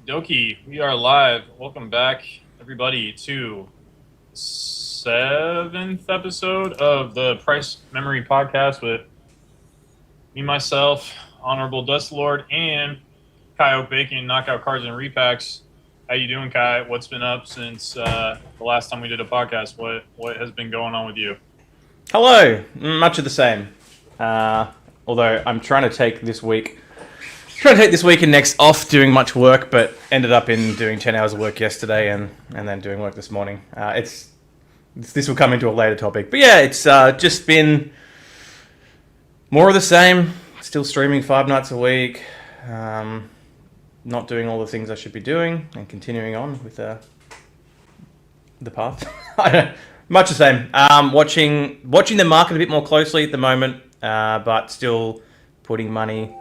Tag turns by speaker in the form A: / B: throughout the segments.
A: Doki, we are live. Welcome back, everybody, to seventh episode of the Price Memory Podcast with me, myself, Honorable Dust Lord, and Kai Oak Bacon, Knockout Cards and Repacks. How you doing, Kai? What's been up since the last time we did a podcast? What has been going on with you?
B: Hello, much of the same. Although I'm trying to take this week and next off doing much work, but ended up in doing 10 hours of work yesterday and then doing work this morning. This will come into a later topic, but yeah, it's just been more of the same. Still streaming 5 nights a week, not doing all the things I should be doing, and continuing on with the path. Much the same. Watching the market a bit more closely at the moment, but still putting money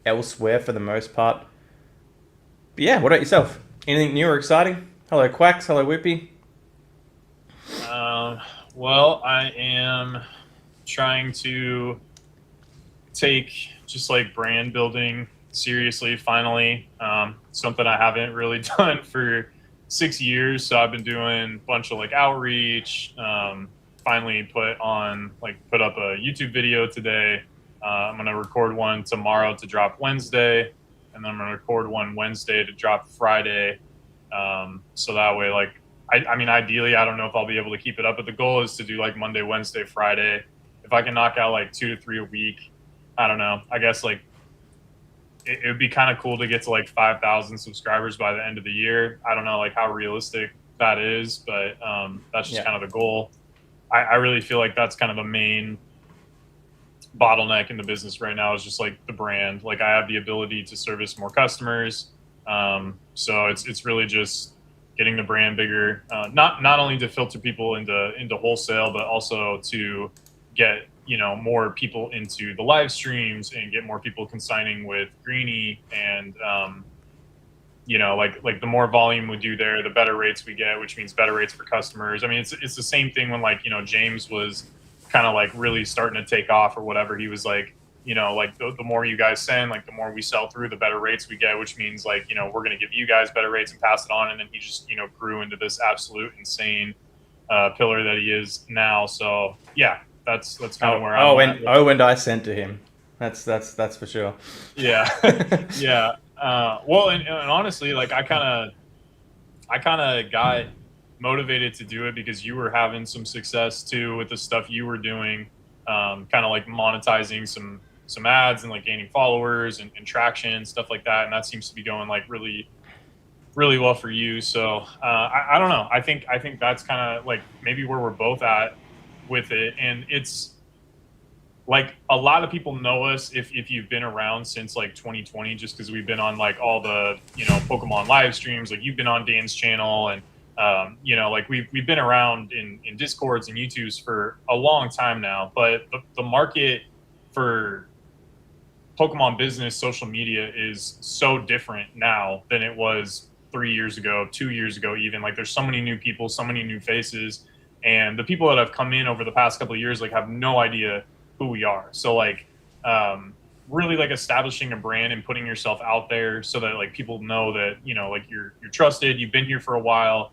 B: elsewhere for the most part. But yeah, what about yourself? Anything new or exciting? Hello, Quacks. Hello, Whippy.
A: Well, I am trying to take just like brand building seriously finally. Something I haven't really done for 6 years. So I've been doing a bunch of like outreach. Finally put up a YouTube video today. I'm going to record one tomorrow to drop Wednesday, and then I'm going to record one Wednesday to drop Friday. So that way, like, I mean, ideally, I don't know if I'll be able to keep it up, but the goal is to do like Monday, Wednesday, Friday. If I can knock out like 2 to 3 a week, I don't know. I guess like it would be kind of cool to get to like 5,000 subscribers by the end of the year. I don't know like how realistic that is, but that's just kind of the goal. I really feel like that's kind of the main bottleneck in the business right now is just like the brand. Like I have the ability to service more customers. So it's really just getting the brand bigger, not only to filter people into wholesale, but also to get, more people into the live streams and get more people consigning with Greenie. And, like the more volume we do there, the better rates we get, which means better rates for customers. I mean, it's the same thing when like, James was kind of like really starting to take off or whatever. He was like, like the more you guys send, like the more we sell through, the better rates we get, which means like, we're going to give you guys better rates and pass it on. And then he just, grew into this absolute insane pillar that he is now. So yeah, that's kind of where I'm at.
B: And I sent to him. That's for sure.
A: Yeah. Yeah. Well, and honestly, like I kind of got motivated to do it because you were having some success too with the stuff you were doing, kind of like monetizing some ads and like gaining followers and traction, stuff like that. And that seems to be going like really, really well for you. So I don't know. I think that's kind of like maybe where we're both at with it. And it's like a lot of people know us if you've been around since like 2020, just because we've been on like all the, Pokemon live streams. Like you've been on Dan's channel and, like we've been around in Discords and YouTubes for a long time now, but the market for Pokemon business, social media is so different now than it was 3 years ago, 2 years ago, even. Like there's so many new people, so many new faces, and the people that have come in over the past couple of years like have no idea who we are. So like really like establishing a brand and putting yourself out there so that like people know that, like you're trusted, you've been here for a while,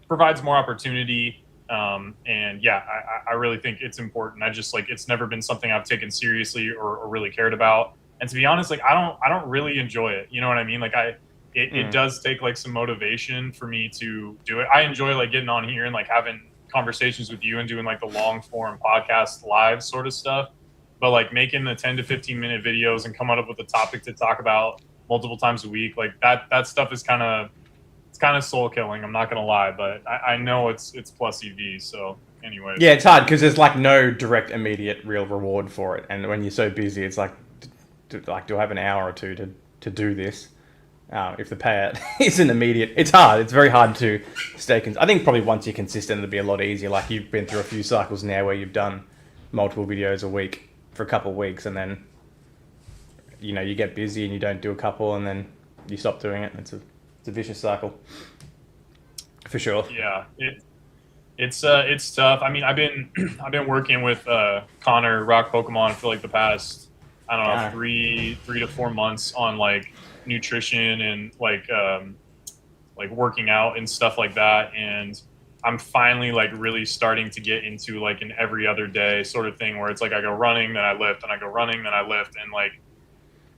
A: provides more opportunity. And yeah, I really think it's important. I just like, it's never been something I've taken seriously or really cared about. And to be honest, like I don't really enjoy it. You know what I mean? Like it does take like some motivation for me to do it. I enjoy like getting on here and like having conversations with you and doing like the long form podcast live sort of stuff. But like making the 10 to 15 minute videos and coming up with a topic to talk about multiple times a week, like that stuff is kind of soul killing. I'm not gonna lie, but I know it's plus EV. So anyway,
B: Yeah, it's hard because there's like no direct, immediate, real reward for it. And when you're so busy, it's like, do I have an hour or two to do this? If the payout isn't immediate, it's hard. It's very hard to stay. I think probably once you're consistent, it'll be a lot easier. Like you've been through a few cycles now where you've done multiple videos a week for a couple of weeks, and then you get busy and you don't do a couple, and then you stop doing it. It's a vicious cycle, for sure.
A: Yeah, it's tough. I mean, I've been working with Connor Rock Pokemon for like the past I don't know,
B: Yeah.
A: 3 to 4 months on like nutrition and like working out and stuff like that. And I'm finally like really starting to get into like an every other day sort of thing where it's like I go running, then I lift, and I go running, then I lift, and like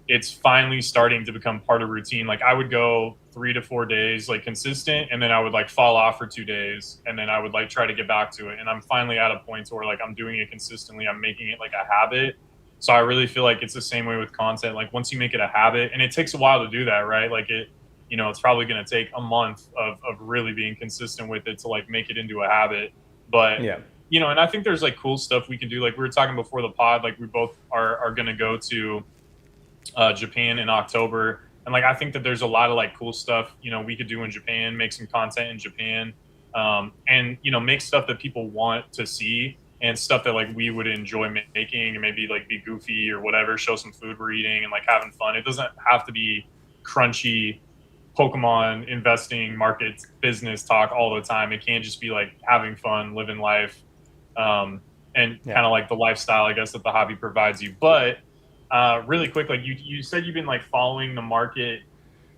A: it's finally starting to become part of routine. Like I would go 3 to 4 days like consistent, and then I would like fall off for 2 days, and then I would like try to get back to it. And I'm finally at a point where like I'm doing it consistently. I'm making it like a habit. So I really feel like it's the same way with content. Like once you make it a habit, and it takes a while to do that, right? Like it's probably going to take a month of really being consistent with it to like make it into a habit. But
B: Yeah.
A: and I think there's like cool stuff we can do. Like we were talking before the pod, like we both are going to go to Japan in October. And like I think that there's a lot of like cool stuff we could do in Japan, make some content in Japan, and make stuff that people want to see and stuff that like we would enjoy making, and maybe like be goofy or whatever, show some food we're eating and like having fun. It doesn't have to be crunchy Pokemon investing market business talk all the time. It can't just be like having fun, living life, and kind of like the lifestyle, I guess, that the hobby provides you. But really quick, like you said, you've been like following the market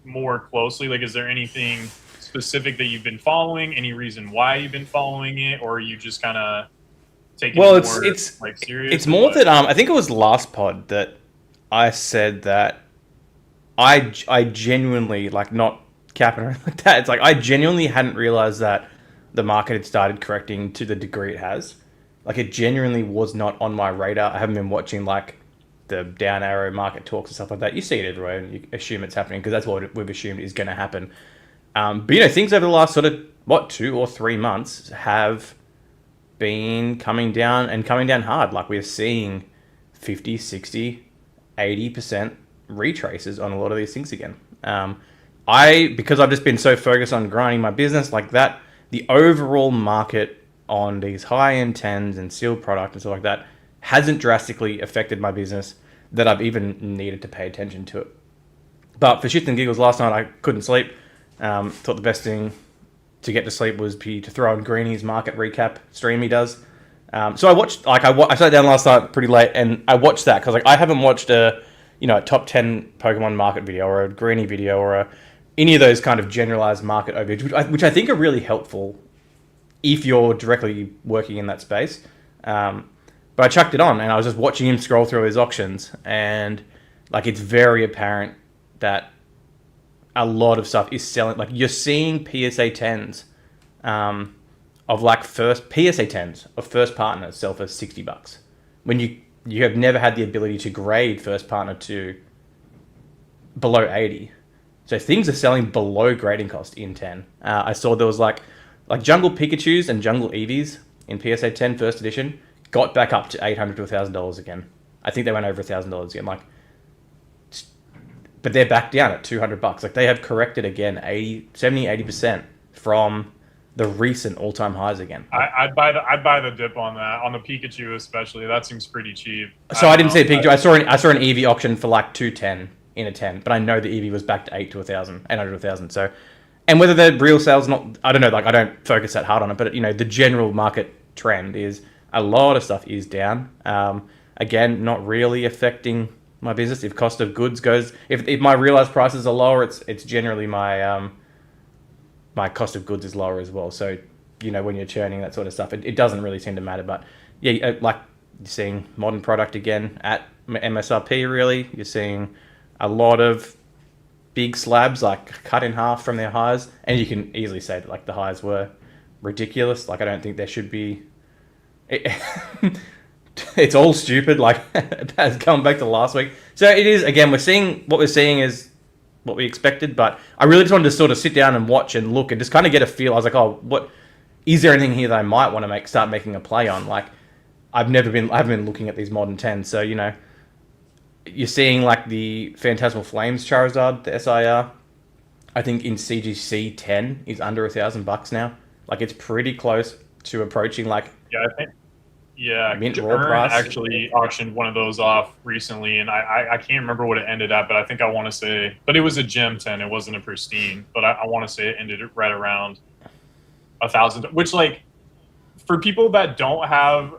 A: more closely. Like, is there anything specific that you've been following? Any reason why you've been following it, or are you just kind of taking it more like serious?
B: It's more that I think it was last pod that I said that I genuinely, like, not capping or anything like that. It's like I genuinely hadn't realized that the market had started correcting to the degree it has. Like, it genuinely was not on my radar. I haven't been watching like the down arrow market talks and stuff like that. You see it everywhere, and you assume it's happening because that's what we've assumed is going to happen. But things over the last sort of 2 or 3 months have been coming down and coming down hard. Like, we're seeing 50, 60, 80% retraces on a lot of these things again. Because I've just been so focused on grinding my business like that, the overall market on these high-end 10s and sealed product and stuff like that hasn't drastically affected my business that I've even needed to pay attention to it. But for shits and giggles, last night I couldn't sleep. Thought the best thing to get to sleep was to throw on Greeny's market recap stream he does. So I watched, I sat down last night pretty late and I watched that because I haven't watched a top 10 Pokemon market video or a Greeny video or any of those kind of generalized market overviews, which I think are really helpful if you're directly working in that space. But I chucked it on and I was just watching him scroll through his auctions, and like it's very apparent that a lot of stuff is selling. Like, you're seeing PSA 10s of like first PSA 10s of first partners sell for $60 when you have never had the ability to grade first partner to below 80. So things are selling below grading cost in 10. I saw there was like Jungle Pikachus and Jungle Eevees in PSA 10 first edition got back up to $800 to $1,000 again. I think they went over $1,000 again. Like, but they're back down at $200. Like, they have corrected again 80% from the recent all-time highs again.
A: I'd buy the dip on that, on the Pikachu especially. That seems pretty cheap.
B: So I didn't see a Pikachu. I saw an Eevee auction for like 210 in a 10, but I know the Eevee was back to 800 to 1,000. So, and whether the real sales not, I don't know. Like, I don't focus that hard on it, but the general market trend is a lot of stuff is down. Again, not really affecting my business. If cost of goods goes, if my realized prices are lower, it's generally my my cost of goods is lower as well. So, when you're churning that sort of stuff, it doesn't really seem to matter. But yeah, like you're seeing modern product again at MSRP. Really, you're seeing a lot of big slabs like cut in half from their highs, and you can easily say that like the highs were ridiculous. Like, I don't think there should be. It's all stupid, like as going back to last week. So it is, again, we're seeing is what we expected, but I really just wanted to sort of sit down and watch and look and just kind of get a feel. I was like, oh, what is there anything here that I might want to start making a play on? Like, I haven't been looking at these modern 10s, so you're seeing like the Phantasmal Flames Charizard, the SIR. I think in CGC 10 is under $1,000 now. Like, it's pretty close to approaching like.
A: Yeah, I think. Yeah,
B: Mint raw price.
A: actually auctioned one of those off recently, and I can't remember what it ended at, but I think I want to say, but it was a gem 10, it wasn't a pristine, but I want to say it ended right around $1,000, which, like, for people that don't have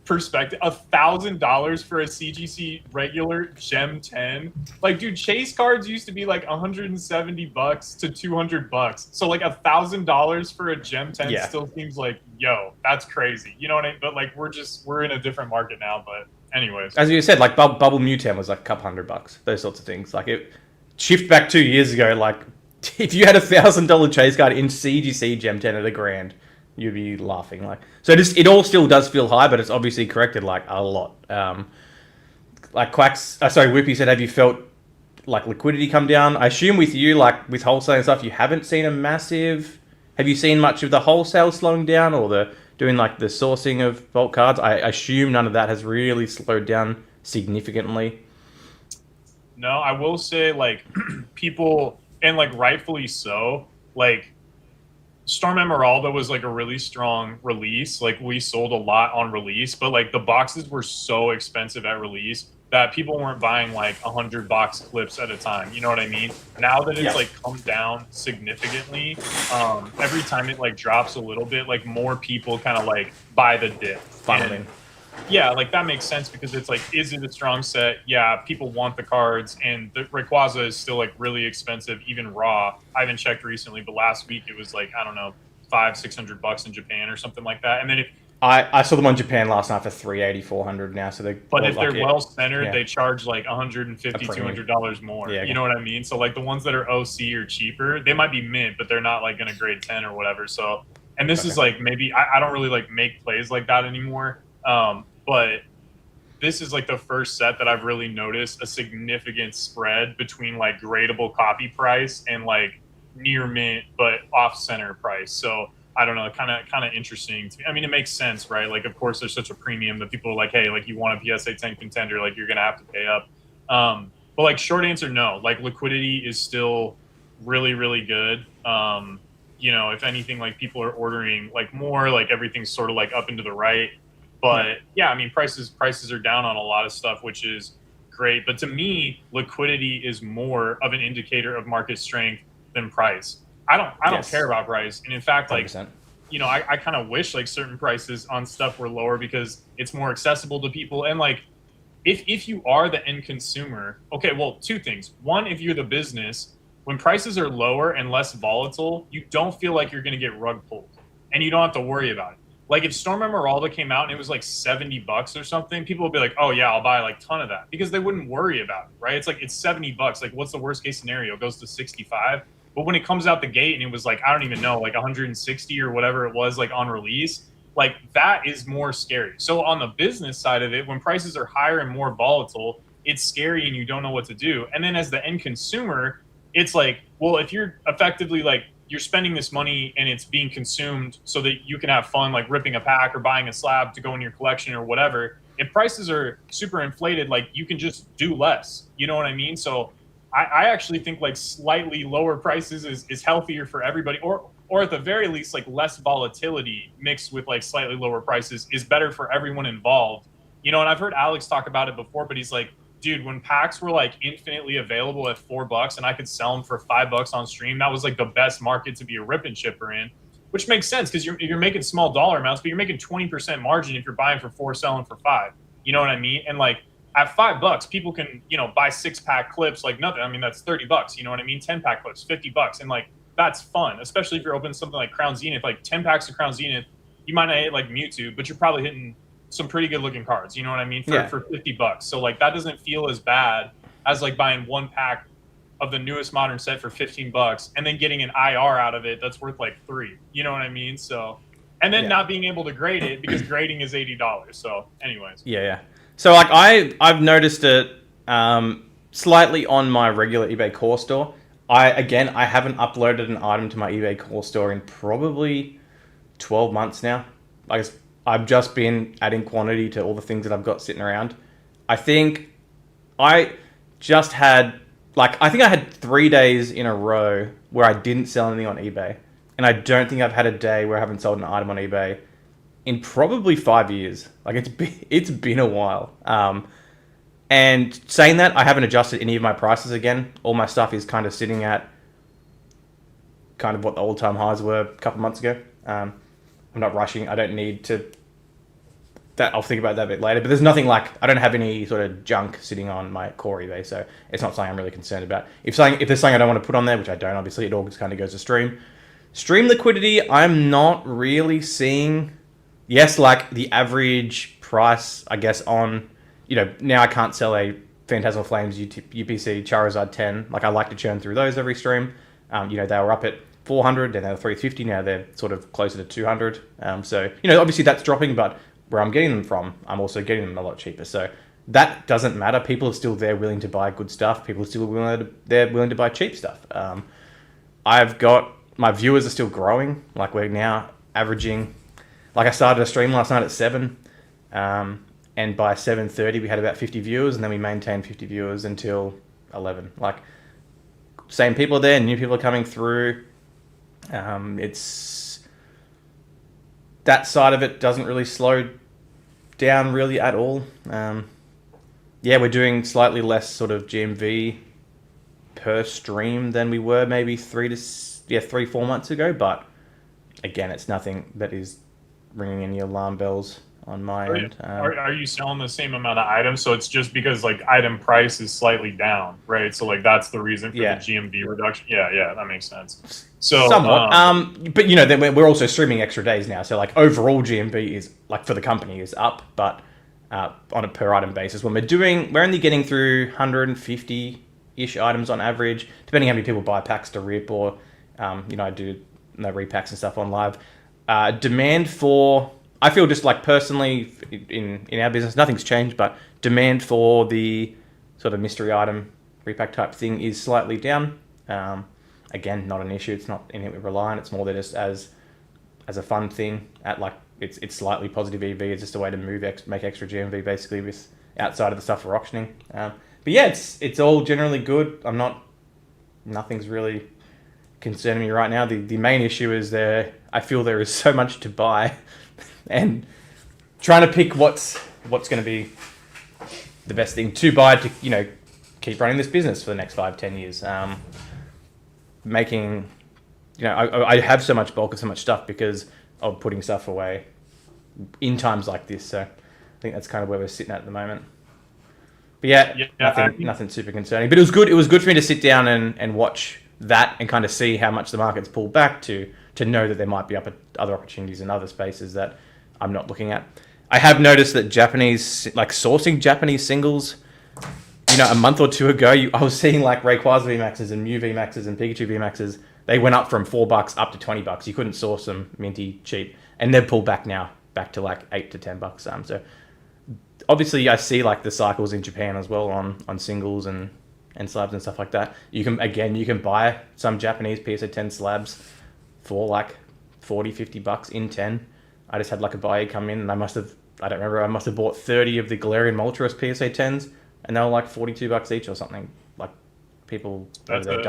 A: perspective, $1,000 for a CGC regular Gem 10. Like, dude, chase cards used to be like $170 to $200. So like $1,000 for a Gem 10
B: Yeah.
A: still seems like, yo, that's crazy. You know what I mean? But like, we're in a different market now. But anyways,
B: As you said, like Bubble Mutan was like a couple $100. Those sorts of things. Like it shift back 2 years ago. Like if you had $1,000 chase card in CGC Gem 10 at $1,000, you'd be laughing. Like so, it all still does feel high, but it's obviously corrected like a lot. Like Whippy said, have you felt like liquidity come down? I assume with you, like with wholesale and stuff, you haven't seen a massive. Have you seen much of the wholesale slowing down, or the doing like the sourcing of bulk cards? I assume none of that has really slowed down significantly.
A: no, I will say like people, and like rightfully so, like Storm Emeralda was like a really strong release. Like we sold a lot on release, but like the boxes were so expensive at release that people weren't buying like 100 box clips at a time. You know what I mean? Now that it's like come down significantly, every time it like drops a little bit, like more people kind of like buy the dip.
B: Funneling.
A: Yeah, like that makes sense because it's like, is it a strong set? Yeah, people want the cards, and the Rayquaza is still like really expensive, even raw. I haven't checked recently, but last week it was like, I don't know, $500-600 in Japan or something like that. And then if
B: I saw them on Japan last night for 380, 400 now. So
A: but if they're well centered,
B: yeah.
A: they charge like $150, $200 more.
B: Yeah,
A: you know what I mean? So like the ones that are OC or cheaper, they might be mint, but they're not like in a grade 10 or whatever. So, and this is like maybe I don't really like make plays like that anymore. But this is like the first set that I've really noticed a significant spread between like gradable copy price and like near mint but off center price. So I don't know, kind of interesting to me. I mean, it makes sense, right? Like, of course, there's such a premium that people are like, hey, like you want a PSA 10 contender, like you're gonna have to pay up. But like, short answer, no. Like liquidity is still really, really good. You know, if anything, like people are ordering like more, like everything's sort of like up and to the right. But yeah, I mean, prices are down on a lot of stuff, which is great. But to me, liquidity is more of an indicator of market strength than price. I don't care about price. And in fact, like,
B: 100%.
A: you know, I kind of wish like certain prices on stuff were lower because it's more accessible to people. And like, if you are the end consumer, okay, well, two things. One, if you're the business, when prices are lower and less volatile, you don't feel like you're going to get rug pulled and you don't have to worry about it. Like if Storm Emeralda came out and it was like $70 or something, people would be like, "Oh yeah, I'll buy like a ton of that," because they wouldn't worry about it, right? It's like it's $70. Like, what's the worst case scenario? It goes to 65. But when it comes out the gate and it was like, I don't even know, like 160 or whatever it was, like on release, like that is more scary. So on the business side of it, when prices are higher and more volatile, it's scary and you don't know what to do. And then as the end consumer, it's like, well, if you're effectively like you're spending this money and it's being consumed so that you can have fun, like ripping a pack or buying a slab to go in your collection or whatever. If prices are super inflated, like you can just do less. You know what I mean? So I actually think like slightly lower prices is healthier for everybody, or at the very least, like less volatility mixed with like slightly lower prices is better for everyone involved. You know, and I've heard Alex talk about it before, but he's like, dude, when packs were like infinitely available at $4 and I could sell them for $5 on stream, that was like the best market to be a rip and shipper in, which makes sense because you're making small dollar amounts, but you're making 20% margin if you're buying for $4, selling for $5. You know what I mean? And like at $5, people can, you know, buy 6-pack clips like nothing. I mean, that's $30. You know what I mean? 10-pack clips, $50, and like that's fun, especially if you're opening something like Crown Zenith, like 10 packs of Crown Zenith. You might not hit like Mewtwo, but you're probably hitting some pretty good looking cards, you know what I mean, for $50. So like that doesn't feel as bad as like buying one pack of the newest modern set for $15 and then getting an IR out of it that's worth like $3. You know what I mean? So, and then not being able to grade it because grading is $80. So, anyways.
B: Yeah. So like I've noticed it slightly on my regular eBay core store. I haven't uploaded an item to my eBay core store in probably 12 months now. I guess I've just been adding quantity to all the things that I've got sitting around. I think I had 3 days in a row where I didn't sell anything on eBay. And I don't think I've had a day where I haven't sold an item on eBay in probably 5 years. Like it's been a while. And saying that, I haven't adjusted any of my prices again. All my stuff is kind of sitting at kind of what the all-time highs were a couple months ago. I'm not rushing. I don't need to that I'll think about that a bit later. But there's nothing like, I don't have any sort of junk sitting on my core eBay, so it's not something I'm really concerned about. If there's something I don't want to put on there, which I don't, obviously, it all just kind of goes to stream. Stream liquidity, I'm not really seeing. Yes, like the average price, I guess, on, now I can't sell a Phantasmal Flames UPC Charizard 10. Like, I like to churn through those every stream. They were up at 400, then they were 350. Now they're sort of closer to 200. So, obviously that's dropping, but where I'm getting them from, I'm also getting them a lot cheaper. So that doesn't matter. People are still there willing to buy good stuff. People are still willing to buy cheap stuff. My viewers are still growing. Like, we're now averaging, like, I started a stream last night at 7, and by 7:30 we had about 50 viewers, and then we maintained 50 viewers until 11. Like, same people are there, new people are coming through. It's that side of it doesn't really slow down really at all. We're doing slightly less sort of GMV per stream than we were maybe 3-4 months ago, but again, it's nothing that is ringing any alarm bells on my end.
A: Are you selling the same amount of items? So it's just because like item price is slightly down, right? So like that's the reason for the GMV reduction. Yeah, that makes sense. So
B: somewhat, but then we're also streaming extra days now. So like overall GMV is, like, for the company, is up, but on a per item basis, when we're only getting through 150-ish items on average, depending how many people buy packs to rip, or I do repacks and stuff on live. Demand for, I feel, just like personally in our business, nothing's changed, but demand for the sort of mystery item repack type thing is slightly down. Again, not an issue. It's not anything we rely on. It's more that just as a fun thing, at like it's slightly positive EV. It's just a way to make extra GMV basically with outside of the stuff we're auctioning. But yeah, it's all generally good. Nothing's really concerning me right now. The main issue is I feel there is so much to buy, and trying to pick what's going to be the best thing to buy to keep running this business for the next 5-10 years. I have so much bulk and so much stuff because of putting stuff away in times like this. So I think that's kind of where we're sitting at the moment. But nothing super concerning. But it was good. It was good for me to sit down and watch that and kind of see how much the market's pulled back to know that there might be other opportunities in other spaces that I'm not looking at. I have noticed that sourcing Japanese singles, a month or two ago, I was seeing like Rayquaza VMAXs and Mew VMAXs and Pikachu VMAXs. They went up from $4 up to $20. You couldn't source them minty cheap, and they've pulled back now, back to like $8 to $10. So obviously, I see like the cycles in Japan as well on singles and slabs and stuff like that. You can buy some Japanese PSA 10 slabs for like $40-$50 in 10. I just had like a buyer come in, and I must have bought 30 of the Galarian Moltres PSA 10s, and they were like $42 each or something. Like, people,
A: that's a good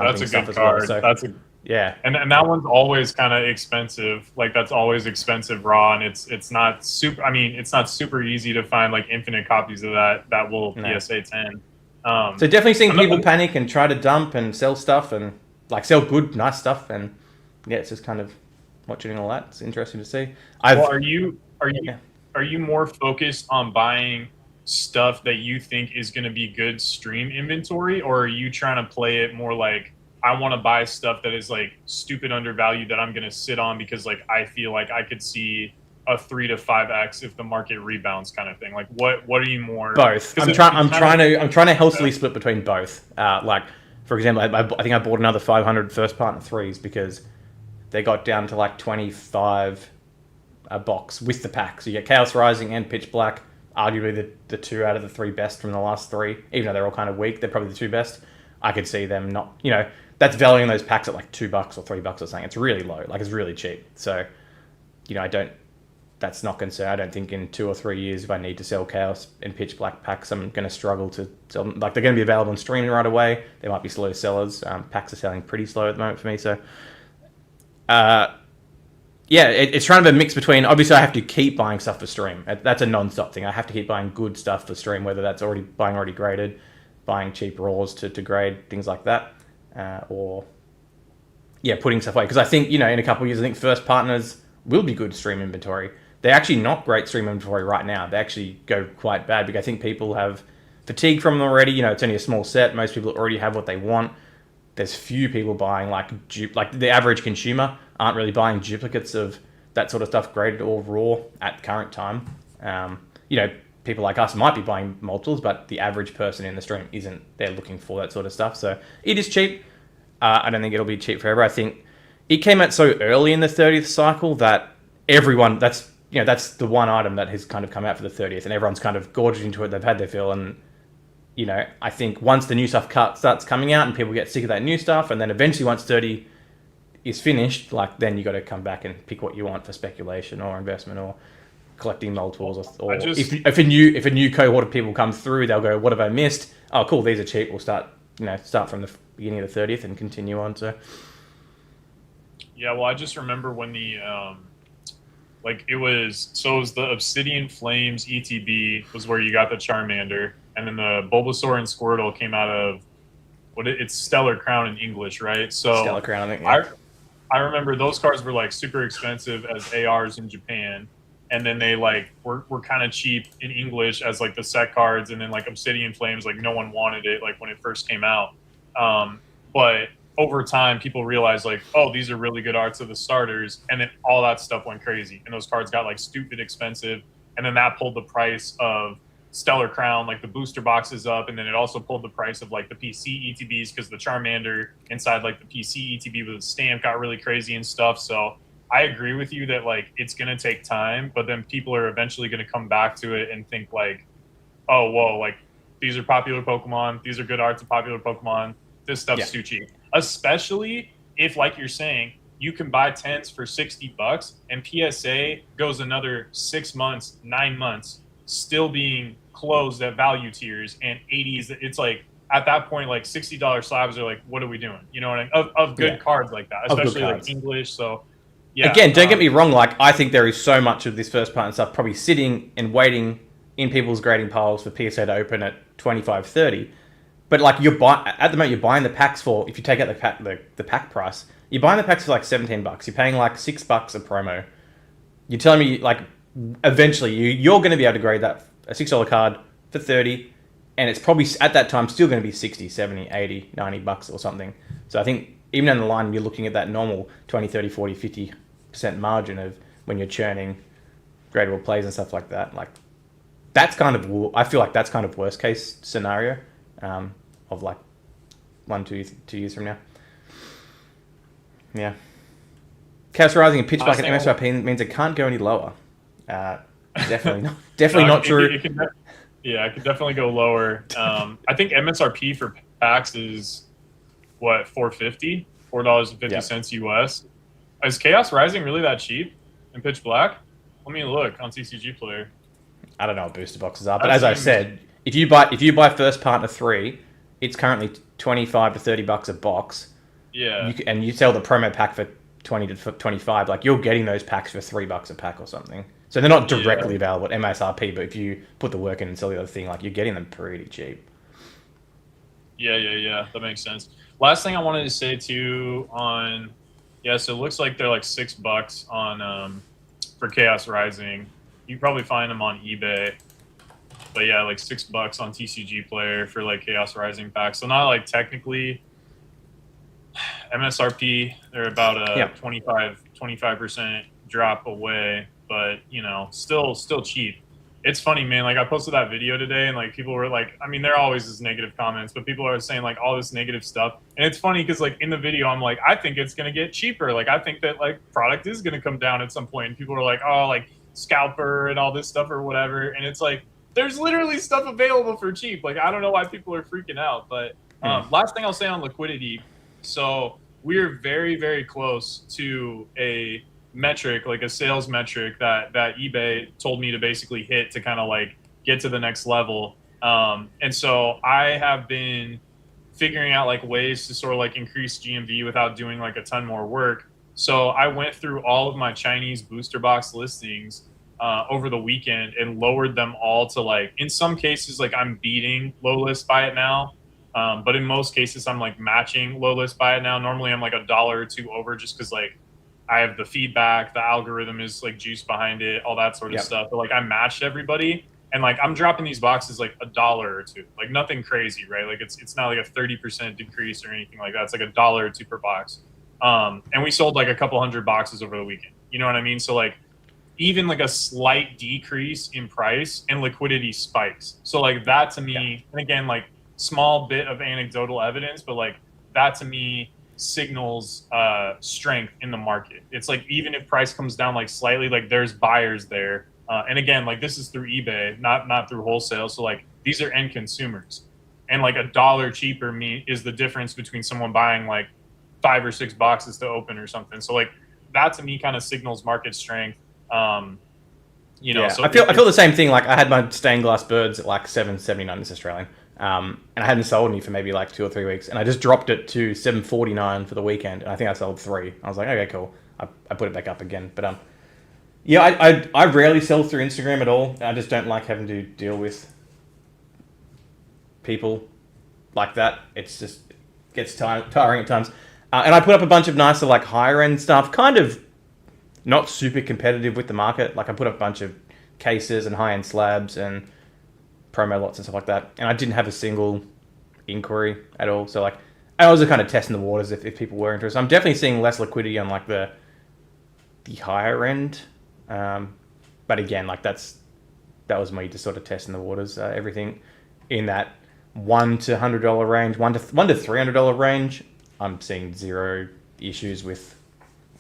A: card.
B: Well, so, yeah,
A: and that one's always kind of expensive. Like, that's always expensive raw, and it's not super. I mean, it's not super easy to find like infinite copies of that will PSA 10.
B: So definitely seeing people panic and try to dump and sell stuff and like sell good, nice stuff, and yeah, it's just kind of watching all that. It's interesting to see.
A: Are you more focused on buying stuff that you think is going to be good stream inventory, or are you trying to play it more like, I want to buy stuff that is like stupid undervalued that I'm going to sit on because like I feel like I could see a 3 to 5x if the market rebounds kind of thing? Like, what are you more?
B: Both. I'm trying to healthily split between both. Like, for example, I think I bought another 500 first partner 3s because they got down to like 25 a box with the pack. So you get Chaos Rising and Pitch Black, arguably the 2 out of the 3 best from the last 3. Even though they're all kind of weak, they're probably the 2 best. I could see them not, that's valuing those packs at like $2 or $3 or something. It's really low, like it's really cheap. So, that's not concerned. I don't think in 2 or 3 years, if I need to sell Chaos and Pitch Black packs, I'm going to struggle to sell them. Like, they're going to be available on streaming right away. They might be slow sellers. Packs are selling pretty slow at the moment for me. So, it's trying to be a mix between, obviously I have to keep buying stuff for stream. That's a non-stop thing. I have to keep buying good stuff for stream, whether that's buying already graded, buying cheap raws to grade, things like that. Or putting stuff away. Because I think, in a couple of years, I think first partners will be good stream inventory. they're actually not great stream inventory right now. They actually go quite bad because I think people have fatigue from them already. You know, it's only a small set. Most people already have what they want. There's few people buying like the average consumer aren't really buying duplicates of that sort of stuff graded or raw at the current time. You know, people like us might be buying multiples, but the average person in the stream isn't. They're looking for that sort of stuff. So it is cheap. I don't think it'll be cheap forever. I think it came out so early in the 30th cycle that everyone, that's the one item that has kind of come out for the 30th, and everyone's kind of gorged into it. They've had their fill, and you know, I think once the new stuff starts coming out and people get sick of that new stuff, and then eventually once 30 is finished, like then you got to come back and pick what you want for speculation or investment or collecting multiples, or if a new cohort of people comes through, they'll go, what have I missed? Oh, cool, these are cheap. We'll start from the beginning of the 30th and continue on. So
A: yeah, well, I just remember when the it was the Obsidian Flames ETB was where you got the Charmander, and then the Bulbasaur and Squirtle came out of it's Stellar Crown in English, right? So
B: Stellar Crown, I think. Yeah.
A: I remember those cards were like super expensive as ARs in Japan, and then they like were kind of cheap in English as like the set cards, and then like Obsidian Flames, like no one wanted it like when it first came out. But over time, people realized like, oh, these are really good arts of the starters, and then all that stuff went crazy, and those cards got like stupid expensive, and then that pulled the price of Stellar Crown, like the booster boxes up, and then it also pulled the price of like the PC ETBs because the Charmander inside like the PC ETB with a stamp got really crazy and stuff. So I agree with you that like it's gonna take time, but then people are eventually gonna come back to it and think like, oh, whoa, like these are popular Pokemon, these are good arts of popular Pokemon. This stuff's too cheap, especially if, like you're saying, you can buy 10s for $60 and PSA goes another 6 months, 9 months, still being closed at value tiers, and 80s. It's like at that point, like $60 slabs are like, what are we doing? You know what I mean? Of good cards like that, especially like English. So yeah.
B: Again, don't get me wrong. Like I think there is so much of this first part and stuff probably sitting and waiting in people's grading piles for PSA to open at 25, 30. But like at the moment you're buying the packs for, if you take out the pack price, you're buying the packs for like $17. You're paying like $6 a promo. You're telling me like eventually you're going to be able to grade that a $6 card for 30, and it's probably at that time still going to be 60, 70, 80, $90 or something. So I think even down the line you're looking at that normal 20, 30, 40, 50% margin of when you're churning gradable plays and stuff like that. Like that's kind of, I feel like that's kind of worst case scenario. Of like 2 years from now. Yeah. Chaos Rising and Pitch Black and MSRP means it can't go any lower. Definitely not. Definitely not true.
A: It could definitely go lower. I think MSRP for packs is what, $4.50, $4.50 US. Is Chaos Rising really that cheap in Pitch Black? Let me look on TCG Player.
B: I don't know what booster boxes are, but as I said, if you buy First Partner 3, it's currently $25 to $30 a box.
A: Yeah.
B: And you sell the promo pack for 20 to 25. Like you're getting those packs for $3 a pack or something. So they're not directly available at MSRP, but if you put the work in and sell the other thing, like you're getting them pretty cheap.
A: Yeah. That makes sense. Last thing I wanted to say too so it looks like they're like $6 on for Chaos Rising. You can probably find them on eBay. But yeah, like $6 on TCG Player for like Chaos Rising packs. So not like technically MSRP. They're about a 25% drop away, but you know, still cheap. It's funny, man. Like I posted that video today, and like people were like, I mean, there always is negative comments, but people are saying like all this negative stuff, and it's funny because like in the video, I'm like, I think it's gonna get cheaper. Like I think that like product is gonna come down at some point. And people are like, oh, like scalper and all this stuff or whatever, and it's like, there's literally stuff available for cheap. Like, I don't know why people are freaking out. But last thing I'll say on liquidity. So we're very, very close to a metric, like a sales metric that eBay told me to basically hit to kind of like get to the next level. And so I have been figuring out like ways to sort of like increase GMV without doing like a ton more work. So I went through all of my Chinese booster box listings over the weekend and lowered them all to like, in some cases, like I'm beating low list buy it now. But in most cases I'm like matching low list buy it now. Normally I'm like $1 or $2 over just cause like, I have the feedback, the algorithm is like juice behind it, all that sort of
B: Yep.
A: stuff. But like I matched everybody, and like I'm dropping these boxes like $1 or $2, like nothing crazy, right? Like it's not like a 30% decrease or anything like that. It's like $1 or $2 per box. And we sold like a couple hundred boxes over the weekend. You know what I mean? So like even like a slight decrease in price and liquidity spikes. So like that to me, and again, like small bit of anecdotal evidence, but like that to me signals strength in the market. It's like even if price comes down like slightly, like there's buyers there. And again, like this is through eBay, not through wholesale. So like these are end consumers, and like $1 cheaper is the difference between someone buying like 5 or 6 boxes to open or something. So like that to me kind of signals market strength. You know,
B: Yeah,
A: so
B: I feel the same thing. Like I had my stained glass birds at like $7.79 this Australian, and I hadn't sold any for maybe like 2 or 3 weeks, and I just dropped it to $7.49 for the weekend, and I think I sold 3. I was like, okay, cool. I put it back up again, but yeah, I rarely sell through Instagram at all. I just don't like having to deal with people like that. It's just gets tiring at times. And I put up a bunch of nicer like higher end stuff, kind of not super competitive with the market. Like I put up a bunch of cases and high end slabs and promo lots and stuff like that, and I didn't have a single inquiry at all. So like I was kind of testing the waters if people were interested. I'm definitely seeing less liquidity on like the higher end, but again, like that was me just sort of testing the waters. Everything in that $1 to $100 range, $1 to $300 range, I'm seeing zero issues with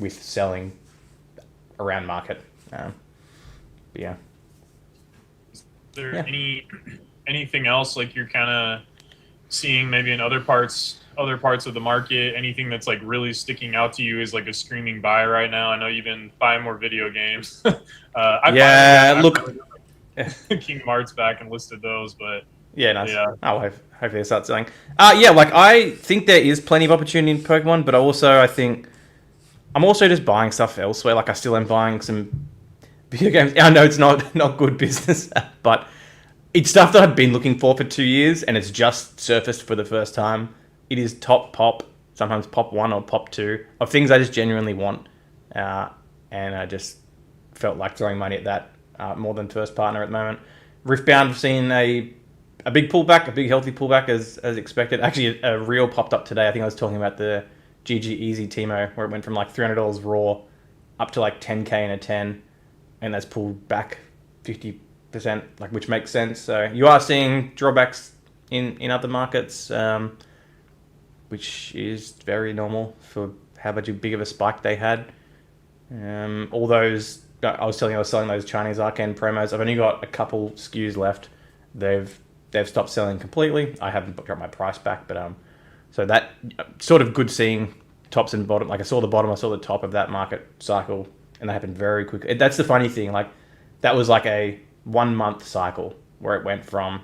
B: selling around market. But yeah.
A: Is there anything else like you're kind of seeing maybe in other parts of the market? Anything that's like really sticking out to you is like a screaming buy right now? I know you've been buying more video games. I
B: look,
A: King Mart's back and listed those, but
B: yeah, nice. Yeah. Oh, hopefully they start selling. Yeah, like I think there is plenty of opportunity in Pokemon, but I think I'm also just buying stuff elsewhere. Like I still am buying some video games. I know it's not good business, but it's stuff that I've been looking for 2 years, and it's just surfaced for the first time. It is top pop, sometimes pop 1 or pop 2 of things I just genuinely want, and I just felt like throwing money at that more than First Partner at the moment. Riftbound, I've seen a big pullback, a big healthy pullback as expected. Actually, a reel popped up today. I think I was talking about the GG Easy Teemo, where it went from like $300 raw up to like 10k in a 10, and that's pulled back 50%, like, which makes sense. So you are seeing drawbacks in other markets, which is very normal for how much big of a spike they had. All those I was selling those Chinese Arcane promos. I've only got a couple SKUs left. They've stopped selling completely. I haven't dropped my price back, but so that sort of good seeing tops and bottom. Like I saw the bottom, I saw the top of that market cycle, and that happened very quickly. That's the funny thing. Like that was like a 1 month cycle where it went from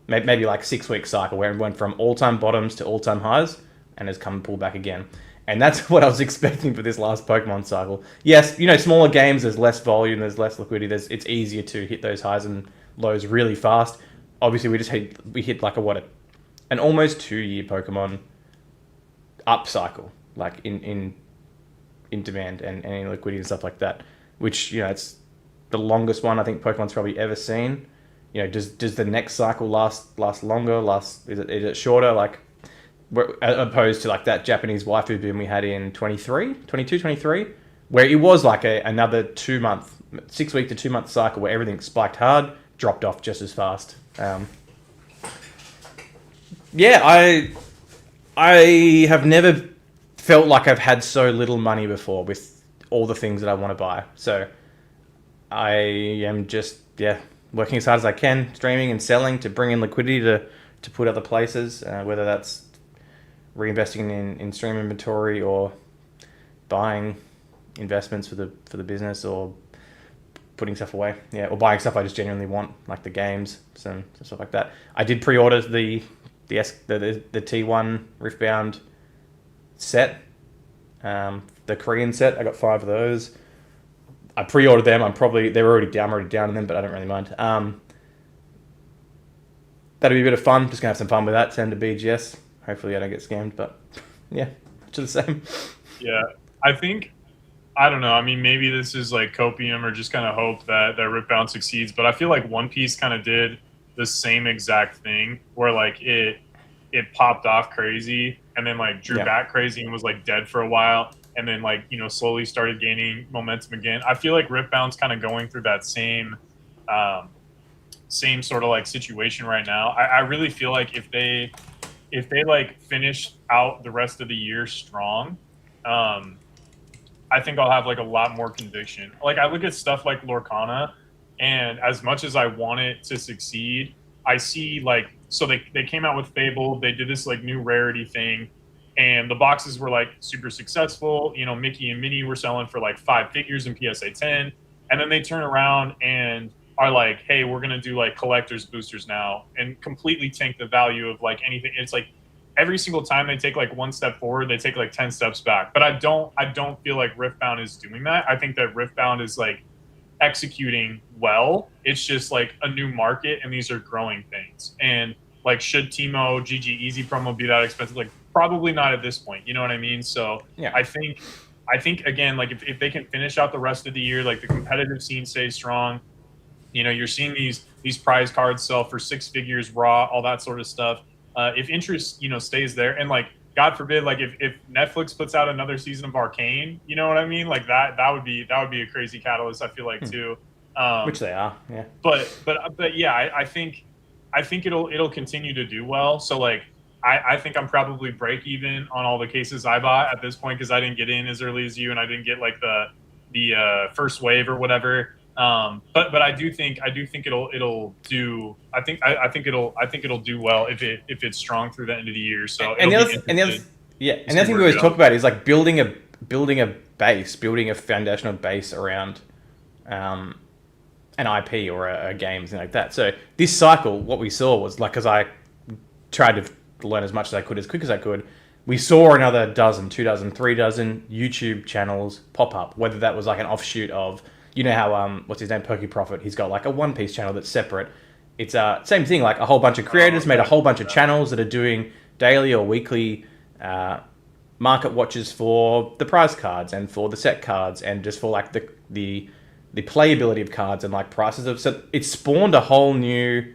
B: maybe like 6 week cycle where it went from all time bottoms to all time highs, and has come and pulled back again. And that's what I was expecting for this last Pokemon cycle. Yes, smaller games, there's less volume, there's less liquidity, it's easier to hit those highs and lows really fast. Obviously, we hit like an almost 2 year Pokemon up cycle, like in demand and in liquidity and stuff like that, which it's the longest one I think Pokemon's probably ever seen. Does the next cycle last longer? Is it shorter? Like opposed to like that Japanese waifu boom we had in 23, where it was like another 6 week to 2 month cycle where everything spiked hard, dropped off just as fast. I have never felt like I've had so little money before with all the things that I want to buy. So I am just working as hard as I can, streaming and selling to bring in liquidity to put other places, whether that's reinvesting in stream inventory or buying investments for the business or putting stuff away, or buying stuff I just genuinely want, like the games, some stuff like that. I did pre-order the T1 Riftbound set, the Korean set. I got 5 of those. I pre-ordered them. I'm already down in them, but I don't really mind. That'll be a bit of fun. Just gonna have some fun with that. Send to BGS. Hopefully I don't get scammed, but yeah, to the same.
A: Yeah, I think I don't know. I mean, maybe this is like copium or just kind of hope that Ripbound succeeds. But I feel like One Piece kind of did the same exact thing where like it popped off crazy and then like drew
B: Yeah.
A: back crazy and was like dead for a while and then like slowly started gaining momentum again. I feel like Ripbound's kind of going through that um, same sort of like situation right now. I really feel like if they like finish out the rest of the year strong, um, I think I'll have like a lot more conviction. Like I look at stuff like Lorcana, and as much as I want it to succeed, I see like so they came out with Fable, they did this like new rarity thing, and the boxes were like super successful. Mickey and Minnie were selling for like 5 figures in PSA 10, and then they turn around and are like, hey, we're gonna do like collectors boosters now, and completely tank the value of like anything. It's like every single time they take like one step forward, they take like 10 steps back. But I don't feel like Riftbound is doing that. I think that Riftbound is like executing well. It's just like a new market and these are growing things. And like should Timo GG Easy promo be that expensive? Like probably not at this point. You know what I mean? So
B: Yeah.
A: I think again, like if they can finish out the rest of the year, like the competitive scene stays strong. You're seeing these prize cards sell for 6 figures raw, all that sort of stuff. If interest, stays there, and like God forbid, like if Netflix puts out another season of Arcane, you know what I mean? Like that would be a crazy catalyst. I feel like too.
B: Which they are. Yeah.
A: But yeah, I think it'll continue to do well. So like I think I'm probably break even on all the cases I bought at this point because I didn't get in as early as you and I didn't get like the first wave or whatever. But I do think it'll do. I think it'll do well if it's strong through the end of the year. So
B: And the
A: it'll
B: other,
A: be
B: and the other,
A: interesting
B: yeah,
A: to
B: and the other
A: see
B: thing we
A: where it
B: always talk
A: goes.
B: about is like building a base, building a foundational base around um, an IP or a game, something like that. So this cycle, what we saw was like, because I tried to learn as much as I could, as quick as I could, we saw another dozen, 2 dozen, 3 dozen YouTube channels pop up. Whether that was like an offshoot of, how what's his name, Perky Profit, he's got like a One Piece channel that's separate. It's same thing, like a whole bunch of creators made a whole bunch of channels that are doing daily or weekly market watches for the prize cards and for the set cards and just for like the playability of cards and like prices of. So it spawned a whole new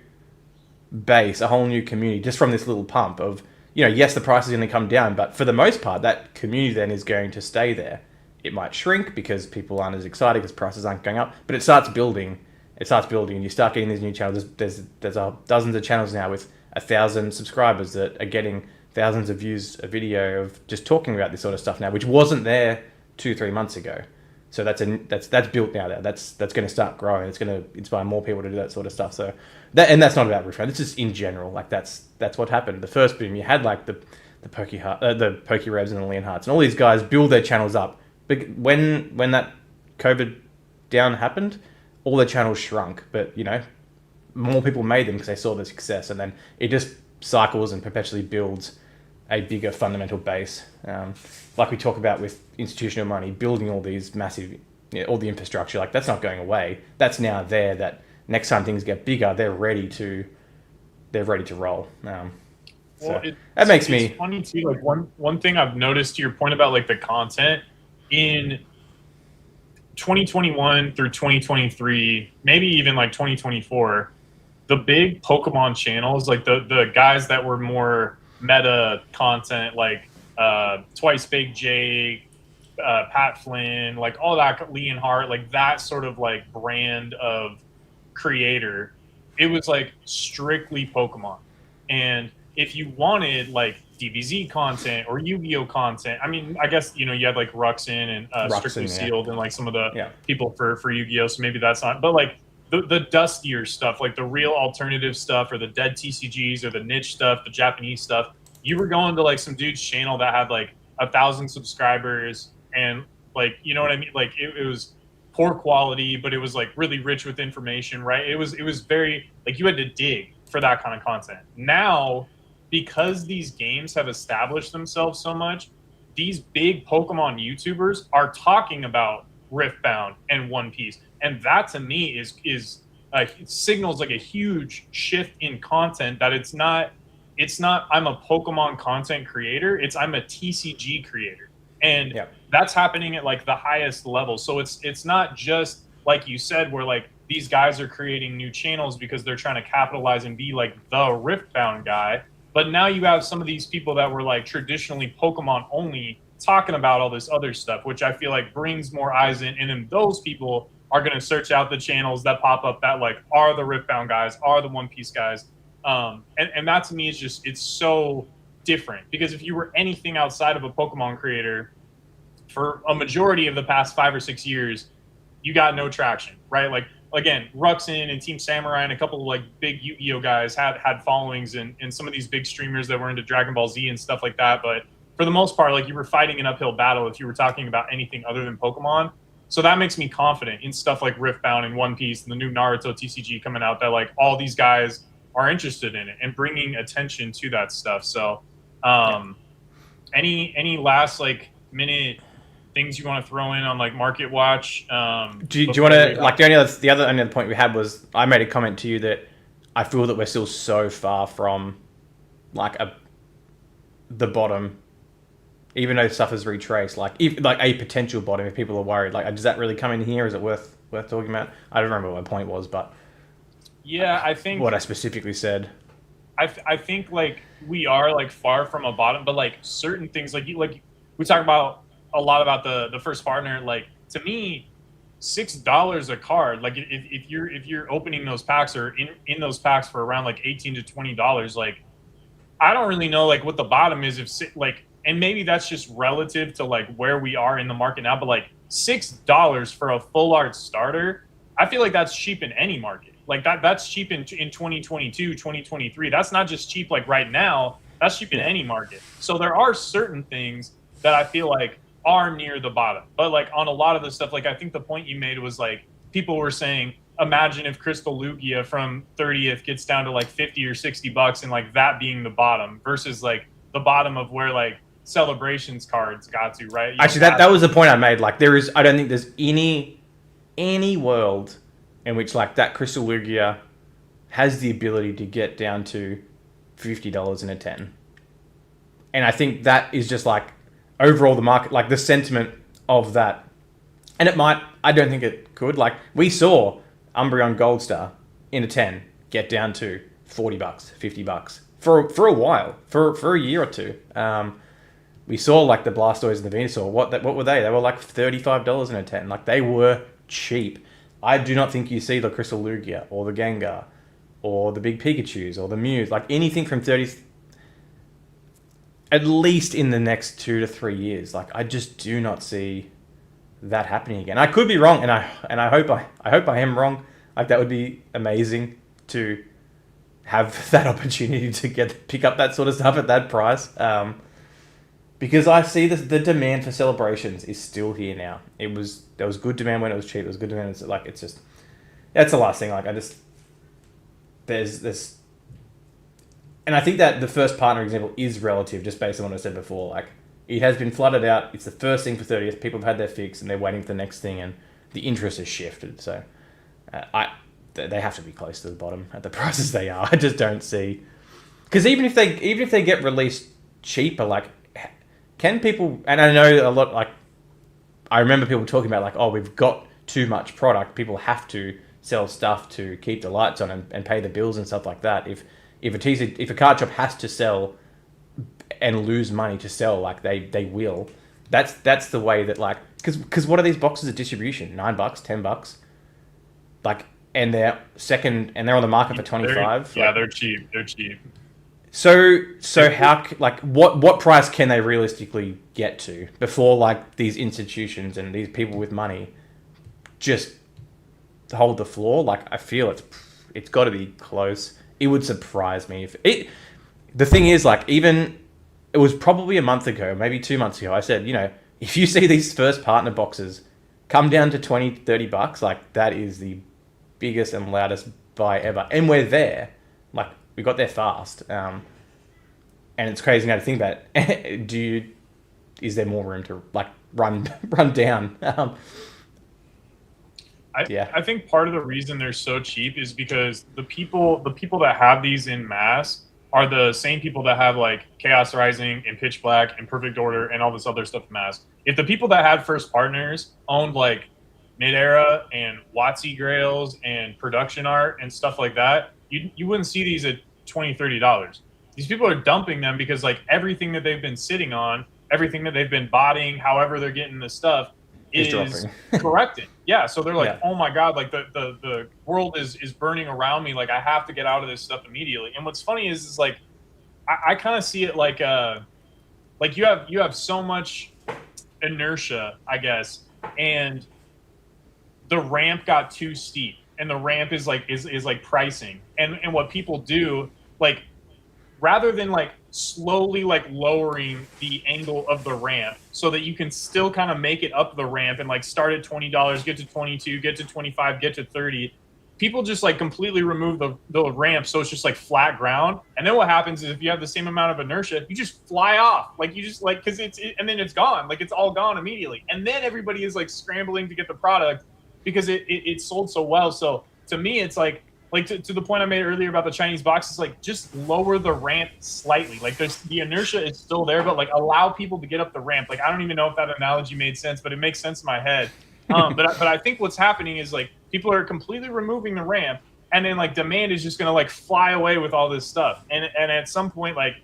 B: base, a whole new community just from this little pump of, yes, the price is going to come down, but for the most part, that community then is going to stay there. It might shrink because people aren't as excited because prices aren't going up, but it starts building. It starts building, and you start getting these new channels. There's dozens of channels now with 1,000 subscribers that are getting thousands of views a video of just talking about this sort of stuff now, which wasn't there 2-3 months ago. So that's built now. That's going to start growing. It's going to inspire more people to do that sort of stuff. So that's not about Rift. It's just in general. Like that's what happened. The first boom, you had like the Pokey Revs and the Leon Hearts, and all these guys build their channels up. But when that COVID down happened, all their channels shrunk. But more people made them because they saw the success, and then it just cycles and perpetually builds a bigger fundamental base. Like we talk about with institutional money, building all these massive, all the infrastructure, like that's not going away. That's now there. That next time things get bigger, they're ready to roll.
A: Well,
B: That makes
A: it's funny too. Like one thing I've noticed to your point about like the content in 2021 through 2023, maybe even like 2024, the big Pokemon channels, like the guys that were more meta content, like Twice Big Jake, Pat Flynn, like all that, Leon Hart, like that sort of like brand of creator, it was like strictly Pokemon. And if you wanted like DBZ content or Yu-Gi-Oh content, I mean, I guess you had like Ruxin and Strictly
B: yeah.
A: Sealed and like some of the
B: Yeah.
A: people for Yu-Gi-Oh, so maybe that's not, but like the dustier stuff, like the real alternative stuff or the dead TCGs or the niche stuff, the Japanese stuff, you were going to like some dude's channel that had like 1,000 subscribers and like, you know what I mean? Like it was poor quality, but it was like really rich with information, right? It was very like you had to dig for that kind of content. Now, because these games have established themselves so much, these big Pokemon YouTubers are talking about Riftbound and One Piece, and that to me is it signals like a huge shift in content that it's not I'm a Pokemon content creator, it's I'm a TCG creator. And
B: Yeah.
A: that's happening at like the highest level. So it's not just like you said, where like these guys are creating new channels because they're trying to capitalize and be like the Riftbound guy. But now you have some of these people that were like traditionally Pokemon only talking about all this other stuff, which I feel like brings more eyes in. And then those people are going to search out the channels that pop up that like are the Riftbound guys, are the One Piece guys. And that to me is just, it's so different, because if you were anything outside of a Pokemon creator for a majority of the past 5 or 6 years, you got no traction, right? Like again, Ruxin and Team Samurai and a couple of like big Yu-Gi-Oh guys had followings, and some of these big streamers that were into Dragon Ball Z and stuff like that. But for the most part, like you were fighting an uphill battle if you were talking about anything other than Pokemon. So that makes me confident in stuff like Riftbound and One Piece and the new Naruto TCG coming out, that like all these guys are interested in it and bringing attention to that stuff. So any last like minute things you want to throw in on like Market Watch?
B: Do you want to like the other point we had was I made a comment to you that I feel that we're still so far from like the bottom, even though stuff is retraced. Like if like a potential bottom, if people are worried, like does that really come in here? Is it worth talking about? I don't remember what my point was, but
A: yeah, I think
B: what I specifically said.
A: I think like we are like far from a bottom, but like certain things like we talk about a lot about the first partner. Like to me, $6 a card. Like if you're opening those packs or in those packs for around like $18 to $20, like I don't really know like what the bottom is, if like, and maybe that's just relative to like where we are in the market now, but like $6 for a full art starter, I feel like that's cheap in any market. Like that's cheap in 2022, 2023. That's not just cheap like right now. That's cheap in any market. So there are certain things that I feel like are near the bottom. But like on a lot of the stuff, like I think the point you made was like people were saying, imagine if Crystal Lugia from 30th gets down to like 50 or $60 and like that being the bottom versus like the bottom of where like Celebrations cards got to, right?
B: Actually, that was the point I made. Like I don't think there's any world in which like that Crystal Lugia has the ability to get down to $50 in a 10. And I think that is just like overall the market, like the sentiment of that. And it might, I don't think it could. Like we saw Umbreon Gold Star in a 10 get down to $40, $50 for a while, for a year or two. We saw like the Blastoise and the Venusaur. What were they? They were like $35 in a 10. Like they were cheap. I do not think you see the Crystal Lugia or the Gengar or the big Pikachus or the Mews, like anything from 30, at least in the next 2 to 3 years. Like I just do not see that happening again. I could be wrong, and I hope I am wrong. Like that would be amazing to have that opportunity to pick up that sort of stuff at that price. Because I see the demand for Celebrations is still here now. There was good demand when it was cheap. There was good demand. It's just that's the last thing. Like there's this, and I think that the first partner example is relative, just based on what I said before. Like it has been flooded out. It's the first thing for 30th. People have had their fix, and they're waiting for the next thing, and the interest has shifted. So they have to be close to the bottom at the prices they are. I just don't see, because even if they get released cheaper, like. Can people, and I know a lot, like, I remember people talking about, like, oh, we've got too much product. People have to sell stuff to keep the lights on and pay the bills and stuff like that. If a card shop has to sell and lose money to sell, like, they will. That's the way that, like, because what are these boxes of distribution? $9, $10? Like, and they're on the market for 25.
A: They're cheap. They're cheap.
B: So how like what price can they realistically get to before like these institutions and these people with money just hold the floor? Like I feel it's got to be close. It would surprise me if it. The thing is, like, even it was probably a month ago, maybe 2 months ago, I said, if you see these first partner boxes come down to $20, $30, like that is the biggest and loudest buy ever, and we're there. Like we got there fast, and it's crazy now to think about it. Is there more room to like run down?
A: I think part of the reason they're so cheap is because the people that have these in mass are the same people that have like Chaos Rising and Pitch Black and Perfect Order and all this other stuff amassed. If the people that had first partners owned like Mid-Era and WotC Grails and production art and stuff like that, you wouldn't see these at $20-$30. These people are dumping them because like everything that they've been sitting on, everything that they've been botting, however they're getting this stuff, is correcting. Yeah, so they're like, oh my god, like the world is burning around me. Like I have to get out of this stuff immediately. And what's funny is like I kind of see it like you have so much inertia, I guess, and the ramp got too steep, and the ramp is like pricing, and what people do, like rather than like slowly like lowering the angle of the ramp so that you can still kind of make it up the ramp and like start at $20, get to 22, get to 25, get to 30. People just like completely remove the ramp so it's just like flat ground. And then what happens is if you have the same amount of inertia, you just fly off. Like you just like, cause and then it's gone. Like it's all gone immediately. And then everybody is like scrambling to get the product because it sold so well. So to me, it's like to the point I made earlier about the Chinese boxes, like just lower the ramp slightly. Like the inertia is still there, but like allow people to get up the ramp. Like I don't even know if that analogy made sense, but it makes sense in my head. But I think what's happening is like people are completely removing the ramp, and then like demand is just gonna like fly away with all this stuff. And at some point, like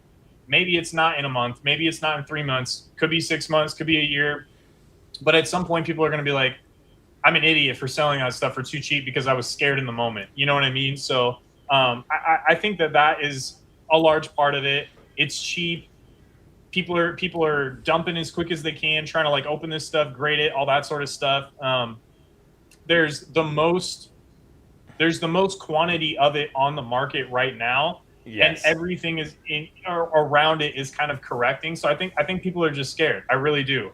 A: maybe it's not in a month, maybe it's not in 3 months, could be 6 months, could be a year. But at some point, people are gonna be like, I'm an idiot for selling that stuff for too cheap because I was scared in the moment. You know what I mean? So I think that is a large part of it. It's cheap. People are dumping as quick as they can, trying to like open this stuff, grade it, all that sort of stuff. There's the most quantity of it on the market right now, and everything is around it is kind of correcting. So I think people are just scared. I really do.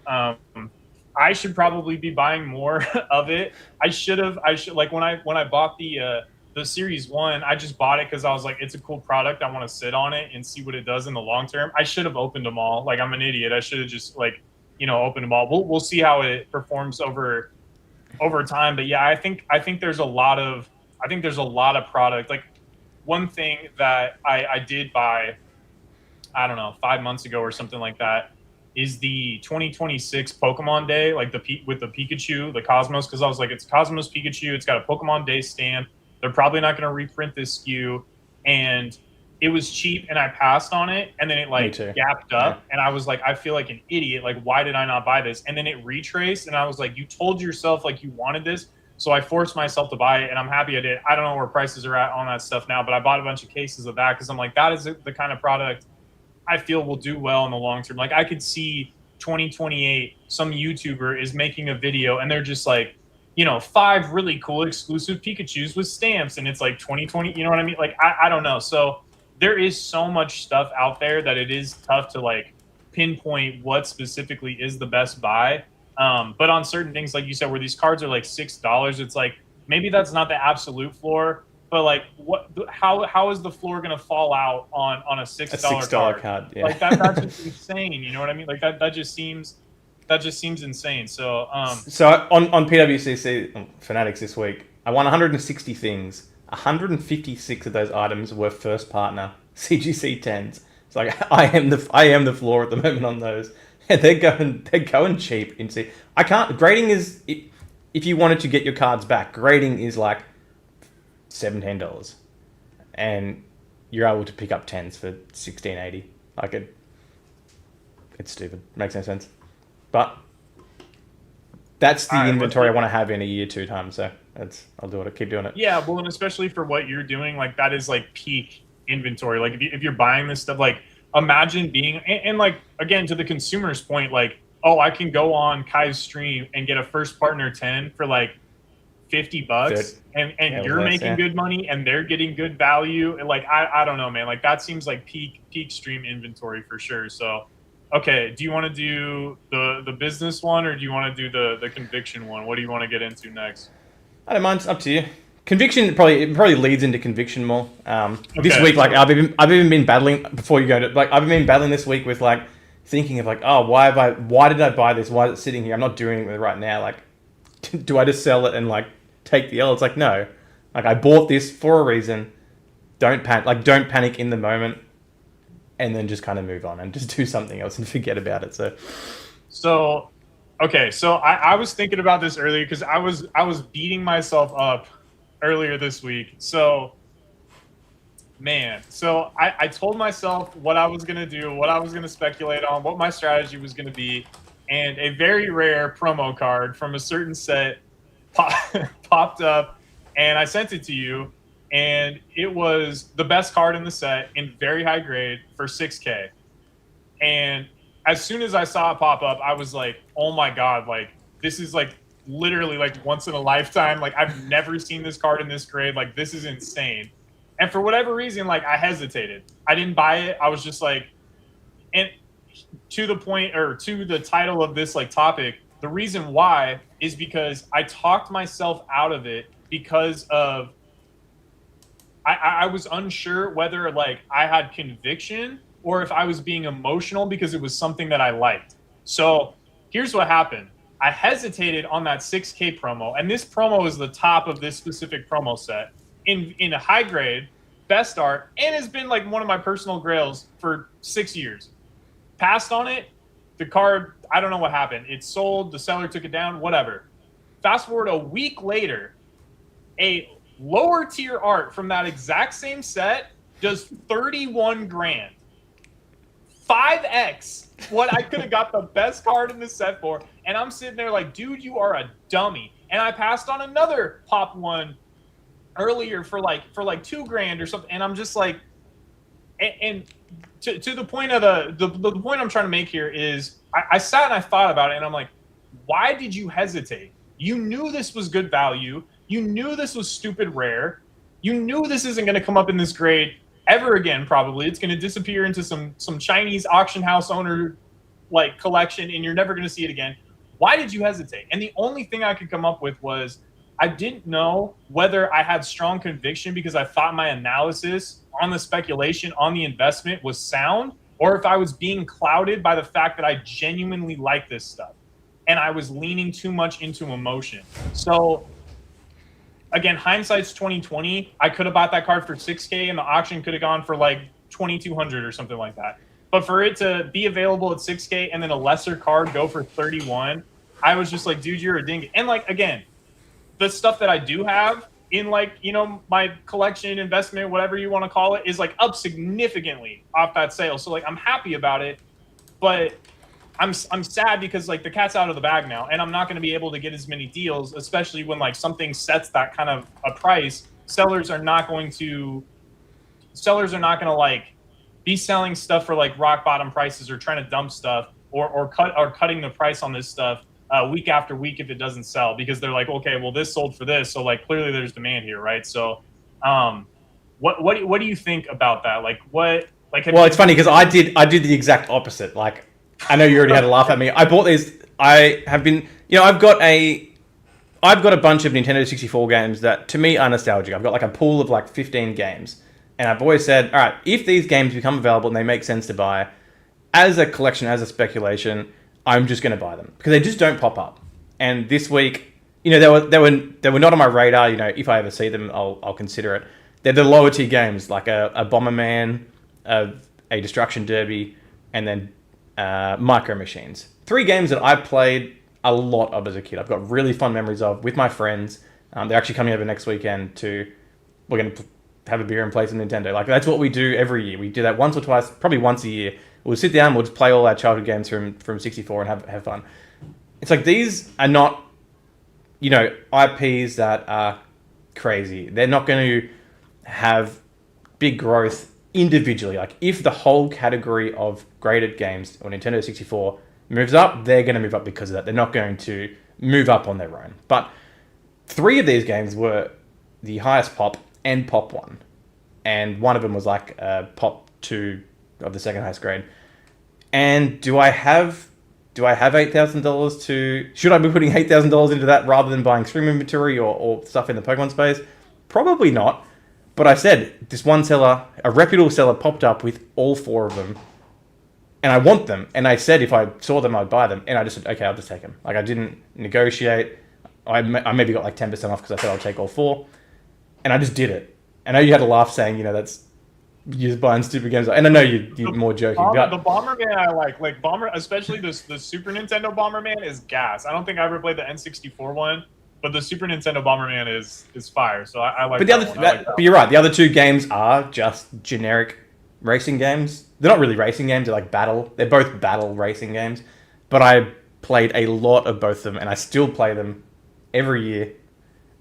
A: I should probably be buying more of it. I should like when I bought the Series 1, I just bought it because I was like, it's a cool product. I want to sit on it and see what it does in the long term. I should have opened them all. Like I'm an idiot. I should have just like, opened them all. We'll see how it performs over time. But yeah, I think there's a lot of product. Like one thing that I did buy, I don't know, 5 months ago or something like that, is the 2026 Pokemon Day, like with the Pikachu, the Cosmos, because I was like, it's Cosmos Pikachu, it's got a Pokemon Day stamp. They're probably not going to reprint this SKU, and it was cheap, and I passed on it, and then it like gapped up, and I was like, I feel like an idiot. Like, why did I not buy this? And then it retraced, and I was like, you told yourself like you wanted this, so I forced myself to buy it, and I'm happy I did. I don't know where prices are at on that stuff now, but I bought a bunch of cases of that because I'm like, that is the kind of product I feel will do well in the long term. Like I could see 2028, some YouTuber is making a video and they're just like, 5 really cool exclusive Pikachus with stamps, and it's like 2020. You know what I mean? Like I don't know. So there is so much stuff out there that it is tough to like pinpoint what specifically is the best buy. But on certain things, like you said, where these cards are like $6, it's like maybe that's not the absolute floor. But like, how is the floor going to fall out on a $6
B: card? Yeah.
A: Like that's just insane. You know what I mean? Like that just seems insane. So
B: on PWCC Fanatics this week, I won 160 things. 156 of those items were first partner CGC 10s. It's like I am the floor at the moment on those, and they're going cheap. I can't. Grading is, if you wanted to get your cards back, grading is like $17, and you're able to pick up 10s for $16.80. Like it's stupid. Makes no sense. But that's the inventory I want to have in a year 2 time. So I'll do it. I'll keep doing it.
A: Yeah, well, and especially for what you're doing, like that is like peak inventory. Like if you're buying this stuff, like imagine being and like again to the consumer's point, like I can go on Kai's stream and get a first partner 10 for like $50, and you're making good money, and they're getting good value. And like I don't know, man. Like that seems like peak stream inventory for sure. So, okay, do you want to do the business one, or do you want to do the conviction one? What do you want to get into next?
B: I don't mind. It's up to you. Conviction probably leads into conviction more. This week, like I've even been battling before you go to like I've been battling this week with like thinking of like, why did I buy this? Why is it sitting here? I'm not doing it with it right now. Like, do I just sell it and like take the L? It's like, no, like I bought this for a reason. Don't panic in the moment. and then just kind of move on and just do something else and forget about it.
A: So, okay, so I was thinking about this earlier because I was beating myself up earlier this week. So, man, so I told myself what I was gonna do, what I was gonna speculate on, what my strategy was gonna be, and a very rare promo card from a certain set popped up, and I sent it to you, and it was the best card in the set in very high grade for 6K. And as soon as I saw it pop up, I was like, oh my God, like this is like literally like once in a lifetime. Like I've never seen this card in this grade. Like this is insane. And for whatever reason, like I hesitated. I didn't buy it. I was just like, and to the point or to the title of this like topic, the reason why is because I talked myself out of it because of I was unsure whether like I had conviction or if I was being emotional because it was something that I liked. So here's what happened. I hesitated on that 6K promo, and this promo is the top of this specific promo set in a high grade, best art, and has been like one of my personal grails for 6 years. Passed on it. The card, I don't know what happened. It sold. The seller took it down. Whatever. Fast forward a week later, a lower tier art from that exact same set does 31 grand. 5x what I could have got the best card in the set for. And I'm sitting there like, dude, you are a dummy. And I passed on another pop one earlier for like 2 grand or something. And I'm just like, and to the point of the point I'm trying to make here is I sat and I thought about it, and I'm like, why did you hesitate? You knew this was good value. You knew this was stupid rare. You knew this isn't going to come up in this grade ever again. Probably it's going to disappear into some Chinese auction house owner like collection, and you're never going to see it again. Why did you hesitate? And the only thing I could come up with was I didn't know whether I had strong conviction because I thought my analysis on the speculation on the investment was sound, or if I was being clouded by the fact that I genuinely like this stuff and I was leaning too much into emotion. So again, hindsight's 2020. I could have bought that card for 6K, and the auction could have gone for like 2,200 or something like that. But for it to be available at 6K and then a lesser card go for 31, I was just like, dude, you're a ding. And like, again, the stuff that I do have in like, you know, my collection, investment, whatever you want to call it, is like up significantly off that sale. So like, I'm happy about it, but I'm sad because like the cat's out of the bag now, and I'm not going to be able to get as many deals, especially when like something sets that kind of a price. Sellers are not going to like be selling stuff for like rock bottom prices or trying to dump stuff or cutting the price on this stuff week after week if it doesn't sell, because they're like, okay, well this sold for this, so like clearly there's demand here, right? So what do you think about that? Like what like
B: Well, it's funny because I did the exact opposite. Like, I know you already had a laugh at me. I bought these. I have been, you know, I've got a bunch of Nintendo 64 games that to me are nostalgic. I've got like a pool of like 15 games, and I've always said, all right, if these games become available and they make sense to buy as a collection, as a speculation, I'm just going to buy them because they just don't pop up. And this week, you know, they were not on my radar. You know, if I ever see them, I'll consider it. They're the lower tier games like a Bomberman, a Destruction Derby, and then Micro Machines. 3 games that I played a lot of as a kid. I've got really fun memories of with my friends. They're actually coming over next weekend we're going to have a beer and play some Nintendo. Like, that's what we do every year. We do that once or twice, probably once a year. We'll sit down, we'll just play all our childhood games from 64 and have fun. It's like, these are not, you know, IPs that are crazy. They're not going to have big growth individually. Like, if the whole category of graded games on Nintendo 64 moves up, they're going to move up because of that. They're not going to move up on their own. But 3 of these games were the highest pop and pop 1. And one of them was like pop 2 of the second highest grade. And do I have $8,000 to... Should I be putting $8,000 into that rather than buying stream inventory or stuff in the Pokemon space? Probably not. But I said, this one seller, a reputable seller, popped up with all 4 of them. And I want them. And I said if I saw them, I'd buy them. And I just said, okay, I'll just take them. Like, I didn't negotiate. I maybe got like 10% off because I said I'll take all 4. And I just did it. I know you had a laugh saying, you know, that's you're just buying stupid games. And I know you're more joking.
A: The Bomberman I like Bomber, especially the Super Nintendo Bomberman is gas. I don't think I ever played the N64 one, but the Super Nintendo Bomberman is fire. So I like.
B: But you're right. The other two games are just generic racing games. They're not really racing games. They're like battle. They're both battle racing games. But I played a lot of both of them, and I still play them every year,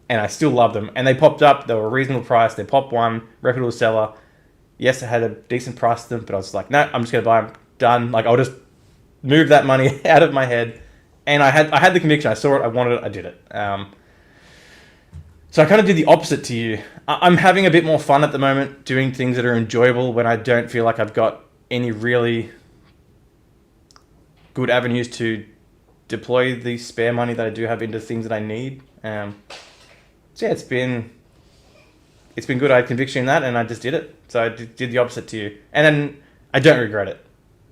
B: and I still love them. And they popped up. They were a reasonable price. They popped one, reputable seller. Yes, I had a decent price to them, but I was like, no, I'm just going to buy them. Done. Like, I'll just move that money out of my head. And I had the conviction. I saw it. I wanted it. I did it. So I kind of did the opposite to you. I'm having a bit more fun at the moment, doing things that are enjoyable when I don't feel like I've got any really good avenues to deploy the spare money that I do have into things that I need. So yeah, it's been good. I had conviction in that, and I just did it. So I did the opposite to you, and then I don't regret it.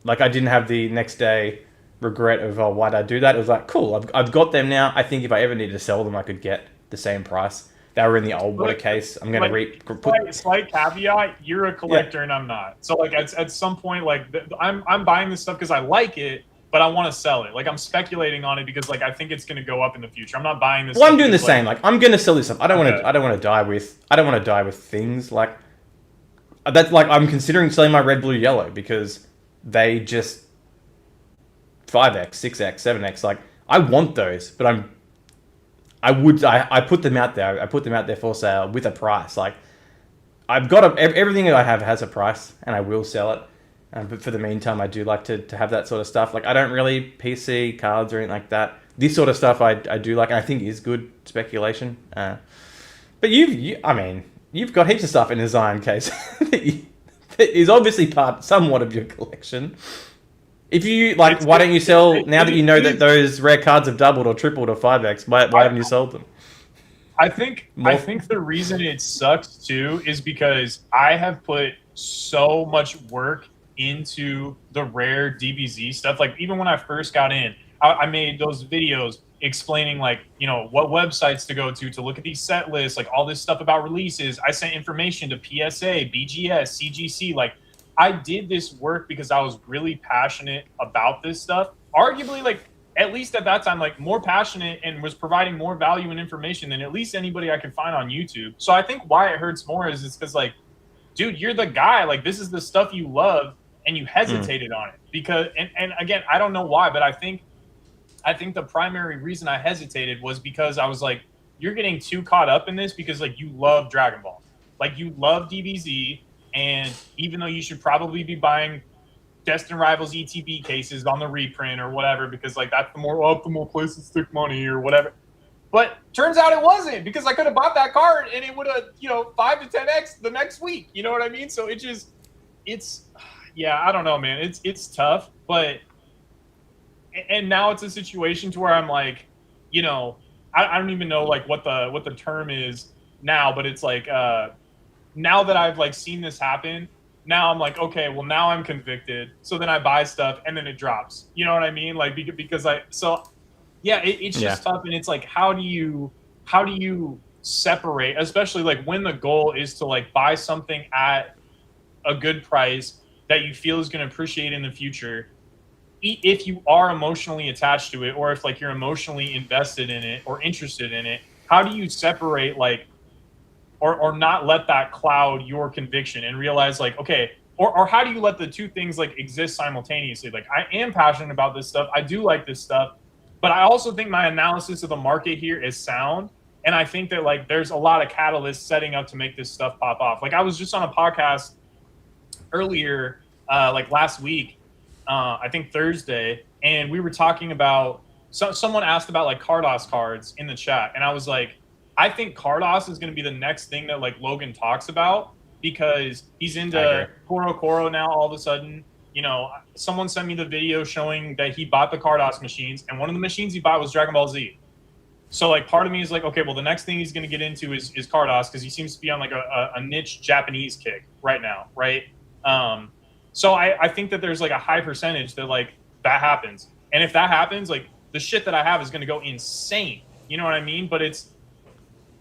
B: Like, I didn't have the next day regret of, oh, why did I do that? It was like, cool, I've got them now. I think if I ever needed to sell them, I could get the same price. They were in the old water case. I'm gonna
A: slight caveat. You're a collector, and I'm not. So like at some point, like I'm buying this stuff because I like it, but I want to sell it. Like, I'm speculating on it because like I think it's going to go up in the future. I'm not buying this.
B: Well, I'm doing the same. Like, I'm going to sell this stuff. I don't want to die with things like that's like I'm considering selling my red, blue, yellow because they just 5x, 6x, 7x. Like, I want those, but I put them out there. I put them out there for sale with a price. Like, I've got everything that I have has a price, and I will sell it. But for the meantime, I do like to have that sort of stuff. Like, I don't really PC cards or anything like that. This sort of stuff I do like, and I think is good speculation. But you've got heaps of stuff in the Zion case that is obviously somewhat of your collection. If you like, why don't you sell now that you know that those rare cards have doubled or tripled or 5x? Why haven't you sold them?
A: I think the reason it sucks too is because I have put so much work into the rare DBZ stuff. Like, even when I first got in, I made those videos explaining, like, you know, what websites to go to look at these set lists, like all this stuff about releases. I sent information to PSA, BGS, CGC. Like, I did this work because I was really passionate about this stuff. Arguably, like, at least at that time, like, more passionate and was providing more value and information than at least anybody I could find on YouTube. So I think why it hurts more is it's because, like, dude, you're the guy. Like, this is the stuff you love, and you hesitated on it because, and again, I don't know why, but I think the primary reason I hesitated was because I was like, you're getting too caught up in this because, like, you love Dragon Ball, like, you love DBZ, and even though you should probably be buying Destined Rivals ETB cases on the reprint or whatever, because, like, that's the more optimal place to stick money or whatever. But turns out it wasn't, because I could have bought that card and it would have, 5 to 10x the next week. You know what I mean? So yeah, I don't know, man. It's tough, but and now it's a situation to where I'm like, I don't even know like what the term is now, but it's like now that I've like seen this happen, now I'm like, okay, well, now I'm convicted. So then I buy stuff and then it drops. You know what I mean? Like, because it's just tough. And it's like, how do you separate, especially like when the goal is to like buy something at a good price that you feel is going to appreciate in the future, if you are emotionally attached to it, or if like you're emotionally invested in it or interested in it, how do you separate like, or not let that cloud your conviction and realize like, okay, or how do you let the two things like exist simultaneously? Like, I am passionate about this stuff. I do like this stuff, but I also think my analysis of the market here is sound. And I think that like, there's a lot of catalysts setting up to make this stuff pop off. Like, I was just on a podcast earlier, like last week, I think Thursday, and we were talking about, someone asked about like Cardos cards in the chat, and I was like, I think Cardos is going to be the next thing that like Logan talks about, because he's into Koro now all of a sudden. Someone sent me the video showing that he bought the Cardos machines, and one of the machines he bought was Dragon Ball Z. So like, part of me is like, okay, well, the next thing he's going to get into is Cardos, because he seems to be on like a niche Japanese kick right now, right? So I think that there's like a high percentage that like that happens. And if that happens, like the shit that I have is going to go insane. You know what I mean? But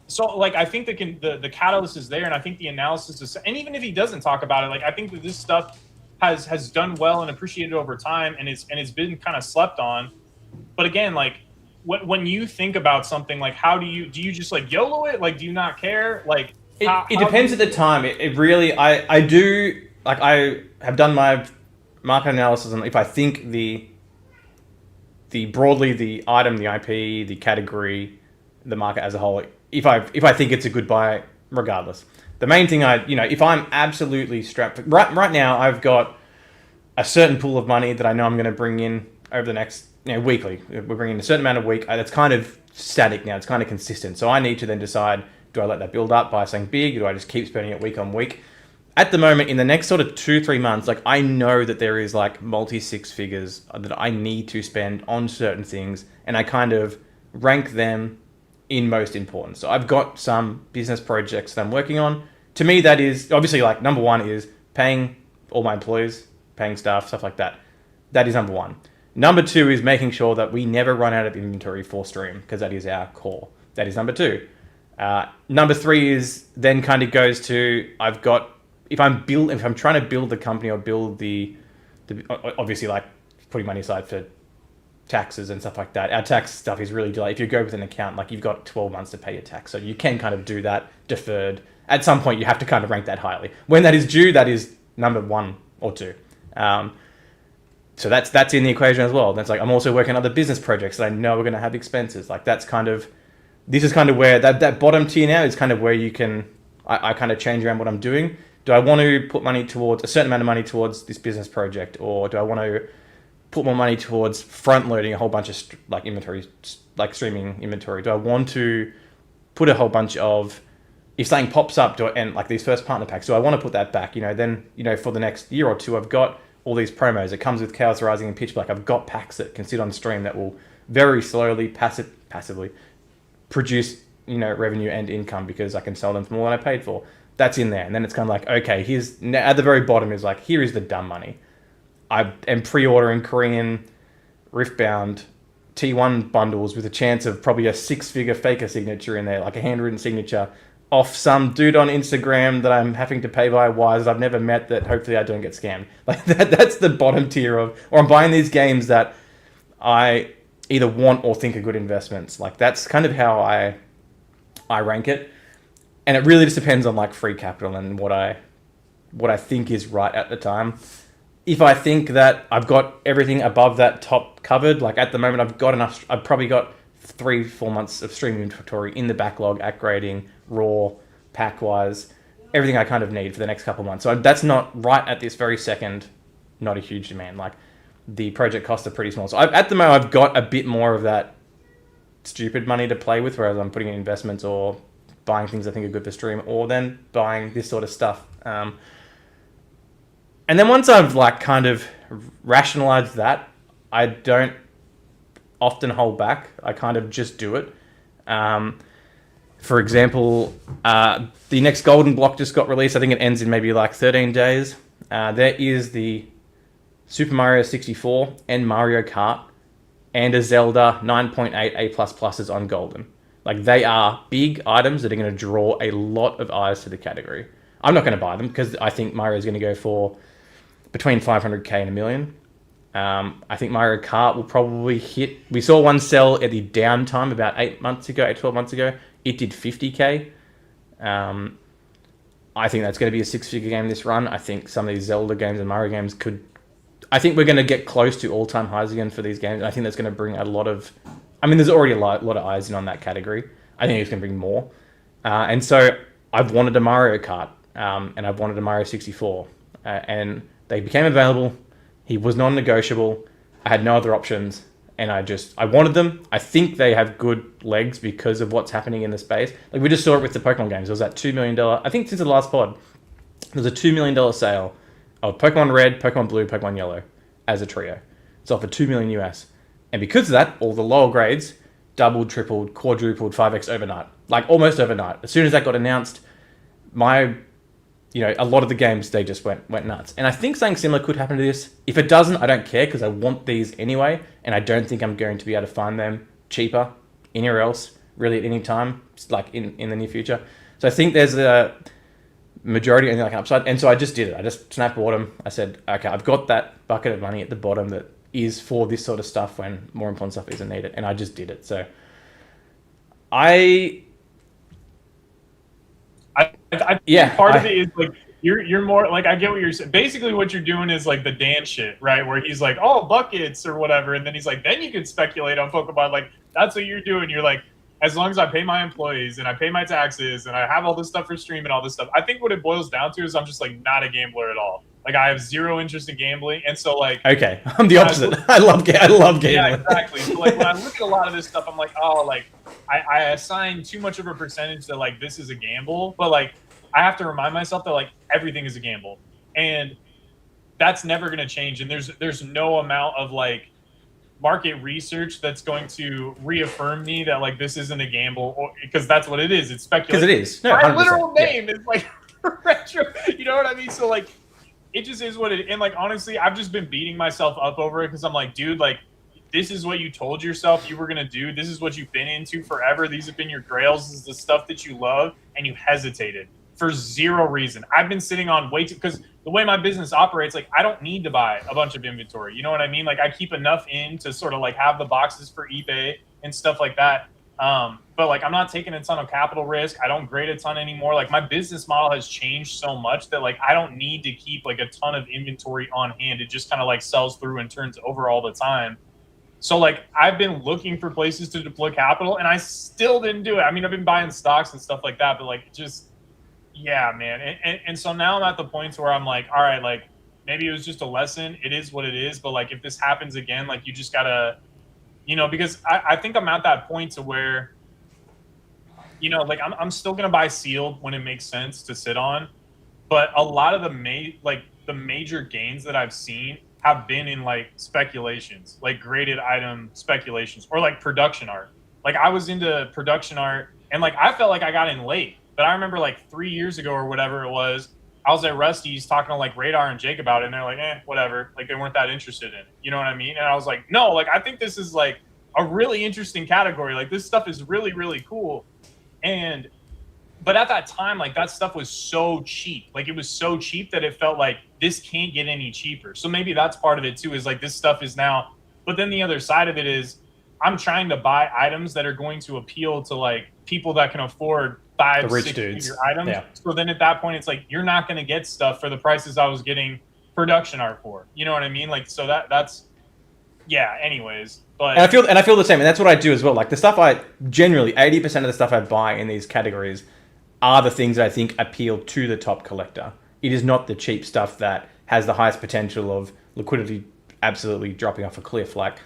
A: So like I think the catalyst is there, and I think the analysis is, and even if he doesn't talk about it, like I think that this stuff has done well and appreciated over time, and it's been kind of slept on. But again, like when you think about something, like how do you just like YOLO it? Like do you not care? Like
B: It depends at the time. It really, I do, like, I have done my market analysis, and if I think the broadly the item, the IP, the category, the market as a whole, if I think it's a good buy, regardless. The main thing if I'm absolutely strapped, right now I've got a certain pool of money that I know I'm going to bring in over the next, weekly. We're bringing in a certain amount of week. That's kind of static now. It's kind of consistent. So I need to then decide, do I let that build up, buy something big? Do I just keep spending it week on week? At the moment, in the next sort of 2-3 months, like I know that there is like multi six figures that I need to spend on certain things, and I kind of rank them in most importance. So I've got some business projects that I'm working on. To me, that is obviously like number one is paying all my employees, paying staff, stuff like that. That is number one. Number two is making sure that we never run out of inventory for stream, because that is our core. That is number two. Number three is then kind of goes to, if I'm trying to build the company or build the obviously like putting money aside for taxes and stuff like that. Our tax stuff is really delayed. If you go with an account, like you've got 12 months to pay your tax, so you can kind of do that deferred. At some point, you have to kind of rank that highly. When that is due, that is number 1 or 2. So that's in the equation as well. That's like I'm also working on other business projects that I know are going to have expenses. Like this is kind of where that bottom tier now is kind of where you can I kind of change around what I'm doing. Do I want to put money towards a certain amount of money towards this business project, or do I want to put more money towards front loading a whole bunch of like inventory, like streaming inventory? Do I want to put a whole bunch of, if something pops up, and like these first partner packs, do I want to put that back? Then for the next year or two, I've got all these promos. It comes with Chaos Rising and Pitch Black. I've got packs that can sit on stream that will very slowly, passively produce revenue and income, because I can sell them for more than I paid for. That's in there. And then it's kind of like, okay, here's at the very bottom is like, here is the dumb money. I am pre-ordering Korean Riftbound T1 bundles with a chance of probably a 6-figure faker signature in there, like a handwritten signature off some dude on Instagram that I'm having to pay via wires that I've never met, that hopefully I don't get scammed. Like that's the bottom tier of, or I'm buying these games that I either want or think are good investments. Like that's kind of how I rank it. And it really just depends on like free capital and what I think is right at the time. If I think that I've got everything above that top covered, like at the moment I've got enough, I've probably got 3-4 months of streaming inventory in the backlog, at grading, raw, pack wise, everything I kind of need for the next couple of months. So that's not right at this very second, not a huge demand. Like the project costs are pretty small. So at the moment I've got a bit more of that stupid money to play with, whereas I'm putting in investments or buying things I think are good for stream, or then buying this sort of stuff. And then once I've like kind of rationalized that, I don't often hold back. I kind of just do it. For example, the next Golden Block just got released. I think it ends in maybe like 13 days. There is the Super Mario 64 and Mario Kart and a Zelda 9.8 A++s on Golden. Like they are big items that are going to draw a lot of eyes to the category. I'm not going to buy them because I think Mario is going to go for between 500k and $1 million. I think Mario Kart will probably hit. We saw one sell at the downtime about 12 months ago. It did 50k. I think that's going to be a 6-figure game this run. I think some of these Zelda games and Mario games could. I think we're going to get close to all-time highs again for these games. I think that's going to bring a lot of. I mean, there's already a lot of eyes in on that category. I think it's going to bring more. And so I've wanted a Mario Kart, and I've wanted a Mario 64, and they became available. He was non-negotiable. I had no other options, and I wanted them. I think they have good legs because of what's happening in the space. Like we just saw it with the Pokemon games. There was that $2 million. I think since the last pod, there was a $2 million sale of Pokemon Red, Pokemon Blue, Pokemon Yellow as a trio. It's off for $2 million US. And because of that, all the lower grades doubled, tripled, quadrupled, 5x overnight. Like almost overnight. As soon as that got announced, a lot of the games, they just went nuts. And I think something similar could happen to this. If it doesn't, I don't care because I want these anyway. And I don't think I'm going to be able to find them cheaper anywhere else really at any time, like in the near future. So I think there's a majority and like an upside, and so I just did it. I just snapped bottom. I said, okay, I've got that bucket of money at the bottom that is for this sort of stuff when more important stuff isn't needed, and I just did it. So I
A: think part of it is like you're more like, I get what you're saying. Basically, what you're doing is like the Dan shit, right? Where he's like, oh, buckets or whatever, and then he's like, then you can speculate on Pokemon. Like that's what you're doing. You're like, as long as I pay my employees and I pay my taxes and I have all this stuff for stream and all this stuff. I think what it boils down to is I'm just like not a gambler at all. Like I have zero interest in gambling, and so like
B: okay, I'm the opposite. I love gambling.
A: Yeah, exactly. So like when I look at a lot of this stuff, I'm like, oh, like I assign too much of a percentage that like this is a gamble, but like I have to remind myself that like everything is a gamble, and that's never going to change. And there's no amount of like market research that's going to reaffirm me that like this isn't a gamble, because that's what it is. It's speculation.
B: Because it is. No,
A: my literal name is like retro. You know what I mean? So like it just is what it. And like honestly, I've just been beating myself up over it because I'm like, dude, like this is what you told yourself you were gonna do. This is what you've been into forever. These have been your grails. This is the stuff that you love, and you hesitated for zero reason. I've been sitting on way too, because the way my business operates, like I don't need to buy a bunch of inventory. You know what I mean? Like I keep enough in to sort of like have the boxes for eBay and stuff like that. But like I'm not taking a ton of capital risk. I don't grade a ton anymore. Like my business model has changed so much that like I don't need to keep like a ton of inventory on hand. It just kind of like sells through and turns over all the time. So like I've been looking for places to deploy capital, and I still didn't do it. I mean, I've been buying stocks and stuff like that, but like just yeah, man. And so now I'm at the point where I'm like, all right, like maybe it was just a lesson. It is what it is. But like if this happens again, like you just gotta, you know, because I think I'm at that point to where, you know, like I'm still gonna buy sealed when it makes sense to sit on, but a lot of the major gains that I've seen have been in like speculations, like graded item speculations, or like production art. Like I was into production art, and like I felt like I got in late. But I remember like 3 years ago or whatever it was, I was at Rusty's talking to like Radar and Jake about it, and they're like, whatever. Like they weren't that interested in it. You know what I mean? And I was like, no, like I think this is like a really interesting category. Like this stuff is really, really cool. But at that time, like that stuff was so cheap. Like it was so cheap that it felt like this can't get any cheaper. So maybe that's part of it too, is like this stuff is now, but then the other side of it is I'm trying to buy items that are going to appeal to like people that can afford 5, 6 figure items. Yeah. So then at that point, it's like you're not going to get stuff for the prices I was getting production art for. You know what I mean? Like so that's yeah. Anyways, but
B: and I feel the same, and that's what I do as well. Like the stuff I generally 80% of the stuff I buy in these categories are the things that I think appeal to the top collector. It is not the cheap stuff that has the highest potential of liquidity absolutely dropping off a cliff. Like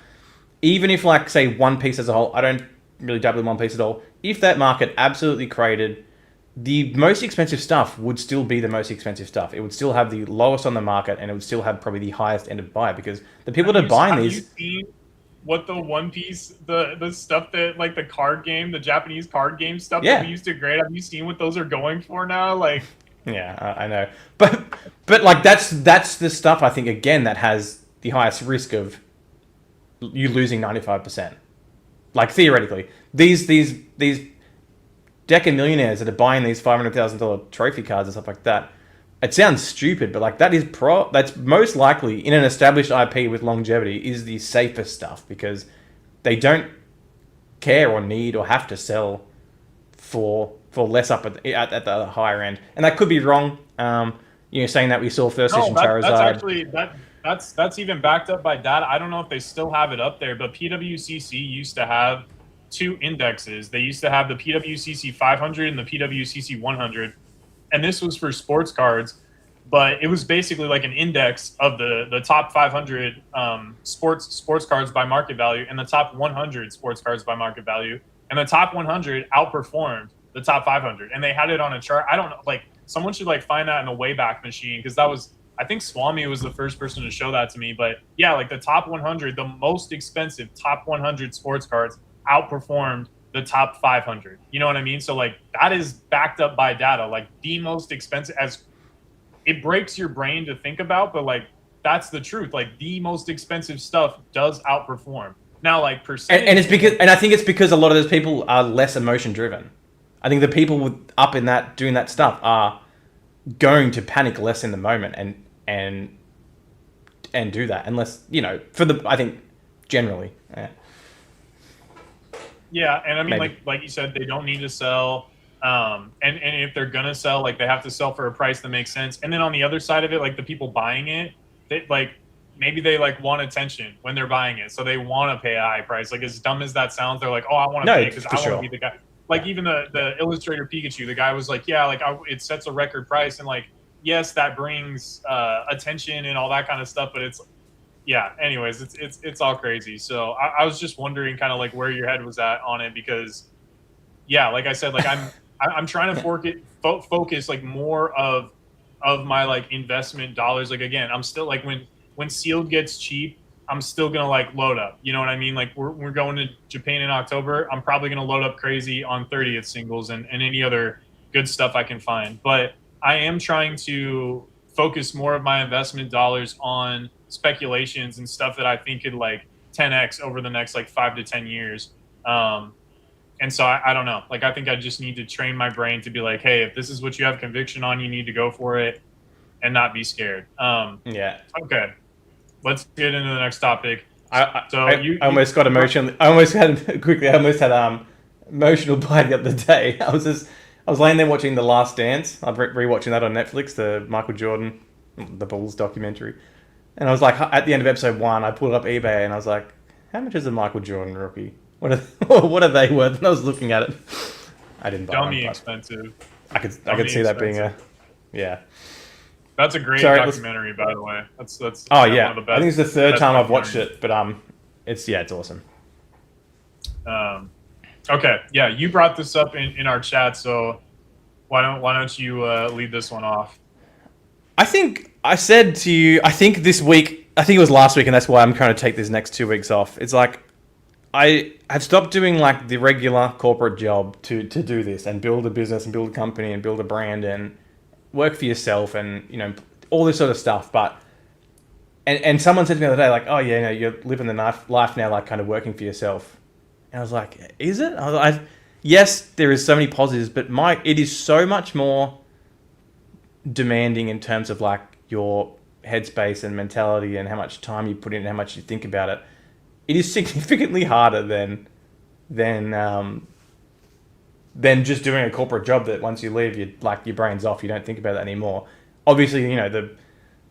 B: even if like say One Piece as a whole, I don't really dabble in One Piece at all. If that market absolutely created, the most expensive stuff would still be the most expensive stuff. It would still have the lowest on the market, and it would still have probably the highest end of buy, because the people that are buying these.
A: Have you seen what the One Piece, the stuff that like the card game, the Japanese card game stuff that we used to grade? Have you seen what those are going for now? Like,
B: yeah, I know, but like that's the stuff I think again that has the highest risk of you losing 95%. Like theoretically, these deca millionaires that are buying these $500,000 trophy cards and stuff like that, it sounds stupid, but like that's most likely in an established IP with longevity is the safest stuff, because they don't care or need or have to sell for less up at the higher end. And that could be wrong. You know, saying that we saw first edition Charizard.
A: That's actually that's even backed up by data. I don't know if they still have it up there, but PWCC used to have 2 indexes. They used to have the PWCC 500 and the PWCC 100, and this was for sports cards, but it was basically like an index of the top 500 sports cards by market value and the top 100 sports cards by market value, and the top 100 outperformed the top 500, and they had it on a chart. I don't know, like someone should like find that in a Wayback Machine, because that was, I think Swami was the first person to show that to me. But yeah, like the top 100, the most expensive top 100 sports cards outperformed the top 500. You know what I mean? So like that is backed up by data. Like the most expensive, as it breaks your brain to think about, but like that's the truth. Like the most expensive stuff does outperform. Now, like percentage,
B: And it's because, and I think it's because a lot of those people are less emotion driven. I think the people up in that doing that stuff are going to panic less in the moment and and do that unless for the I think generally. Yeah.
A: yeah, and I mean,
B: Maybe.
A: like you said, they don't need to sell. And if they're gonna sell, like they have to sell for a price that makes sense. And then on the other side of it, like the people buying it, they like maybe they like want attention when they're buying it, so they want to pay a high price. Like as dumb as that sounds, they're like, oh, I want to
B: No,
A: pay because
B: for
A: I want to be
B: sure.
A: the guy. Like even the illustrator Pikachu, the guy was like, yeah, like it sets a record price, and like yes, that brings attention and all that kind of stuff, but it's yeah. Anyways, it's all crazy. So I was just wondering, kind of like where your head was at on it, because yeah, like I said, like I'm trying to focus like more of my like investment dollars. Like again, I'm still like when sealed gets cheap, I'm still gonna like load up. You know what I mean? Like we're going to Japan in October. I'm probably gonna load up crazy on 30th singles and any other good stuff I can find. But I am trying to focus more of my investment dollars on speculations and stuff that I think could like 10x over the next like 5 to 10 years. Um, and so I don't know. Like I think I just need to train my brain to be like, hey, if this is what you have conviction on, you need to go for it and not be scared.
B: Yeah.
A: Okay, let's get into the next topic.
B: I,
A: So
B: I almost got emotional. I almost had quickly. I almost had emotional by the other day. I was laying there watching The Last Dance. I'm rewatching that on Netflix, the Michael Jordan, the Bulls documentary. And I was like, at the end of episode 1, I pulled up eBay and I was like, how much is a Michael Jordan rookie? What are what are they worth? And I was looking at it. I didn't buy one,
A: dummy
B: but
A: expensive.
B: I could see that being
A: Expensive.
B: yeah.
A: That's a great
B: Sorry,
A: documentary, by the way. That's
B: oh
A: yeah, one
B: yeah,
A: of the
B: I
A: best.
B: think it's the third
A: Best
B: time I've watched
A: documentaries.
B: it, but it's awesome.
A: Um, okay, yeah, you brought this up in our chat, so why don't you lead this one off?
B: I think I said to you, I think this week, I think it was last week, and that's why I'm trying to take these next 2 weeks off. It's like I have stopped doing like the regular corporate job to do this and build a business and build a company and build a brand and work for yourself and all this sort of stuff. But and someone said to me the other day like, oh yeah, you're living the life now, like kind of working for yourself. And I was like, is it? Yes, there is so many positives, but it is so much more demanding in terms of like your headspace and mentality and how much time you put in and how much you think about it. It is significantly harder than just doing a corporate job that once you leave, you like your brain's off. You don't think about that anymore. Obviously,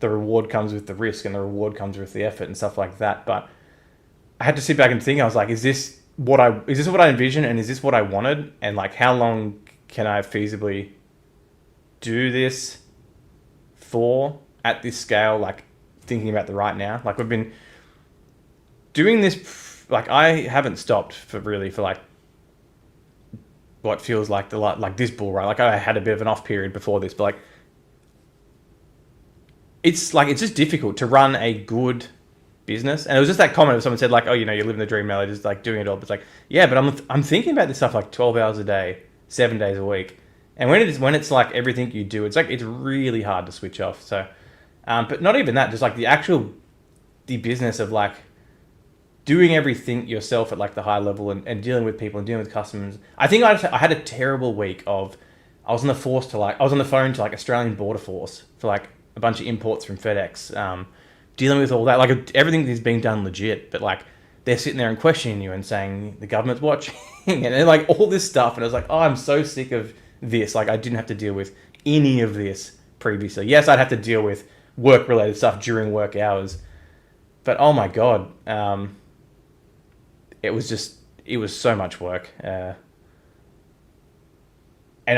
B: the reward comes with the risk and the reward comes with the effort and stuff like that. But I had to sit back and think. I was like, is this what I envisioned and is this what I wanted? And like, how long can I feasibly do this for at this scale? Like thinking about the right now. Like we've been doing this. Like I haven't stopped for like what feels like like this bull run. Like I had a bit of an off period before this, but like it's just difficult to run a good business. And it was just that comment of someone said like, oh, you're living the dream now, just like doing it all. But it's like, yeah, but I'm thinking about this stuff like 12 hours a day, 7 days a week. And when it's like everything you do, it's like it's really hard to switch off. So, but not even that, just like the business of like doing everything yourself at like the high level and dealing with people and dealing with customers. I think I had a terrible week of I was on the phone to like Australian Border Force for like a bunch of imports from FedEx, dealing with all that. Like everything is being done legit, but like they're sitting there and questioning you and saying the government's watching and then like all this stuff. And I was like, oh, I'm so sick of this. Like I didn't have to deal with any of this previously. Yes, I'd have to deal with work related stuff during work hours, but oh my god, it was so much work. And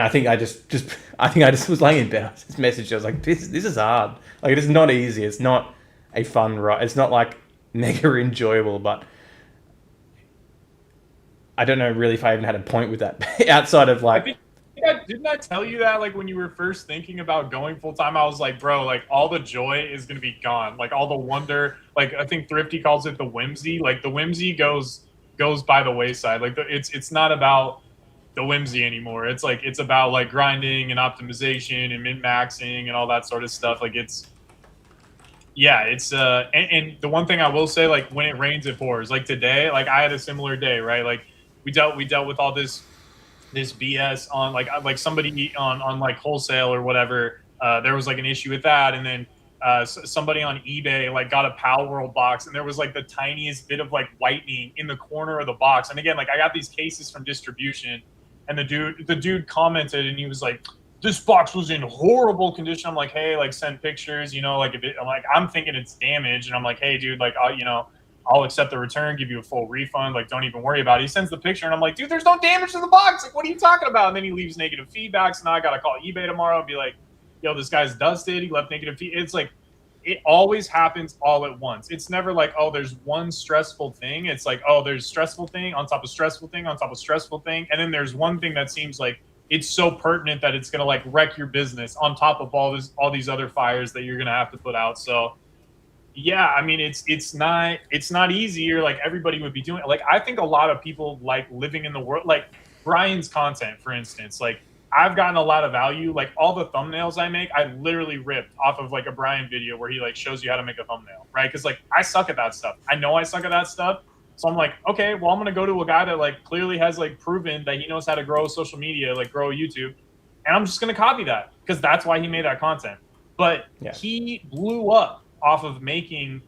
B: I think I just was laying in bed. I just messaged. I was like, this is hard. Like, it is not easy. It's not a fun ride. It's not like mega enjoyable, but I don't know really if I even had a point with that outside of
A: I
B: like,
A: think didn't I tell you that like when you were first thinking about going full time? I was like, bro, like all the joy is gonna be gone. Like all the wonder. Like I think Thrifty calls it the whimsy. Like the whimsy goes by the wayside. Like it's not about the whimsy anymore. It's like it's about like grinding and optimization and min maxing and all that sort of stuff. Like Yeah, it's and the one thing I will say, like when it rains, it pours. Like today, like I had a similar day, right? Like we dealt with all this BS on like somebody on like wholesale or whatever. There was like an issue with that, and then somebody on eBay like got a Pal World box, and there was like the tiniest bit of like whitening in the corner of the box. And again, like I got these cases from distribution, and the dude commented, and he was like, "This box was in horrible condition." I'm like, "Hey, like send pictures, you know, like if it." I'm thinking it's damaged, and I'm like, "Hey, dude, like I'll accept the return, give you a full refund. Like, don't even worry about it." He sends the picture, and I'm like, dude, there's no damage to the box. Like, what are you talking about? And then he leaves negative feedback. So now I got to call eBay tomorrow and be like, yo, this guy's dusted. He left negative feedback. It's like, it always happens all at once. It's never like, oh, there's one stressful thing. It's like, oh, there's stressful thing on top of stressful thing on top of stressful thing. And then there's one thing that seems like it's so pertinent that it's going to like wreck your business on top of all these other fires that you're going to have to put out. So, yeah, I mean it's not easy, or like everybody would be doing it. Like I think a lot of people like living in the world, like Brian's content, for instance. Like I've gotten a lot of value. Like all the thumbnails I make, I literally ripped off of like a Brian video where he like shows you how to make a thumbnail, right? Because like I suck at that stuff. I know I suck at that stuff. So I'm like, okay, well I'm gonna go to a guy that like clearly has like proven that he knows how to grow social media, like grow YouTube, and I'm just gonna copy that because that's why he made that content. But
B: Yeah.
A: he blew up off of making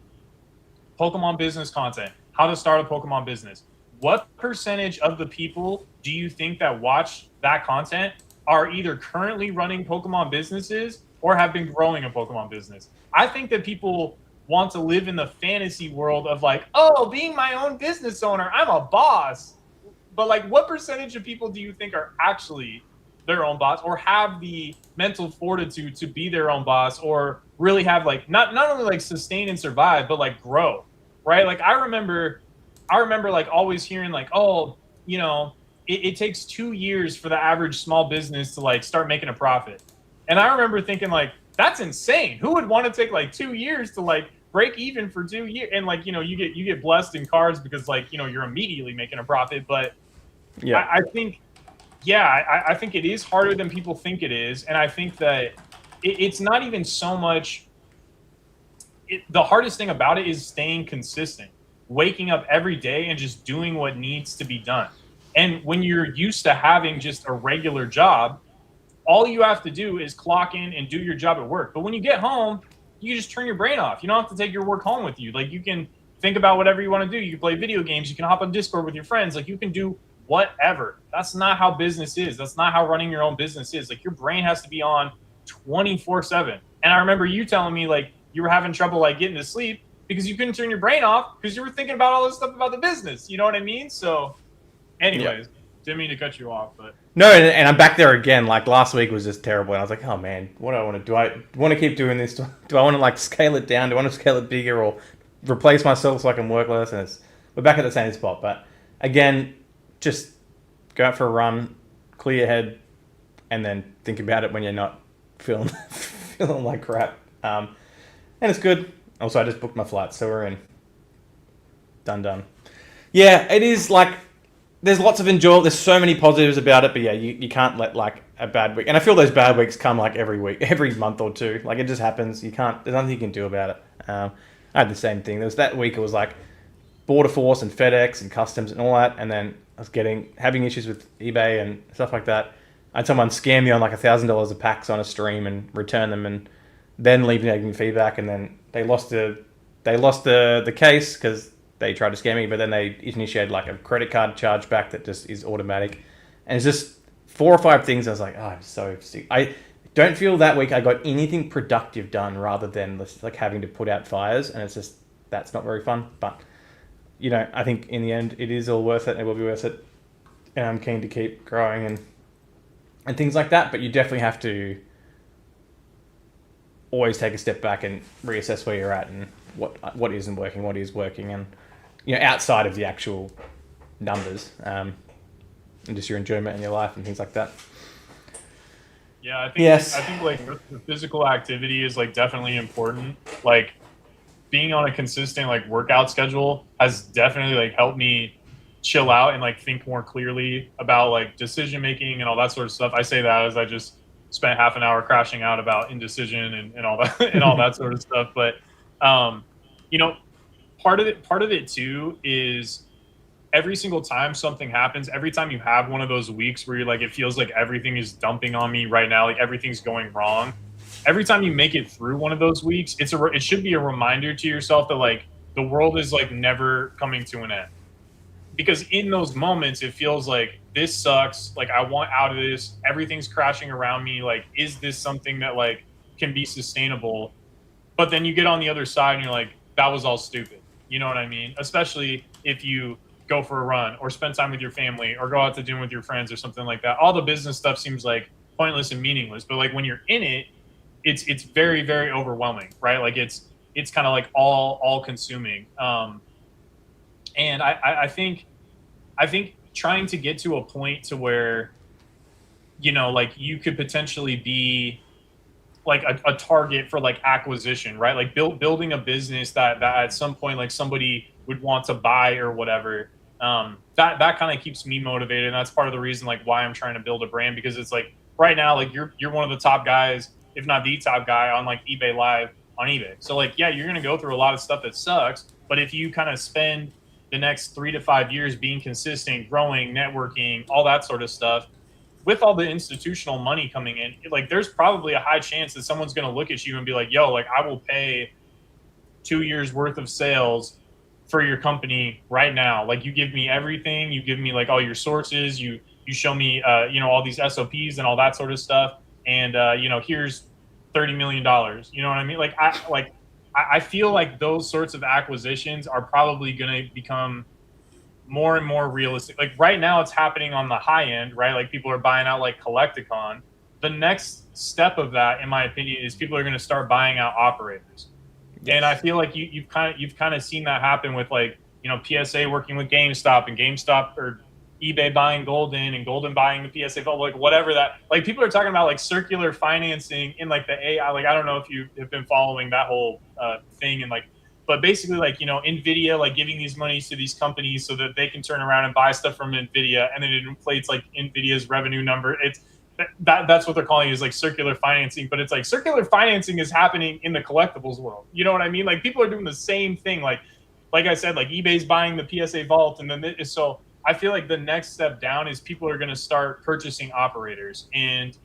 A: Pokemon business content, how to start a Pokemon business. What percentage of the people do you think that watch that content are either currently running Pokemon businesses or have been growing a Pokemon business? I think that people want to live in the fantasy world of like, oh, being my own business owner, I'm a boss. But like, what percentage of people do you think are actually their own boss, or have the mental fortitude to be their own boss, or really have like not only like sustain and survive, but like grow, right? Like I remember like always hearing like, oh, it takes 2 years for the average small business to like start making a profit. And I remember thinking like, that's insane. Who would want to take like 2 years to like break even for 2 years? And like, you get blessed in cards because like, you're immediately making a profit. But
B: Yeah.
A: I think, yeah, I think it is harder than people think it is. And I think that it's not even so much. The hardest thing about it is staying consistent, waking up every day and just doing what needs to be done. And when you're used to having just a regular job, all you have to do is clock in and do your job at work. But when you get home, you just turn your brain off. You don't have to take your work home with you. Like you can think about whatever you want to do. You can play video games. You can hop on Discord with your friends. Like you can do whatever. That's not how business is. That's not how running your own business is. Like your brain has to be on 24/7. And I remember you telling me like you were having trouble like getting to sleep because you couldn't turn your brain off because you were thinking about all this stuff about the business. You know what I mean? So, anyways, didn't mean to cut you off, but
B: No, and I'm back there again. Like last week was just terrible, and I was like, "Oh man, what do I want to do? I want to keep doing this? Do I want to like scale it down? Do I want to scale it bigger, or replace myself so I can work less?" And we're back at the same spot. But again, just go out for a run, clear your head, and then think about it when you're not feeling feeling like crap. And it's good. Also, I just booked my flight, so we're in. Done. Yeah, it is like there's lots of enjoyment. There's so many positives about it, but yeah, you can't let like a bad week. And I feel those bad weeks come like every week, every month or two. Like it just happens. You can't. There's nothing you can do about it. I had the same thing. There was that week. It was like Border Force and FedEx and customs and all that, and then I was having issues with eBay and stuff like that. I had someone scam me on like $1,000 of packs on a stream and return them, and then leave negative feedback, and then they lost the case because they tried to scam me, but then they initiated like a credit card chargeback that just is automatic. And it's just 4 or 5 things. I was like, oh, I'm so sick. I don't feel that week I got anything productive done rather than just like having to put out fires. And it's just, that's not very fun. But, I think in the end, it is all worth it. It will be worth it. And I'm keen to keep growing and things like that. But you definitely have to always take a step back and reassess where you're at and what isn't working, what is working, and outside of the actual numbers, and just your enjoyment in your life and things like that.
A: yeah,
B: Yes.
A: I think like the physical activity is like definitely important. Like being on a consistent like workout schedule has definitely like helped me chill out and like think more clearly about like decision making and all that sort of stuff. I say that as I just spent half an hour crashing out about indecision and all that and all that sort of stuff. But You know, part of it too is every single time something happens, every time you have one of those weeks where you're like, it feels like everything is dumping on me right now, like everything's going wrong. Every time you make it through one of those weeks, it should be a reminder to yourself that like the world is like never coming to an end. Because in those moments, it feels like this sucks. Like I want out of this. Everything's crashing around me. Like, is this something that like can be sustainable? But then you get on the other side and you're like, that was all stupid. You know what I mean? Especially if you go for a run or spend time with your family or go out to dinner with your friends or something like that. All the business stuff seems like pointless and meaningless. But like when you're in it, it's very, very overwhelming, right? Like it's kind of like all consuming. And I think trying to get to a point to where, like you could potentially be like a target for like acquisition, right? Like building a business that at some point like somebody would want to buy or whatever. That kind of keeps me motivated, and that's part of the reason like why I'm trying to build a brand, because it's like right now like you're one of the top guys, if not the top guy on like eBay Live on eBay. So like yeah, you're gonna go through a lot of stuff that sucks, but if you kind of spend the next 3 to 5 years being consistent, growing, networking, all that sort of stuff, with all the institutional money coming in, like there's probably a high chance that someone's going to look at you and be like, yo, like I will pay 2 years worth of sales for your company right now. Like you give me everything, you give me like all your sources, you show me, all these SOPs and all that sort of stuff. And, here's $30 million. You know what I mean? I feel like those sorts of acquisitions are probably going to become more and more realistic. Like right now it's happening on the high end, right? Like people are buying out like Collecticon. The next step of that, in my opinion, is people are going to start buying out operators. Yes. And I feel like you've kind of seen that happen with like, PSA working with GameStop and GameStop or eBay buying Golden and Golden buying the PSA, like whatever that, like people are talking about like circular financing in like the AI, like I don't know if you have been following that whole thing, and like, but basically like, NVIDIA, like giving these monies to these companies so that they can turn around and buy stuff from NVIDIA, and then it inflates like NVIDIA's revenue number. It's that's what they're calling it, is like circular financing, but it's like circular financing is happening in the collectibles world. You know what I mean? Like people are doing the same thing. Like I said, like eBay's buying the PSA vault, and then so I feel like the next step down is people are going to start purchasing operators, and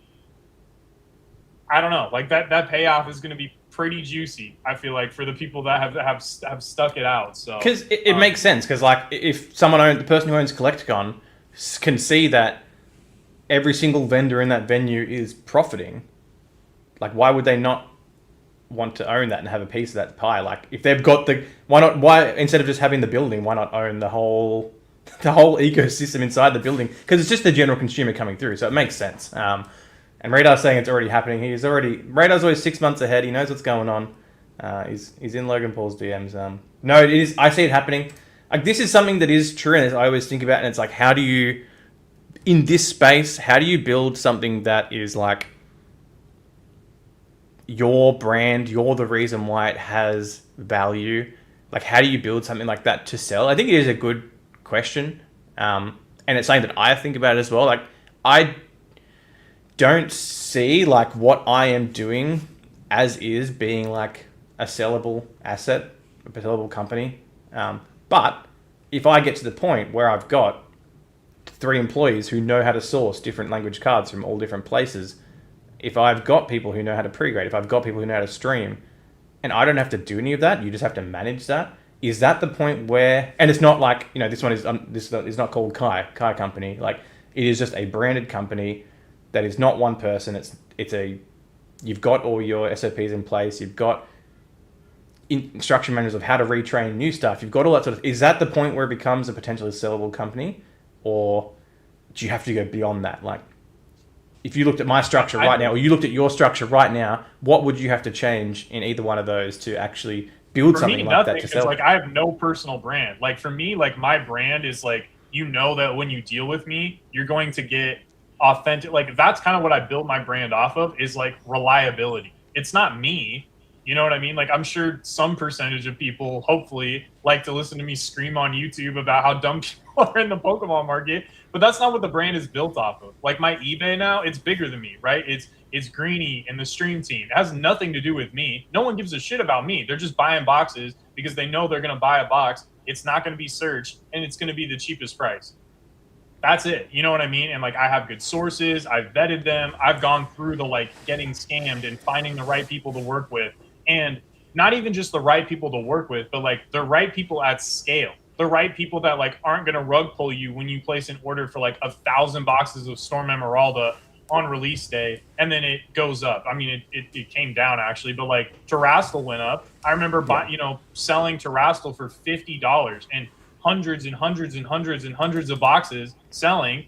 A: I don't know, like that payoff is going to be pretty juicy, I feel like, for the people that have stuck it out. So
B: because it makes sense, because like if the person who owns Collecticon can see that every single vendor in that venue is profiting, like why would they not want to own that and have a piece of that pie? Like if they've got why instead of just having the building, why not own the whole ecosystem inside the building? Because it's just the general consumer coming through, so it makes sense. And Radar's saying it's already happening. Radar's always 6 months ahead. He knows what's going on. He's in Logan Paul's DMs. No, it is. I see it happening. Like this is something that is true, and I always think about. And it's like, how do you, in this space, how do you build something that is like your brand? You're the reason why it has value. Like, how do you build something like that to sell? I think it is a good question, and it's something that I think about as well. Like, I don't see like what I am doing as is being like a sellable asset, a sellable company. But if I get to the point where I've got 3 employees who know how to source different language cards from all different places, if I've got people who know how to pre-grade, if I've got people who know how to stream, and I don't have to do any of that, you just have to manage that. Is that the point where, and it's not like, this one is, this is not called Kai Company. Like it is just a branded company that is not one person. You've got all your SOPs in place. You've got instruction manuals of how to retrain new stuff. You've got all that sort of. Is that the point where it becomes a potentially sellable company, or do you have to go beyond that? Like, if you looked at my structure right now, or you looked at your structure right now, what would you have to change in either one of those to actually build something like that to sell?
A: Like I have no personal brand. Like for me, like my brand is like, that when you deal with me, you're going to get authentic. Like that's kind of what I built my brand off of, is like reliability. It's not me, you know what I mean? Like I'm sure some percentage of people hopefully like to listen to me scream on YouTube about how dumb people are in the Pokemon market, but that's not what the brand is built off of. Like my eBay now, it's bigger than me, right? It's Greeny and the stream team. It has nothing to do with me. No one gives a shit about me. They're just buying boxes because they know they're going to buy a box. It's not going to be searched, and it's going to be the cheapest price. That's it. You know what I mean? And like, I have good sources. I've vetted them. I've gone through the like getting scammed and finding the right people to work with, and not even just the right people to work with, but like the right people at scale, the right people that like aren't going to rug pull you when you place an order for like 1,000 boxes of Storm Emeralda on release day, and then it goes up. I mean, it came down actually, but like Terrastal went up. I remember selling Terrastal for $50 and hundreds and hundreds and hundreds and hundreds of boxes selling,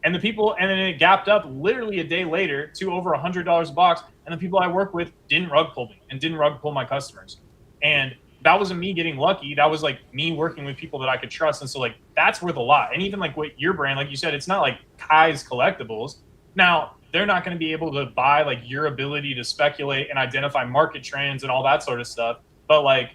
A: and then it gapped up literally a day later to over $100 a box, and the people I work with didn't rug pull me and didn't rug pull my customers. And that wasn't me getting lucky. That was like me working with people that I could trust. And so like that's worth a lot. And even like what your brand, like you said, it's not like Kai's Collectibles. Now, they're not going to be able to buy like your ability to speculate and identify market trends and all that sort of stuff. But like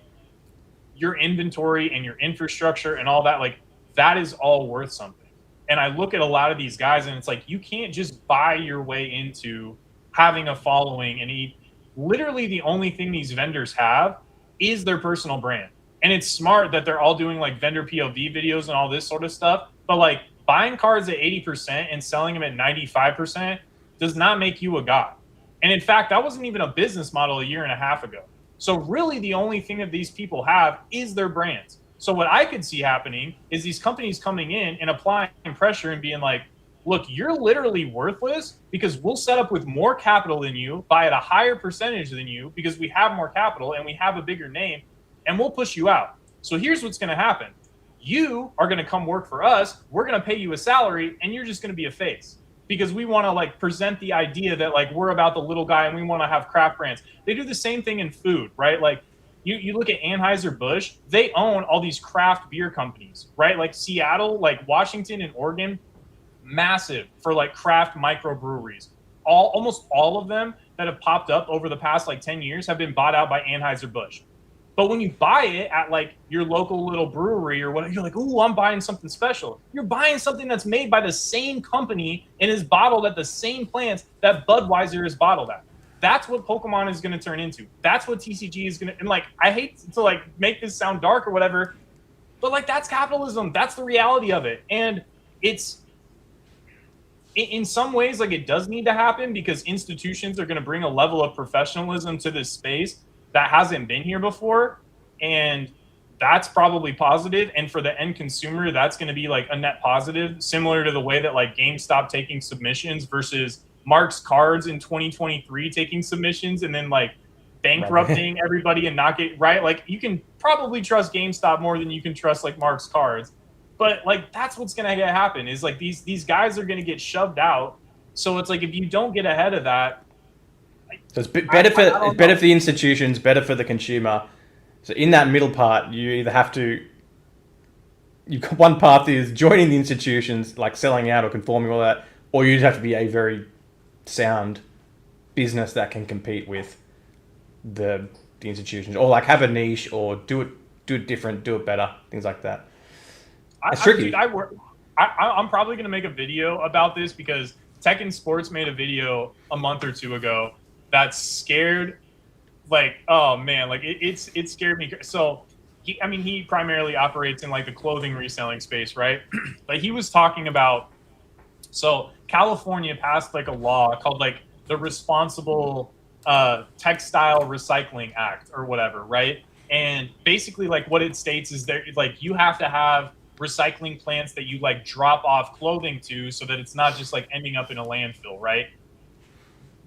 A: your inventory and your infrastructure and all that, like that is all worth something. And I look at a lot of these guys and it's like, you can't just buy your way into having a following. And literally the only thing these vendors have is their personal brand. And it's smart that they're all doing like vendor POV videos and all this sort of stuff. But like buying cards at 80% and selling them at 95% does not make you a god. And in fact, that wasn't even a business model a year and a half ago. So really the only thing that these people have is their brands. So what I could see happening is these companies coming in and applying pressure and being like, look, you're literally worthless because we'll set up with more capital than you, buy at a higher percentage than you because we have more capital and we have a bigger name, and we'll push you out. So here's what's going to happen. You are going to come work for us. We're going to pay you a salary, and you're just going to be a face because we want to like present the idea that like we're about the little guy and we want to have craft brands. They do the same thing in food, right? Like you look at Anheuser-Busch, they own all these craft beer companies, right? Like Seattle, like Washington and Oregon, massive for like craft microbreweries. Almost all of them that have popped up over the past like 10 years have been bought out by Anheuser-Busch. But when you buy it at like your local little brewery or whatever, you're like, ooh, I'm buying something special. You're buying something that's made by the same company and is bottled at the same plants that Budweiser is bottled at. That's what Pokemon is going to turn into. That's what TCG is going to, and like, I hate to like make this sound dark or whatever, but like that's capitalism. That's the reality of it. And it's, in some ways, like it does need to happen because institutions are going to bring a level of professionalism to this space that hasn't been here before, and that's probably positive. And for the end consumer, that's going to be like a net positive, similar to the way that like GameStop taking submissions versus Mark's Cards in 2023 taking submissions and then like bankrupting everybody and not get right. Like you can probably trust GameStop more than you can trust like Mark's Cards. But like that's what's gonna happen is like these guys are gonna get shoved out. So it's like if you don't get ahead of that,
B: so it's better for the institutions, better for the consumer. So in that middle part, you either have to, one path is joining the institutions, like selling out or conforming all that, or you just have to be a very sound business that can compete with the institutions, or like have a niche, or do it different, do it better, things like that. It's tricky.
A: I'm probably going to make a video about this because Tekken Sports made a video a month or two ago that scared, like, oh man, like it scared me. So, he primarily operates in like the clothing reselling space, right? But he was talking about, so California passed like a law called like the Responsible Textile Recycling Act or whatever, right? And basically like what it states is that like you have to have recycling plants that you like drop off clothing to so that it's not just like ending up in a landfill, right?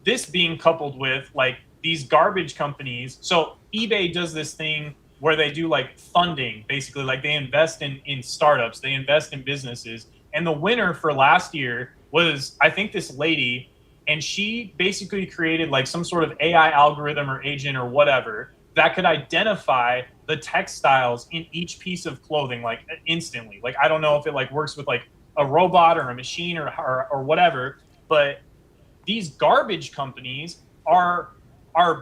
A: This being coupled with like these garbage companies. So eBay does this thing where they do like funding, basically like they invest in startups, they invest in businesses. And the winner for last year was, I think, this lady, and she basically created like some sort of AI algorithm or agent or whatever that could identify the textiles in each piece of clothing like instantly. Like I don't know if it like works with like a robot or a machine or whatever, but these garbage companies are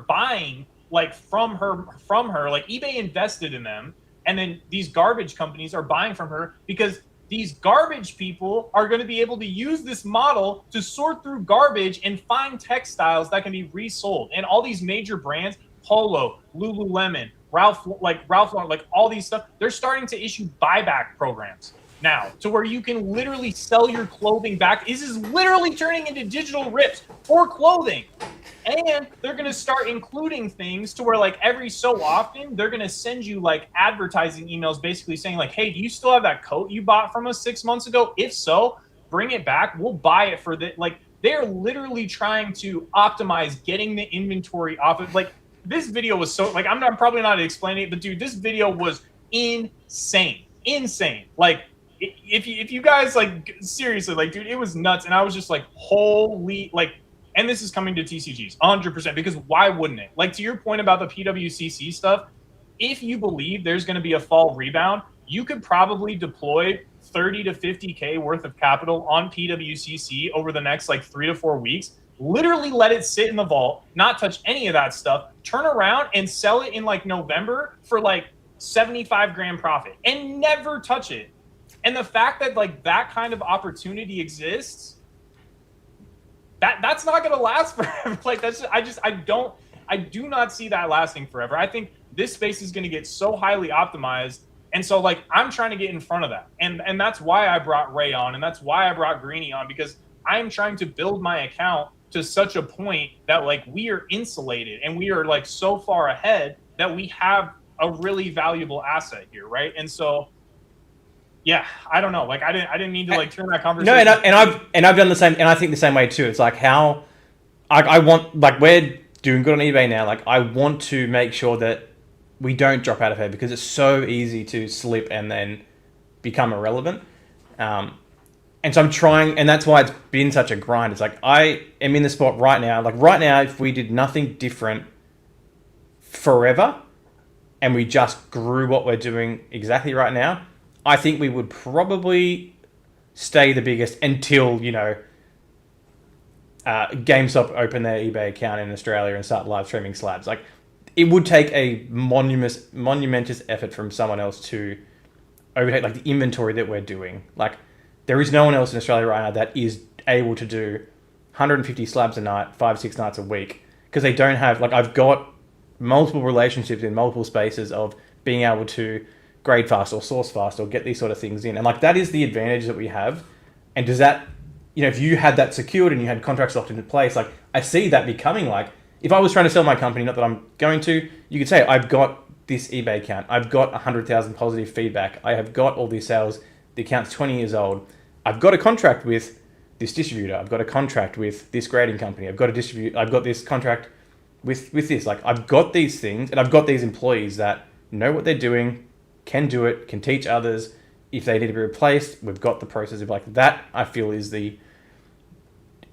A: buying like from her. Like eBay invested in them, and then these garbage companies are buying from her because these garbage people are going to be able to use this model to sort through garbage and find textiles that can be resold. And all these major brands, Polo, Lululemon, Ralph Lauren, like all these stuff, they're starting to issue buyback programs now to where you can literally sell your clothing back. This is literally turning into digital rips for clothing. And they're going to start including things to where, like, every so often, they're going to send you, like, advertising emails basically saying, like, hey, do you still have that coat you bought from us 6 months ago? If so, bring it back. We'll buy it for the, like, they're literally trying to optimize getting the inventory off of, like, this video was so, like, I'm probably not explaining it, but, dude, this video was insane. Insane. Like, if you guys, like, seriously, like, dude, it was nuts. And I was just like, holy, like, and this is coming to TCGs 100%, because why wouldn't it? Like, to your point about the PWCC stuff, if you believe there's going to be a fall rebound, you could probably deploy 30 to 50K worth of capital on PWCC over the next like 3 to 4 weeks. Literally let it sit in the vault, not touch any of that stuff, turn around and sell it in like November for like 75 grand profit and never touch it. And the fact that like that kind of opportunity exists, that's not going to last forever. Like, that's I do not see that lasting forever. I think this space is going to get so highly optimized. And so, like, I'm trying to get in front of that. And that's why I brought Ray on, and that's why I brought Greeny on, because I'm trying to build my account to such a point that, like, we are insulated and we are, like, so far ahead that we have a really valuable asset here, right? And so, yeah, I don't know. Like, I didn't mean to like turn that conversation.
B: No, and I've done the same, and I think the same way too. It's like how I want, like, we're doing good on eBay now. Like, I want to make sure that we don't drop out of here, because it's so easy to slip and then become irrelevant. And so I'm trying, and that's why it's been such a grind. It's like I am in the spot right now. Like right now, if we did nothing different forever, and we just grew what we're doing exactly right now, I think we would probably stay the biggest until, you know, GameStop open their eBay account in Australia and start live streaming slabs. Like, it would take a monumentous effort from someone else to overtake like the inventory that we're doing. Like, there is no one else in Australia right now that is able to do 150 slabs a night, 5-6 nights a week, because they don't have, like, I've got multiple relationships in multiple spaces of being able to grade fast or source fast or get these sort of things in. And like, that is the advantage that we have. And does that, you know, if you had that secured and you had contracts locked into place, like, I see that becoming like, if I was trying to sell my company, not that I'm going to, you could say, I've got this eBay account, I've got 100,000 positive feedback, I have got all these sales, the account's 20 years old, I've got a contract with this distributor, I've got a contract with this grading company, I've got this contract with this, like, I've got these things, and I've got these employees that know what they're doing, can do it, can teach others. If they need to be replaced, we've got the process of, like, that. I feel is the,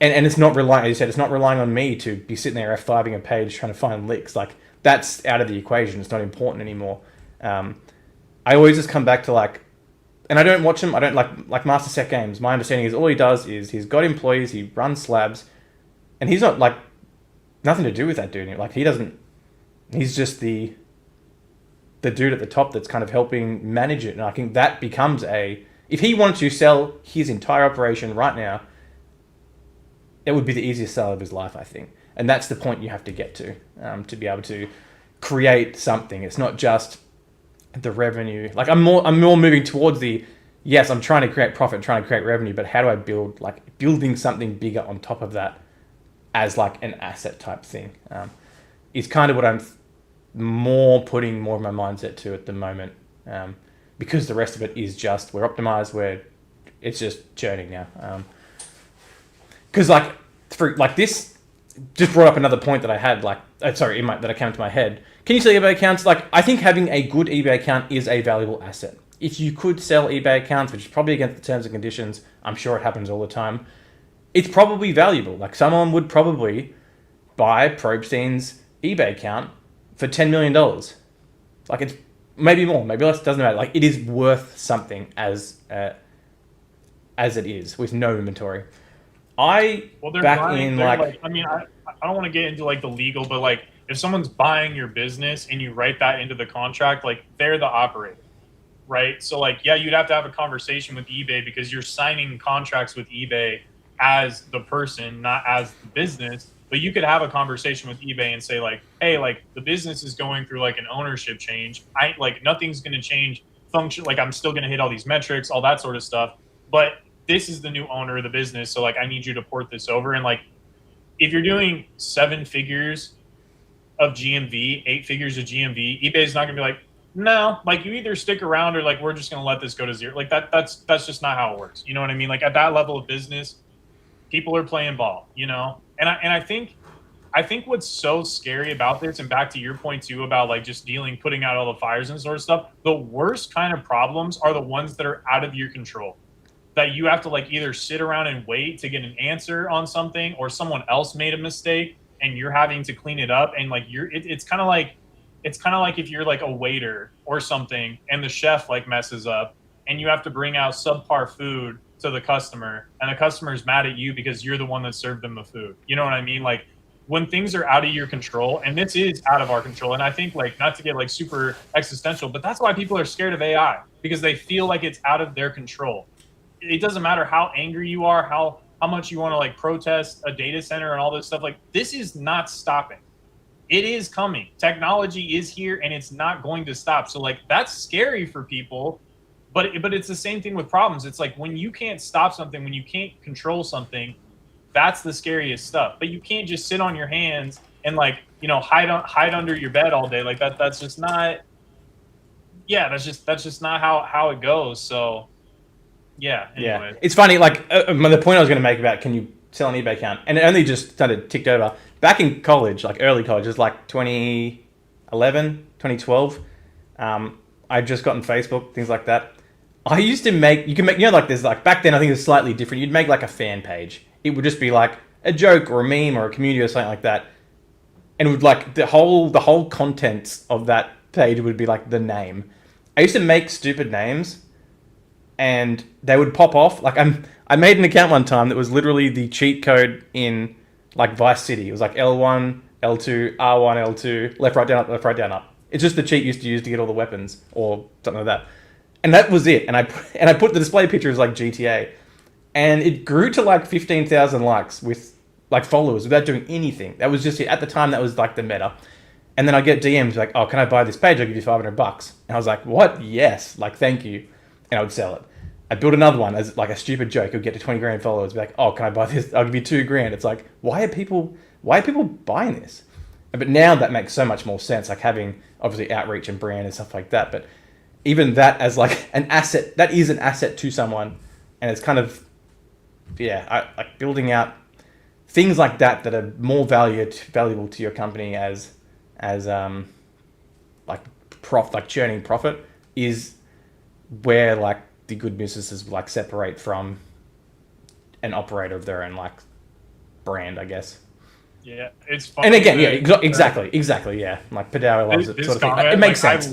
B: and it's not relying, as you said, it's not relying on me to be sitting there F5ing a page trying to find licks. Like, that's out of the equation. It's not important anymore. I always just come back to, like, and I don't watch him. I don't like Master Set Games. My understanding is all he does is he's got employees, he runs slabs, and he's not, like, nothing to do with that dude. Like, he doesn't, he's just the dude at the top that's kind of helping manage it. And I think that becomes if he wanted to sell his entire operation right now, it would be the easiest sale of his life, I think. And that's the point you have to get to be able to create something. It's not just the revenue. Like, I'm more moving towards yes, I'm trying to create profit, trying to create revenue, but how do I building something bigger on top of that as like an asset type thing, is kind of what I'm putting more of my mindset to at the moment, because the rest of it is just, we're optimized, it's just churning now. Because this just brought up another point that I had, that came to my head. Can you sell eBay accounts? Like, I think having a good eBay account is a valuable asset. If you could sell eBay accounts, which is probably against the terms and conditions, I'm sure it happens all the time, it's probably valuable. Like, someone would probably buy Probestein's eBay account for $10 million. Like, it's maybe more, maybe less, doesn't matter. Like, it is worth something as it is with no inventory. I don't want to get into like the legal, but like, if someone's buying your business and you write that into the contract, like, they're the operator.
A: right? So like, yeah, you'd have to have a conversation with eBay because you're signing contracts with eBay as the person, not as the business. But you could have a conversation with eBay and say like, hey, like the business is going through like an ownership change. I like nothing's going to change function. Like I'm still going to hit all these metrics, all that sort of stuff. But this is the new owner of the business. So like, I need you to port this over. And like, if you're doing 7 figures of GMV, 8 figures of GMV, eBay's not going to be like, no, like you either stick around or like we're just going to let this go to zero. Like that's just not how it works. You know what I mean? Like at that level of business, people are playing ball, you know? And I think what's so scary about this, and back to your point too about like just putting out all the fires and sort of stuff, the worst kind of problems are the ones that are out of your control. That you have to like either sit around and wait to get an answer on something, or someone else made a mistake and you're having to clean it up. And like it's kind of like if you're like a waiter or something and the chef like messes up and you have to bring out subpar food to the customer and the customer's mad at you because you're the one that served them the food. You know what I mean? Like when things are out of your control, and this is out of our control. And I think like, not to get like super existential, but that's why people are scared of AI, because they feel like it's out of their control. It doesn't matter how angry you are, how much you want to like protest a data center and all this stuff. Like this is not stopping. It is coming. Technology is here and it's not going to stop. So like that's scary for people, but it's the same thing with problems. It's like when you can't stop something, when you can't control something, that's the scariest stuff. But you can't just sit on your hands and like, you know, hide under your bed all day. Like that's just not, yeah, that's just not how it goes. So yeah. Anyway.
B: Yeah, it's funny. Like the point I was going to make about can you sell an eBay account, and it only just started ticked over. Back in college, like early college, it was like 2011, 2012. I'd just gotten Facebook, things like that. I used to make, you know, like there's like, back then I think it was slightly different. You'd make like a fan page. It would just be like a joke or a meme or a community or something like that. And it would like, the whole contents of that page would be like the name. I used to make stupid names and they would pop off. Like I made an account one time that was literally the cheat code in like Vice City. It was like L1, L2, R1, L2, left, right, down, up, left, right, down, up. It's just the cheat you used to use to get all the weapons or something like that. And that was it. And I put the display picture as like GTA. And it grew to like 15,000 likes with like followers without doing anything. That was just it. At the time, that was like the meta. And then I get DMs like, oh, can I buy this page? I'll give you $500. And I was like, what? Yes. Like, thank you. And I would sell it. I'd build another one as like a stupid joke. It would get to 20 grand followers. Be like, oh, can I buy this? I'll give you $2,000. It's like, why are people buying this? But now that makes so much more sense. Like having obviously outreach and brand and stuff like that. But even that as like an asset, that is an asset to someone. And it's kind of, like building out things like that are more valuable to your company as like churning profit is where like the good businesses like separate from an operator of their own like brand, I guess.
A: Yeah, it's funny.
B: And again, exactly, yeah. Like Padawa loves it. Sort of thing. It makes sense.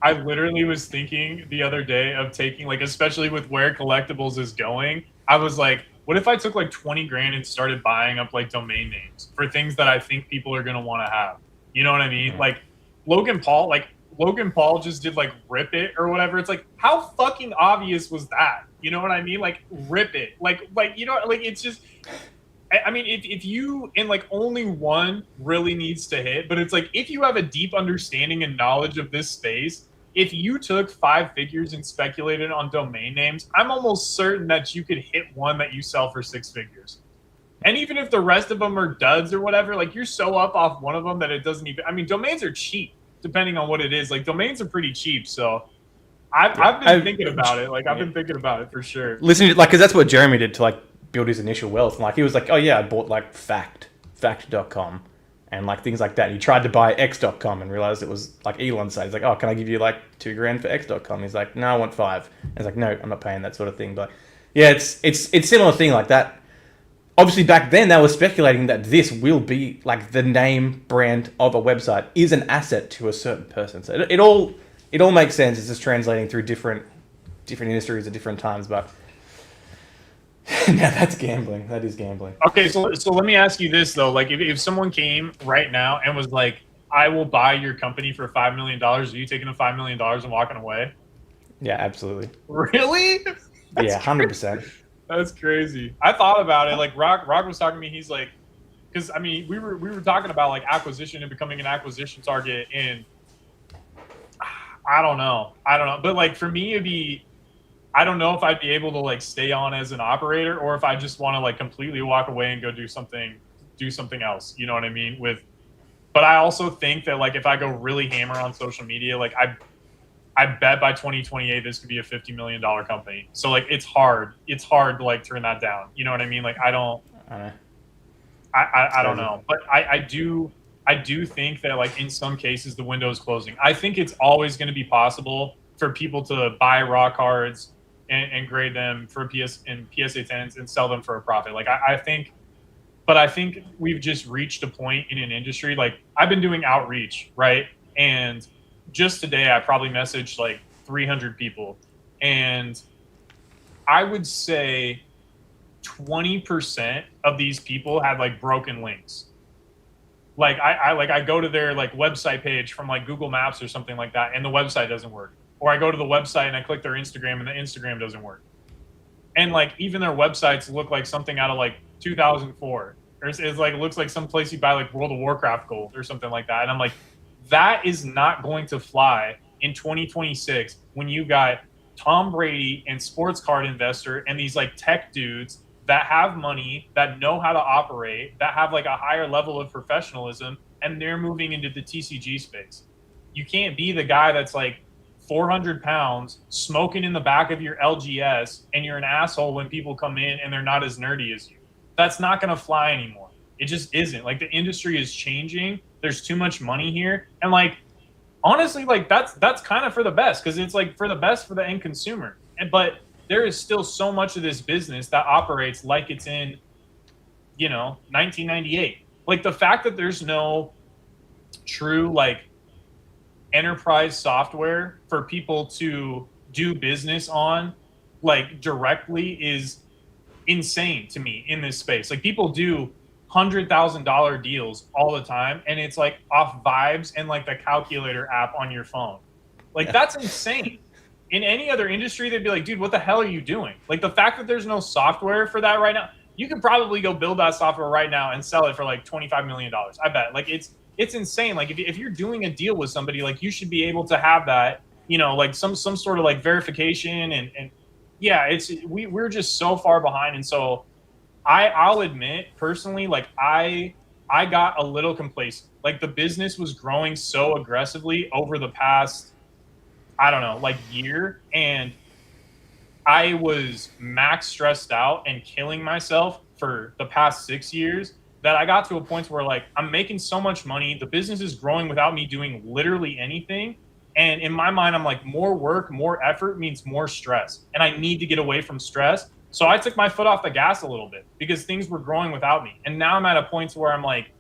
A: I literally was thinking the other day of taking, like, especially with where Collectibles is going, I was like, what if I took like 20 grand and started buying up like domain names for things that I think people are going to want to have? You know what I mean? Mm-hmm. Like Logan Paul just did like Rip It or whatever. It's like, how fucking obvious was that? You know what I mean? Like Rip It. Like, you know, like it's just, I mean, if you, and like only one really needs to hit, but it's like, if you have a deep understanding and knowledge of this space, if you took 5 figures and speculated on domain names, I'm almost certain that you could hit one that you sell for 6 figures. And even if the rest of them are duds or whatever, like you're so up off one of them that it doesn't even, I mean, domains are cheap depending on what it is. Like domains are pretty cheap. So I've been thinking about it. Like I've been thinking about it for sure.
B: Listen, like, cause that's what Jeremy did to like build his initial wealth. And like, he was like, oh yeah, I bought like fact.com. And like things like that. He tried to buy x.com and realized it was like Elon's side. He's like, oh, can I give you like $2,000 for x.com? He's like, no, I want 5. And he's like, no, I'm not paying that sort of thing. But yeah, it's similar thing like that. Obviously back then they were speculating that this will be like the name brand of a website is an asset to a certain person. So it all makes sense. It's just translating through different industries at different times. But now that's gambling. That is gambling.
A: Okay, so let me ask you this though: like, if someone came right now and was like, "I will buy your company for $5 million," are you taking the $5 million and walking away?
B: Yeah, absolutely.
A: Really?
B: Yeah, 100%.
A: That's crazy. I thought about it. Like Rock was talking to me. He's like, because I mean, we were talking about like acquisition and becoming an acquisition target, and I don't know. But like for me, it'd be, I don't know if I'd be able to like stay on as an operator, or if I just want to like completely walk away and go do something else. You know what I mean? But I also think that like if I go really hammer on social media, like I bet by 2028 this could be a $50 million company. So like it's hard. It's hard to like turn that down. You know what I mean? Like I don't.
B: I know.
A: I don't know, but I do think that like in some cases the window is closing. I think it's always going to be possible for people to buy raw cards and grade them for PSA 10s and sell them for a profit. Like I think, but I think we've just reached a point in an industry. Like I've been doing outreach, right? And just today I probably messaged like 300 people, and I would say 20% of these people had like broken links. Like I go to their like website page from like Google Maps or something like that, and the website doesn't work. Or I go to the website and I click their Instagram and the Instagram doesn't work. And like even their websites look like something out of like 2004. Or it's like it looks like some place you buy like World of Warcraft gold or something like that. And I'm like, that is not going to fly in 2026 when you got Tom Brady and sports card investor and these like tech dudes that have money, that know how to operate, that have like a higher level of professionalism, and they're moving into the TCG space. You can't be the guy that's like 400 pounds, smoking in the back of your LGS, and you're an asshole when people come in and they're not as nerdy as you. That's not going to fly anymore. It just isn't. Like the industry is changing. There's too much money here. And like, honestly, like that's kind of for the best, because it's like for the best for the end consumer. But there is still so much of this business that operates like it's in, 1998. Like the fact that there's no true like enterprise software for people to do business on like directly is insane to me in this space. Like people do $100,000 deals all the time, and it's like off vibes and like the calculator app on your phone. Like that's insane. In any other industry, they'd be like, dude, what the hell are you doing? Like the fact that there's no software for that right now, you could probably go build that software right now and sell it for like $25 million. I bet. Like it's insane. Like if you're doing a deal with somebody, like you should be able to have that, like some sort of like verification and yeah, we're just so far behind. And so I'll admit personally, like I got a little complacent. Like the business was growing so aggressively over the past, I don't know, like year, and I was max stressed out and killing myself for the past 6 years that I got to a point where like I'm making so much money, the business is growing without me doing literally anything. And in my mind, I'm like, more work, more effort means more stress. And I need to get away from stress. So I took my foot off the gas a little bit because things were growing without me. And now I'm at a point where I'm like,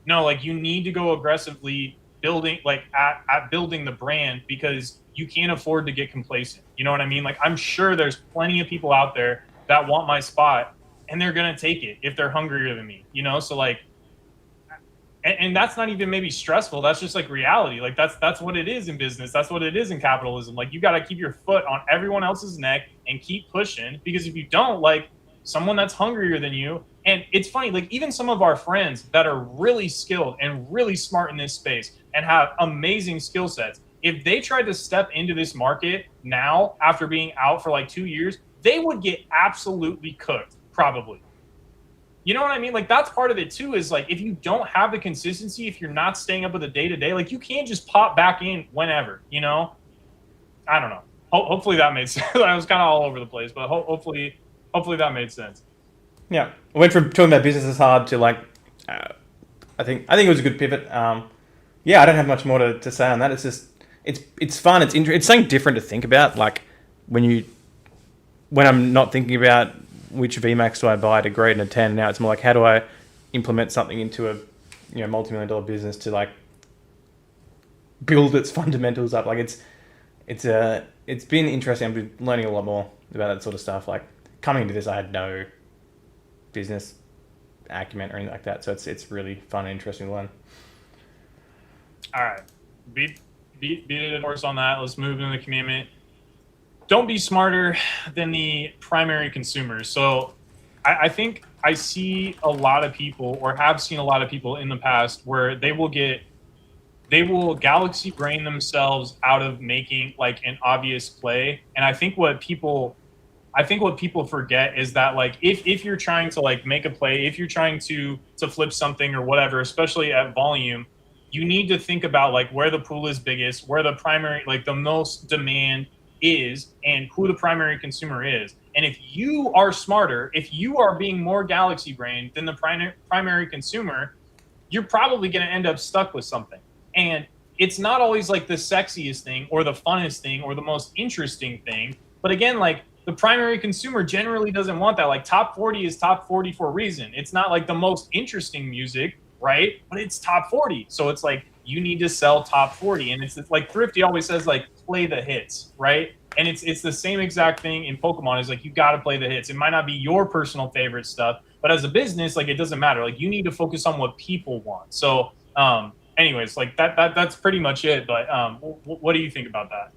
A: no, like you need to go aggressively building, like at building the brand, because you can't afford to get complacent. You know what I mean? Like I'm sure there's plenty of people out there that want my spot, and they're going to take it if they're hungrier than me, So like, and that's not even maybe stressful. That's just like reality. Like that's what it is in business. That's what it is in capitalism. Like you got to keep your foot on everyone else's neck and keep pushing, because if you don't, like someone that's hungrier than you. And it's funny, like even some of our friends that are really skilled and really smart in this space and have amazing skill sets, if they tried to step into this market now after being out for like 2 years, they would get absolutely cooked, probably. You know what I mean? Like that's part of it too, is like if you don't have the consistency, if you're not staying up with the day to day, like you can't just pop back in whenever, I don't know. Hopefully that made sense. I was kind of all over the place, but hopefully that made sense.
B: Yeah, I went from talking about business is hard to like, I think it was a good pivot. Yeah, I don't have much more to say on that. It's just it's fun. It's interesting. It's something different to think about. Like when I'm not thinking about which VMAX do I buy to grade in a 10. Now it's more like, how do I implement something into a multi-million-dollar business to like build its fundamentals up. Like it's been interesting. I've been learning a lot more about that sort of stuff. Like coming into this, I had no business acumen or anything like that, so it's really fun and interesting to learn.
A: All right, beat a horse on that. Let's move into the commitment. don't be smarter than the primary consumers. So I think I see a lot of people, or have seen a lot of people in the past, where they will galaxy brain themselves out of making like an obvious play. And I think what people forget is that like if you're trying to like make a play, if you're trying to flip something or whatever, especially at volume, you need to think about like where the pool is biggest, where the primary like the most demand is, and who the primary consumer is. And if you are smarter, if you are being more galaxy brained than the primary consumer, you're probably going to end up stuck with something. And it's not always like the sexiest thing or the funnest thing or the most interesting thing. But again, like the primary consumer generally doesn't want that. Like top 40 is top 40 for a reason. It's not like the most interesting music, right? But it's top 40. So it's like you need to sell top 40. And it's like Thrifty always says, like, play the hits, right? And it's the same exact thing in Pokemon. Is like you got to play the hits. It might not be your personal favorite stuff, but as a business, like it doesn't matter. Like you need to focus on what people want. So, anyways, like that's pretty much it. But what do you think about that?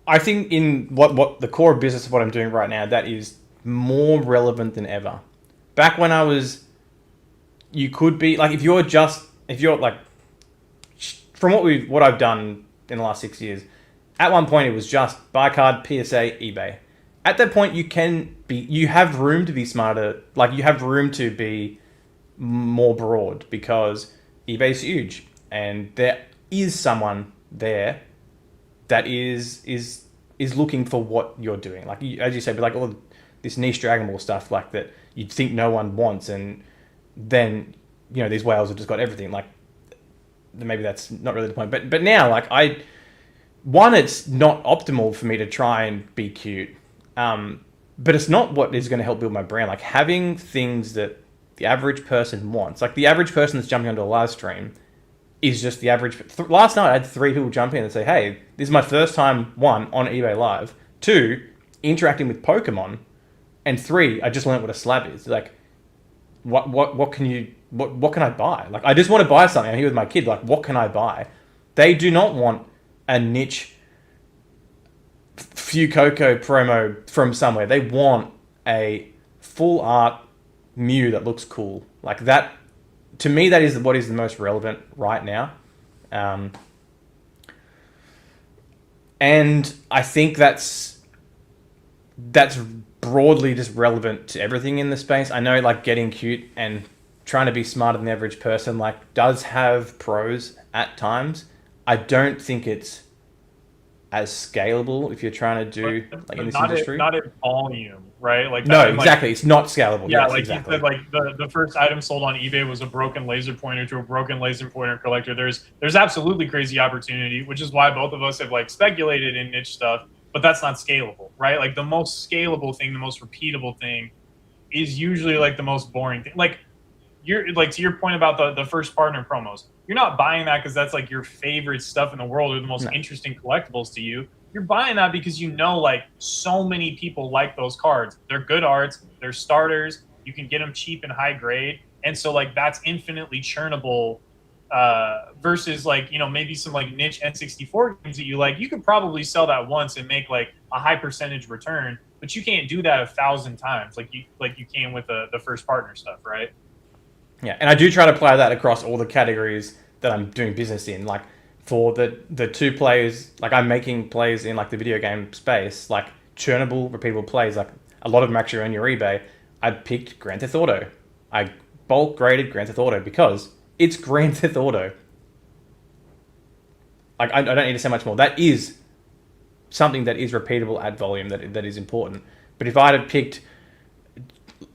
B: I think in what the core of business of what I'm doing right now, that is more relevant than ever. Back when I was, you could be like, if you're like, from what I've done in the last 6 years, at one point it was just buy card, PSA, eBay. At that point, you have room to be smarter. Like you have room to be more broad because eBay's huge, and there is someone there that is looking for what you're doing. Like as you said, but like all this niche Dragon Ball stuff, like that you'd think no one wants, and then these whales have just got everything. Like maybe that's not really the point, but now like it's not optimal for me to try and be cute, but it's not what is going to help build my brand. Like having things that the average person wants, like the average person that's jumping onto a live stream is just the average. Last night I had 3 people jump in and say, "Hey, this is my first time, 1, on eBay Live, 2, interacting with Pokemon, and 3, I just learned what a slab is." Like, what can I buy? Like, I just want to buy something. I'm here with my kid. Like, what can I buy? They do not want a niche Fuecoco promo from somewhere. They want a full art Mew that looks cool. Like that. To me, that is what is the most relevant right now. And I think that's broadly just relevant to everything in the space. I know like getting cute and trying to be smarter than the average person like does have pros at times. I don't think it's as scalable if you're trying to do like in this industry.
A: Not at volume, right? Like
B: no,
A: that,
B: exactly. Like, it's not scalable.
A: Yeah,
B: yes,
A: like
B: exactly.
A: you said, like the first item sold on eBay was a broken laser pointer to a broken laser pointer collector. There's absolutely crazy opportunity, which is why both of us have like speculated in niche stuff, but that's not scalable, right? Like the most scalable thing, the most repeatable thing is usually like the most boring thing. Like you're like to your point about the first partner promos. You're not buying that because that's like your favorite stuff in the world or the most interesting collectibles to you. You're buying that because like so many people like those cards. They're good arts, they're starters, you can get them cheap and high grade, and so like that's infinitely churnable versus like maybe some like niche N64 games that you could probably sell that once and make like a high percentage return, but you can't do that 1,000 times like you can with the first partner stuff, right?
B: Yeah, and I do try to apply that across all the categories that I'm doing business in. Like for the 2 plays, like I'm making plays in like the video game space, like churnable, repeatable plays. Like a lot of them actually on your eBay. I picked Grand Theft Auto. I bulk graded Grand Theft Auto because it's Grand Theft Auto. Like I don't need to say much more. That is something that is repeatable at volume. That is important. But if I had picked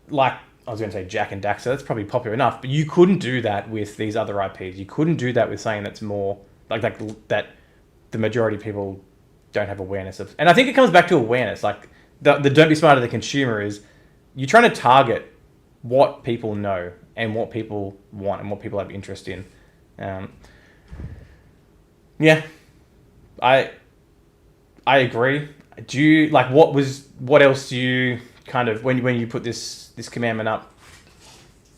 B: like I was going to say Jack and Daxter, that's probably popular enough, but you couldn't do that with these other IPs. You couldn't do that with something that's more like that the majority of people don't have awareness of. And I think it comes back to awareness. Like the don't be smarter the consumer is you're trying to target what people know and what people want and what people have interest in. Yeah, I agree. Do you like what else do you kind of when you put this commandment up,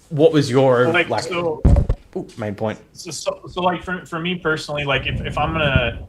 B: what was your main point?
A: So like for me personally, like if I'm gonna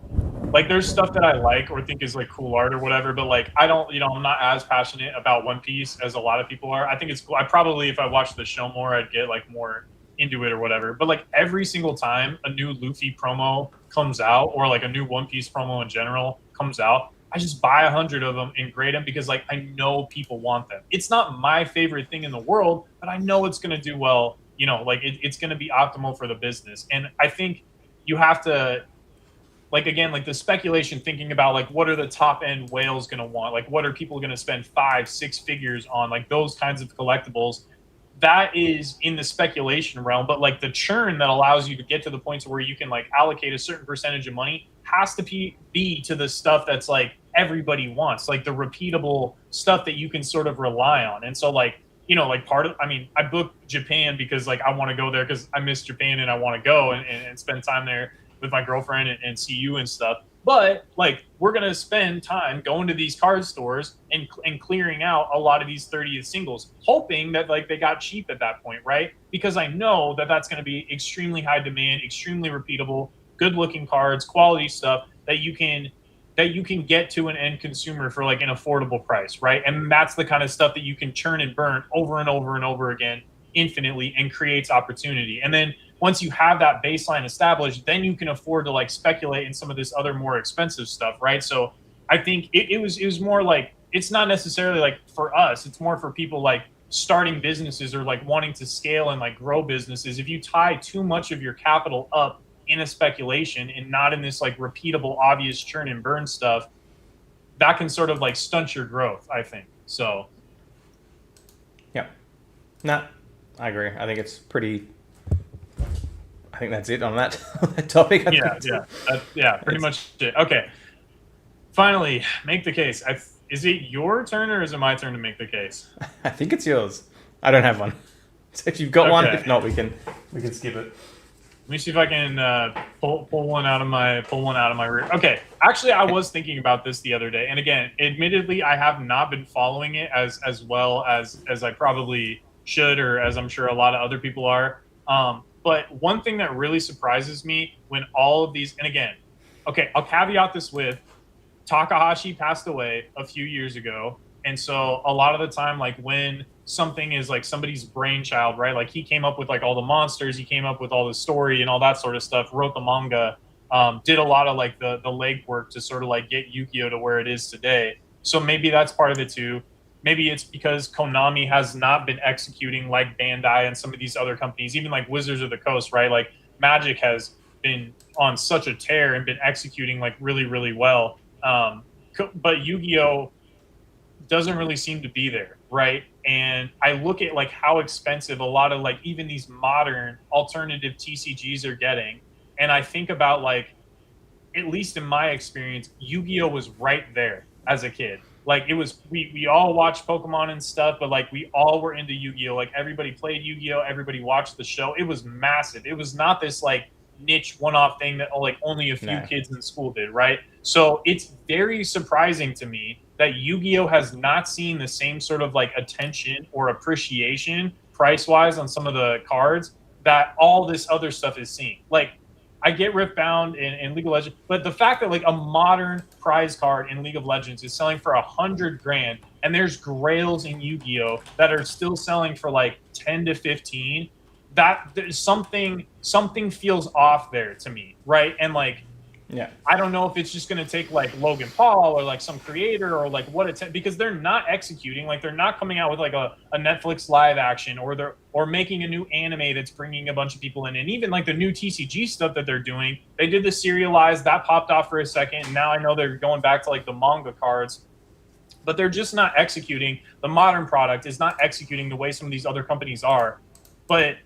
A: like there's stuff that I like or think is like cool art or whatever, but like I don't, I'm not as passionate about One Piece as a lot of people are. I think it's cool. I probably, if I watched the show more, I'd get like more into it or whatever. But like every single time a new Luffy promo comes out, or like a new One Piece promo in general comes out, I just buy 100 of them and grade them because like I know people want them. It's not my favorite thing in the world, but I know it's going to do well. Like it's going to be optimal for the business. And I think you have to, like, again, like the speculation, thinking about like what are the top end whales going to want, like what are people going to spend 5-6 figures on, like those kinds of collectibles. That is in the speculation realm, but like the churn that allows you to get to the points where you can like allocate a certain percentage of money has to be to the stuff that's like everybody wants, like the repeatable stuff that you can sort of rely on. And so like, like I booked Japan because like I want to go there because I miss Japan and I want to go and spend time there with my girlfriend and see you and stuff. But like we're gonna spend time going to these card stores and clearing out a lot of these 30th singles, hoping that like they got cheap at that point, right? Because I know that that's going to be extremely high demand, extremely repeatable, good-looking cards, quality stuff that you can get to an end consumer for like an affordable price, right? And that's the kind of stuff that you can churn and burn over and over and over again infinitely and creates opportunity. And then once you have that baseline established, then you can afford to like speculate in some of this other more expensive stuff, right? So I think it was more like, it's not necessarily like for us, it's more for people like starting businesses or like wanting to scale and like grow businesses. If you tie too much of your capital up in a speculation and not in this like repeatable, obvious churn and burn stuff, that can sort of like stunt your growth, I think. So
B: yeah, no, I agree. I think it's pretty. I think that's it on that, on that topic.
A: Pretty much it. Okay, finally, make the case. Is it your turn or is it my turn to make the case?
B: I think it's yours. I don't have one. So if you've got one, if not, we can skip it.
A: Let me see if I can pull one out of my rear. Okay, actually, I was thinking about this the other day, and again, admittedly, I have not been following it as well as I probably should, or as I'm sure a lot of other people are. But one thing that really surprises me when all of these, and again, okay, I'll caveat this with Takahashi passed away a few years ago. And so a lot of the time, like when something is like somebody's brainchild, right? Like he came up with like all the monsters, he came up with all the story and all that sort of stuff, wrote the manga, did a lot of like the legwork to sort of like get Yu-Gi-Oh to where it is today. So maybe that's part of it too. Maybe it's because Konami has not been executing like Bandai and some of these other companies, even like Wizards of the Coast, right? Like Magic has been on such a tear and been executing like really, really well. But Yu-Gi-Oh doesn't really seem to be there, right? And I look at like how expensive a lot of like even these modern alternative TCGs are getting, and I think about like, at least in my experience, Yu-Gi-Oh was right there as a kid. Like it was, we all watched Pokemon and stuff, but like we all were into Yu-Gi-Oh. Like everybody played Yu-Gi-Oh, everybody watched the show. It was massive. It was not this like niche one-off thing that like only a few kids in school did, right? So it's very surprising to me that Yu-Gi-Oh has not seen the same sort of like attention or appreciation price-wise on some of the cards that all this other stuff is seeing. Like I get Riftbound and League of Legends, but the fact that like a modern prize card in League of Legends is selling for $100,000, and there's Grails in Yu-Gi-Oh that are still selling for like 10 to 15, that there's something feels off there to me, right? And like, yeah, I don't know if it's just going to take like Logan Paul or like some creator or like what it's, because they're not executing, like they're not coming out with like a Netflix live action or making a new anime that's bringing a bunch of people in. And even like the new TCG stuff that they're doing, they did the serialized, that popped off for a second. And now I know they're going back to like the manga cards, but they're just not executing. The modern product is not executing the way some of these other companies are. But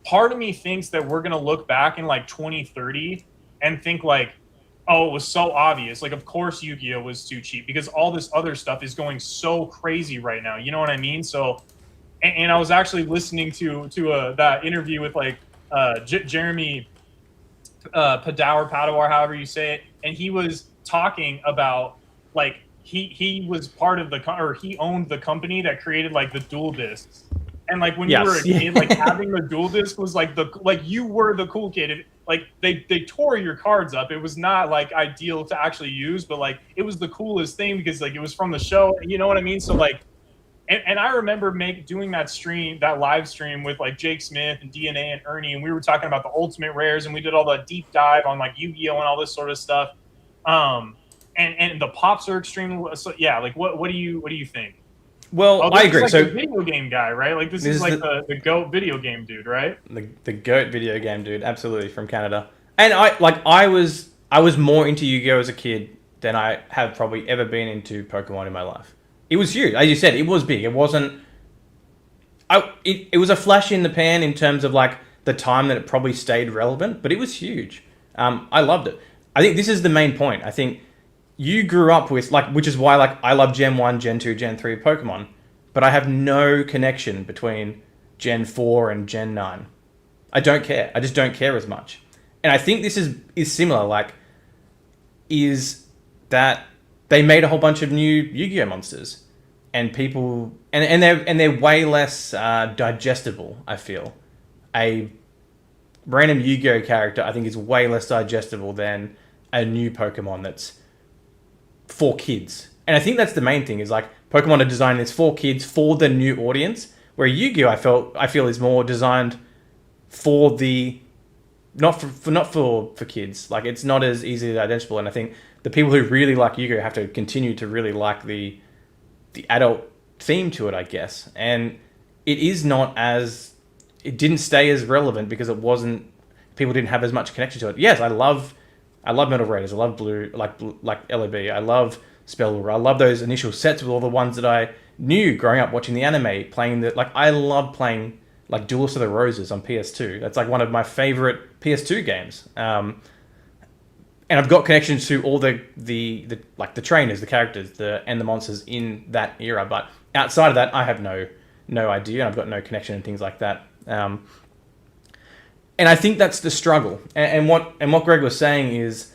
A: part of me thinks that we're going to look back in like 2030 and think like, oh, it was so obvious. Like, of course Yu-Gi-Oh was too cheap because all this other stuff is going so crazy right now. You know what I mean? So, and I was actually listening to that interview with like Jeremy Padawar, however you say it, and he was talking about like he was part of he owned the company that created like the dual discs. And like when you were a
B: Yes.
A: kid, like having the dual disc was like you were the cool kid. Like they tore your cards up. It was not like ideal to actually use, but like it was the coolest thing because like it was from the show. You know what I mean? So like, and I remember doing that live stream with like Jake Smith and DNA and Ernie, and we were talking about the ultimate rares, and we did all the deep dive on like Yu-Gi-Oh and all this sort of stuff. And the pops are extremely. So yeah, like what do you think?
B: Well,
A: Oh,
B: I
A: this is
B: agree.
A: like
B: So
A: the video game guy, right? Like this is like the GOAT video game dude, right?
B: the goat video game dude, absolutely, from Canada. And I was more into Yu-Gi-Oh as a kid than I have probably ever been into Pokemon in my life. It was huge, as you said. It was big. It wasn't. It was a flash in the pan in terms of like the time that it probably stayed relevant, but it was huge. I loved it. I think this is the main point. I think you grew up with like, which is why like I love Gen 1, Gen 2, Gen 3 Pokemon, but I have no connection between Gen 4 and Gen 9. I don't care. I just don't care as much. And I think this is similar, like is that they made a whole bunch of new Yu-Gi-Oh monsters and people and they're way less digestible, I feel. A random Yu-Gi-Oh character I think is way less digestible than a new Pokemon that's for kids. And I think that's the main thing is like Pokemon are designed this for kids for the new audience, where Yu-Gi-Oh I feel is more designed for the not for kids. Like it's not as easily digestible, and I think the people who really like Yu-Gi-Oh have to continue to really like the adult theme to it, I guess. And it didn't stay as relevant because it wasn't people didn't have as much connection to it. Yes, I love Metal Raiders. I love Blue, like LOB. I love Spellure. I love those initial sets with all the ones that I knew growing up watching the anime, playing I love playing like Duelist of the Roses on PS2. That's like one of my favorite PS2 games. And I've got connections to all the like the trainers, the characters, and the monsters in that era. But outside of that, I have no idea, and I've got no connection and things like that. And I think that's the struggle. And what Greg was saying is,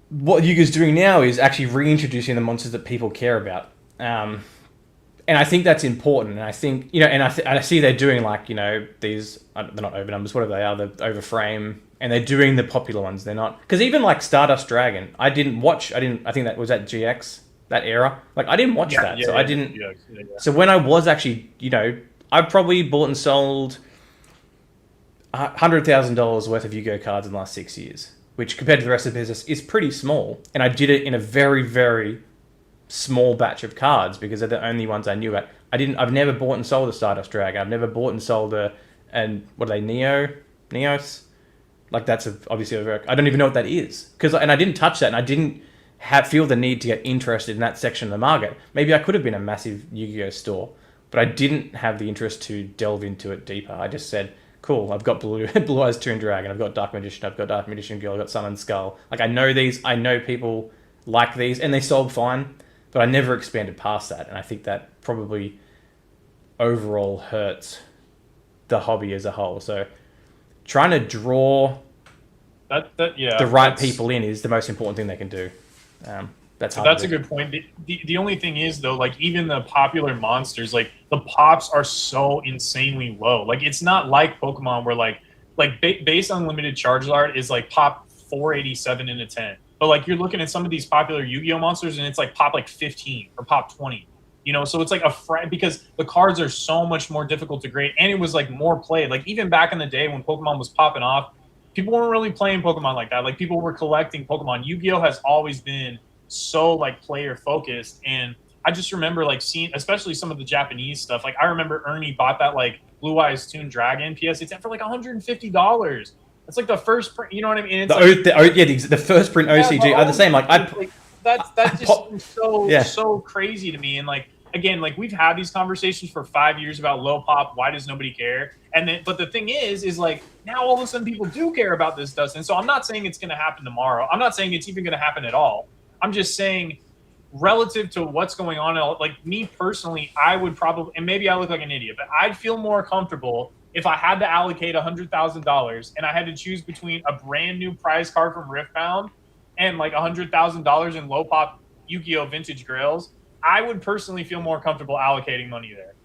B: what Yuga's doing now is actually reintroducing the monsters that people care about. And I think that's important. And I think, and I see they're doing like, these, they're not over numbers, whatever they are, they're over frame, and they're doing the popular ones. They're not, because even like Stardust Dragon, I think that was at GX, that era. Like I didn't watch that. So I didn't. Yeah. So when I was actually, I probably bought and sold $100,000 worth of Yu-Gi-Oh cards in the last 6 years, which compared to the rest of the business is pretty small. And I did it in a very, very small batch of cards because they're the only ones I knew about. I've never bought and sold a Stardust Dragon. I've never bought and sold and what are they, Neos? Like that's obviously I don't even know what that is. And I didn't touch that, and I didn't feel the need to get interested in that section of the market. Maybe I could have been a massive Yu-Gi-Oh store, but I didn't have the interest to delve into it deeper. I just said, cool, I've got Blue Eyes Toon Dragon, I've got Dark Magician, I've got Dark Magician Girl, I've got Sun and Skull. Like I know these, I know people like these, and they sold fine, but I never expanded past that, and I think that probably overall hurts the hobby as a whole. So trying to draw the right people in is the most important thing they can do. That's
A: a good point. The only thing is though, like even the popular monsters, like the pops are so insanely low. Like it's not like Pokemon where like base unlimited Charizard is like pop 487 in a 10. But like you're looking at some of these popular Yu-Gi-Oh monsters and it's like pop like 15 or pop 20. So it's like because the cards are so much more difficult to grade, and it was like more played. Like even back in the day when Pokemon was popping off, people weren't really playing Pokemon like that. Like people were collecting Pokemon. Yu-Gi-Oh has always been so like player focused, and I just remember like seeing, especially some of the Japanese stuff. Like I remember Ernie bought that like Blue Eyes Toon Dragon PSA 10 for like $150. It's like the first print, you know what I mean? It's
B: the first print OCG are the same. Like
A: that's just seems so crazy to me. And like again, like we've had these conversations for 5 years about low pop. Why does nobody care? And then, but the thing is like now all of a sudden people do care about this, Dustin. So I'm not saying it's going to happen tomorrow. I'm not saying it's even going to happen at all. I'm just saying, relative to what's going on, like me personally, I would probably, and maybe I look like an idiot, but I'd feel more comfortable if I had to allocate $100,000 and I had to choose between a brand new prize card from Riftbound and like $100,000 in low pop Yu-Gi-Oh vintage grails. I would personally feel more comfortable allocating money there.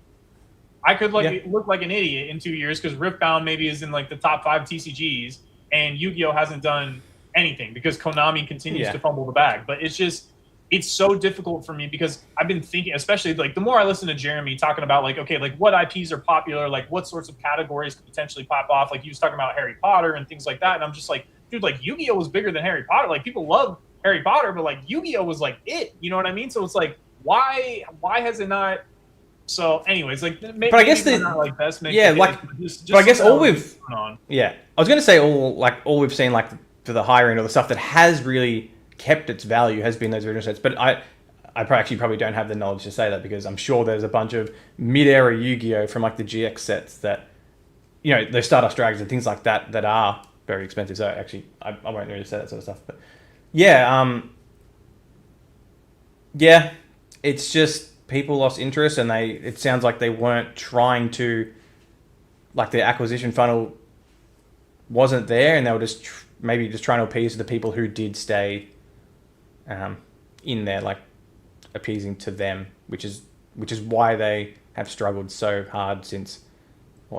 A: I could look like an idiot in 2 years because Riftbound maybe is in like the top 5 TCGs, and Yu-Gi-Oh hasn't done anything because Konami continues to fumble the bag. But it's so difficult for me because I've been thinking, especially like the more I listen to Jeremy talking about like, okay, like what IPs are popular, like what sorts of categories could potentially pop off. Like he was talking about Harry Potter and things like that, and I'm just like, dude, like Yu-Gi-Oh was bigger than Harry Potter. Like people love Harry Potter, but like Yu-Gi-Oh was like it. You know what I mean? So it's like, why has it not? So, anyways, like, maybe,
B: but I guess
A: not like best. But
B: I guess all we've I was going to say all we've seen like for the higher end or the stuff that has really kept its value has been those original sets. But I probably don't have the knowledge to say that because I'm sure there's a bunch of mid-era Yu-Gi-Oh from like the GX sets that, you know, those Stardust Dragons and things like that that are very expensive. So actually, I won't really say that sort of stuff. But yeah, it's just. People lost interest, and it sounds like they weren't trying to, like the acquisition funnel wasn't there, and they were just maybe just trying to appease the people who did stay in there, like appeasing to them, which is why they have struggled so hard since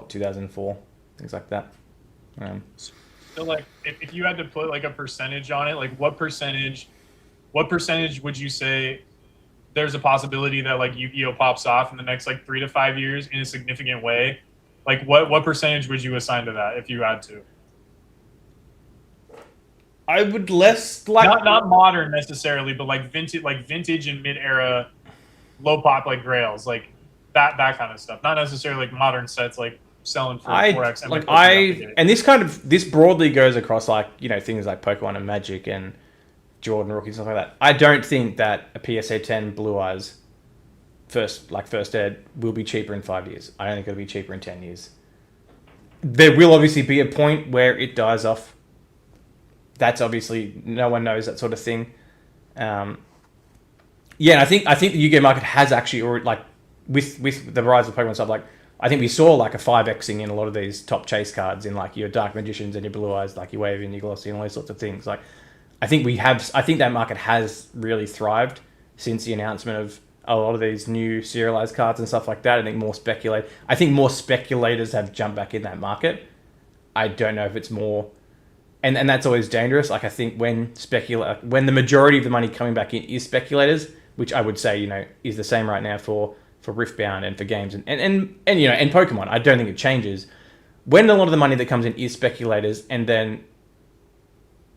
B: 2004, things like that.
A: So like if you had to put like a percentage on it, like what percentage would you say there's a possibility that like Yu-Gi-Oh pops off in the next like 3 to 5 years in a significant way? Like what percentage would you assign to that if you had to?
B: I would less like
A: not modern necessarily, but like vintage and mid-era low pop like grails, like that kind of stuff. Not necessarily like modern sets like selling for 4x.
B: And this broadly goes across like, you know, things like Pokemon and Magic and Jordan Rookie, stuff like that. I don't think that a PSA 10 Blue Eyes first ed will be cheaper in 5 years. I don't think it'll be cheaper in 10 years. There will obviously be a point where it dies off. That's obviously, no one knows that sort of thing. I think the Yu-Gi-Oh market has actually already, like, with the rise of Pokemon stuff, like, I think we saw like a 5xing in a lot of these top chase cards in like your Dark Magicians and your Blue Eyes, like your Wavy and your Glossy and all those sorts of things. Like, I think that market has really thrived since the announcement of a lot of these new serialized cards and stuff like that. I think more speculators have jumped back in that market. I don't know if it's more, and that's always dangerous. Like I think when the majority of the money coming back in is speculators, which I would say, you know, is the same right now for Riftbound and for games and you know, and Pokemon. I don't think it changes. When a lot of the money that comes in is speculators, and then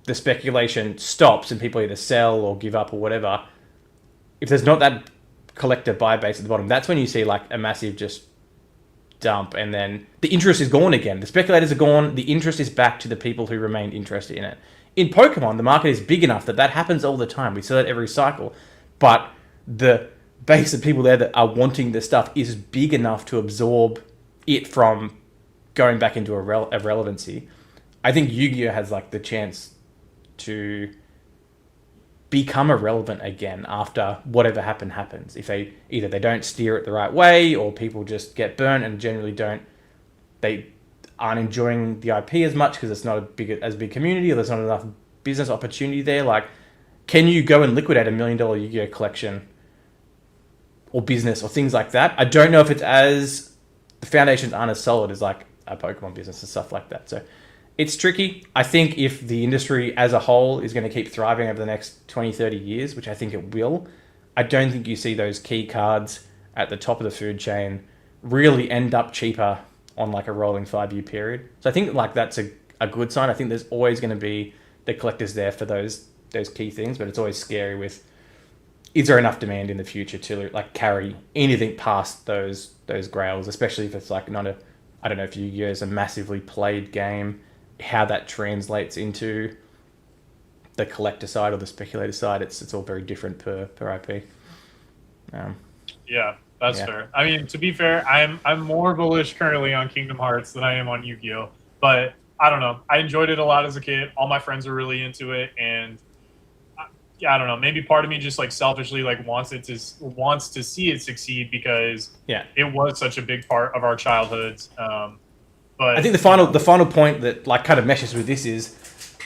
B: the speculation stops and people either sell or give up or whatever, if there's not that collector buy base at the bottom, that's when you see like a massive just dump, and then the interest is gone again. The speculators are gone, the interest is back to the people who remained interested in it. In Pokemon, the market is big enough that happens all the time. We see that every cycle, but the base of people there that are wanting the stuff is big enough to absorb it from going back into a relevancy. I think Yu-Gi-Oh has like the chance to become irrelevant again after whatever happens. If they don't steer it the right way, or people just get burnt and generally they aren't enjoying the IP as much because it's not as big community, or there's not enough business opportunity there. Like, can you go and liquidate $1 million Yu-Gi-Oh collection or business or things like that? I don't know if the foundations aren't as solid as like a Pokemon business and stuff like that. So it's tricky. I think if the industry as a whole is going to keep thriving over the next 20, 30 years, which I think it will, I don't think you see those key cards at the top of the food chain really end up cheaper on like a rolling 5-year period. So I think like that's a good sign. I think there's always going to be the collectors there for those key things, but it's always scary with, is there enough demand in the future to like carry anything past those grails, especially if it's like not I don't know if Yu-Gi-Oh is a massively played game, how that translates into the collector side or the speculator side. It's all very different per IP.
A: Yeah, that's fair. I mean, to be fair, I'm more bullish currently on Kingdom Hearts than I am on Yu-Gi-Oh, but I don't know. I enjoyed it a lot as a kid. All my friends were really into it, and I don't know. Maybe part of me just like selfishly like wants to see it succeed because it was such a big part of our childhoods. But
B: I think the final point that like kind of meshes with this is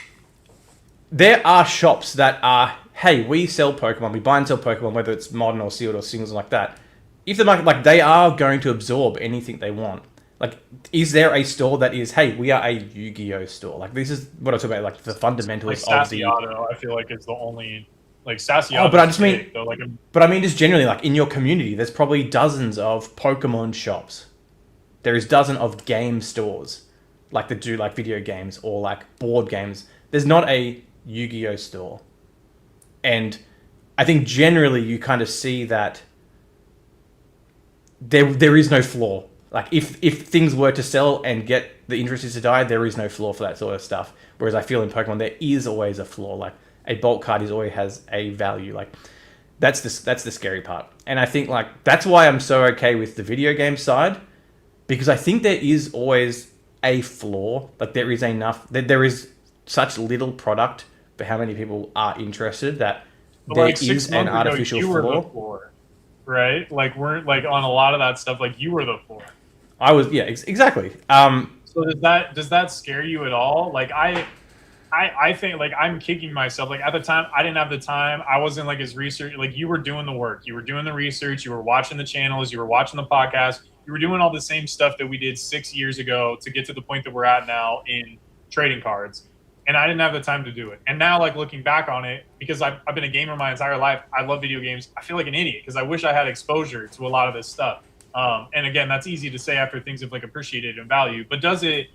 B: there are shops that are, hey, we sell Pokemon, we buy and sell Pokemon, whether it's modern or sealed or singles like that. if the market, like, they are going to absorb anything they want. Like, is there a store that is, hey, we are a Yu-Gi-Oh store? Like, this is what I was talking about, like the
A: Like
B: fundamentals of the.
A: Sassyotto, I feel like is the only like
B: Oh, but I
A: Sassyotto's
B: just mean,
A: big though. Like
B: but I mean, just generally, like in your community, there's probably dozens of Pokemon shops. There is dozens of game stores, like that do like video games or like board games. There's not a Yu-Gi-Oh store, and I think generally you kind of see that there is no flaw. Like if things were to sell and get the interest is to die, there is no flaw for that sort of stuff. Whereas I feel in Pokemon there is always a flaw. Like a bulk card is always has a value. Like that's the scary part. And I think like that's why I'm so okay with the video game side, because I think there is always a flaw. Like there is such little product for how many people are interested that
A: but
B: there
A: like six
B: is an
A: months ago,
B: artificial
A: you were the
B: flaw.
A: floor, right? Like we're like on a lot of that stuff. Like you were the floor.
B: I was, yeah, exactly.
A: So does that scare you at all? Like I think like I'm kicking myself. Like at the time, I didn't have the time. I wasn't like as research. Like you were doing the work. You were doing the research. You were watching the channels. You were watching the podcast. You were doing all the same stuff that we did 6 years ago to get to the point that we're at now in trading cards. And I didn't have the time to do it. And now, like looking back on it, because I've been a gamer my entire life, I love video games. I feel like an idiot because I wish I had exposure to a lot of this stuff. And again, that's easy to say after things have like appreciated in value. But does it?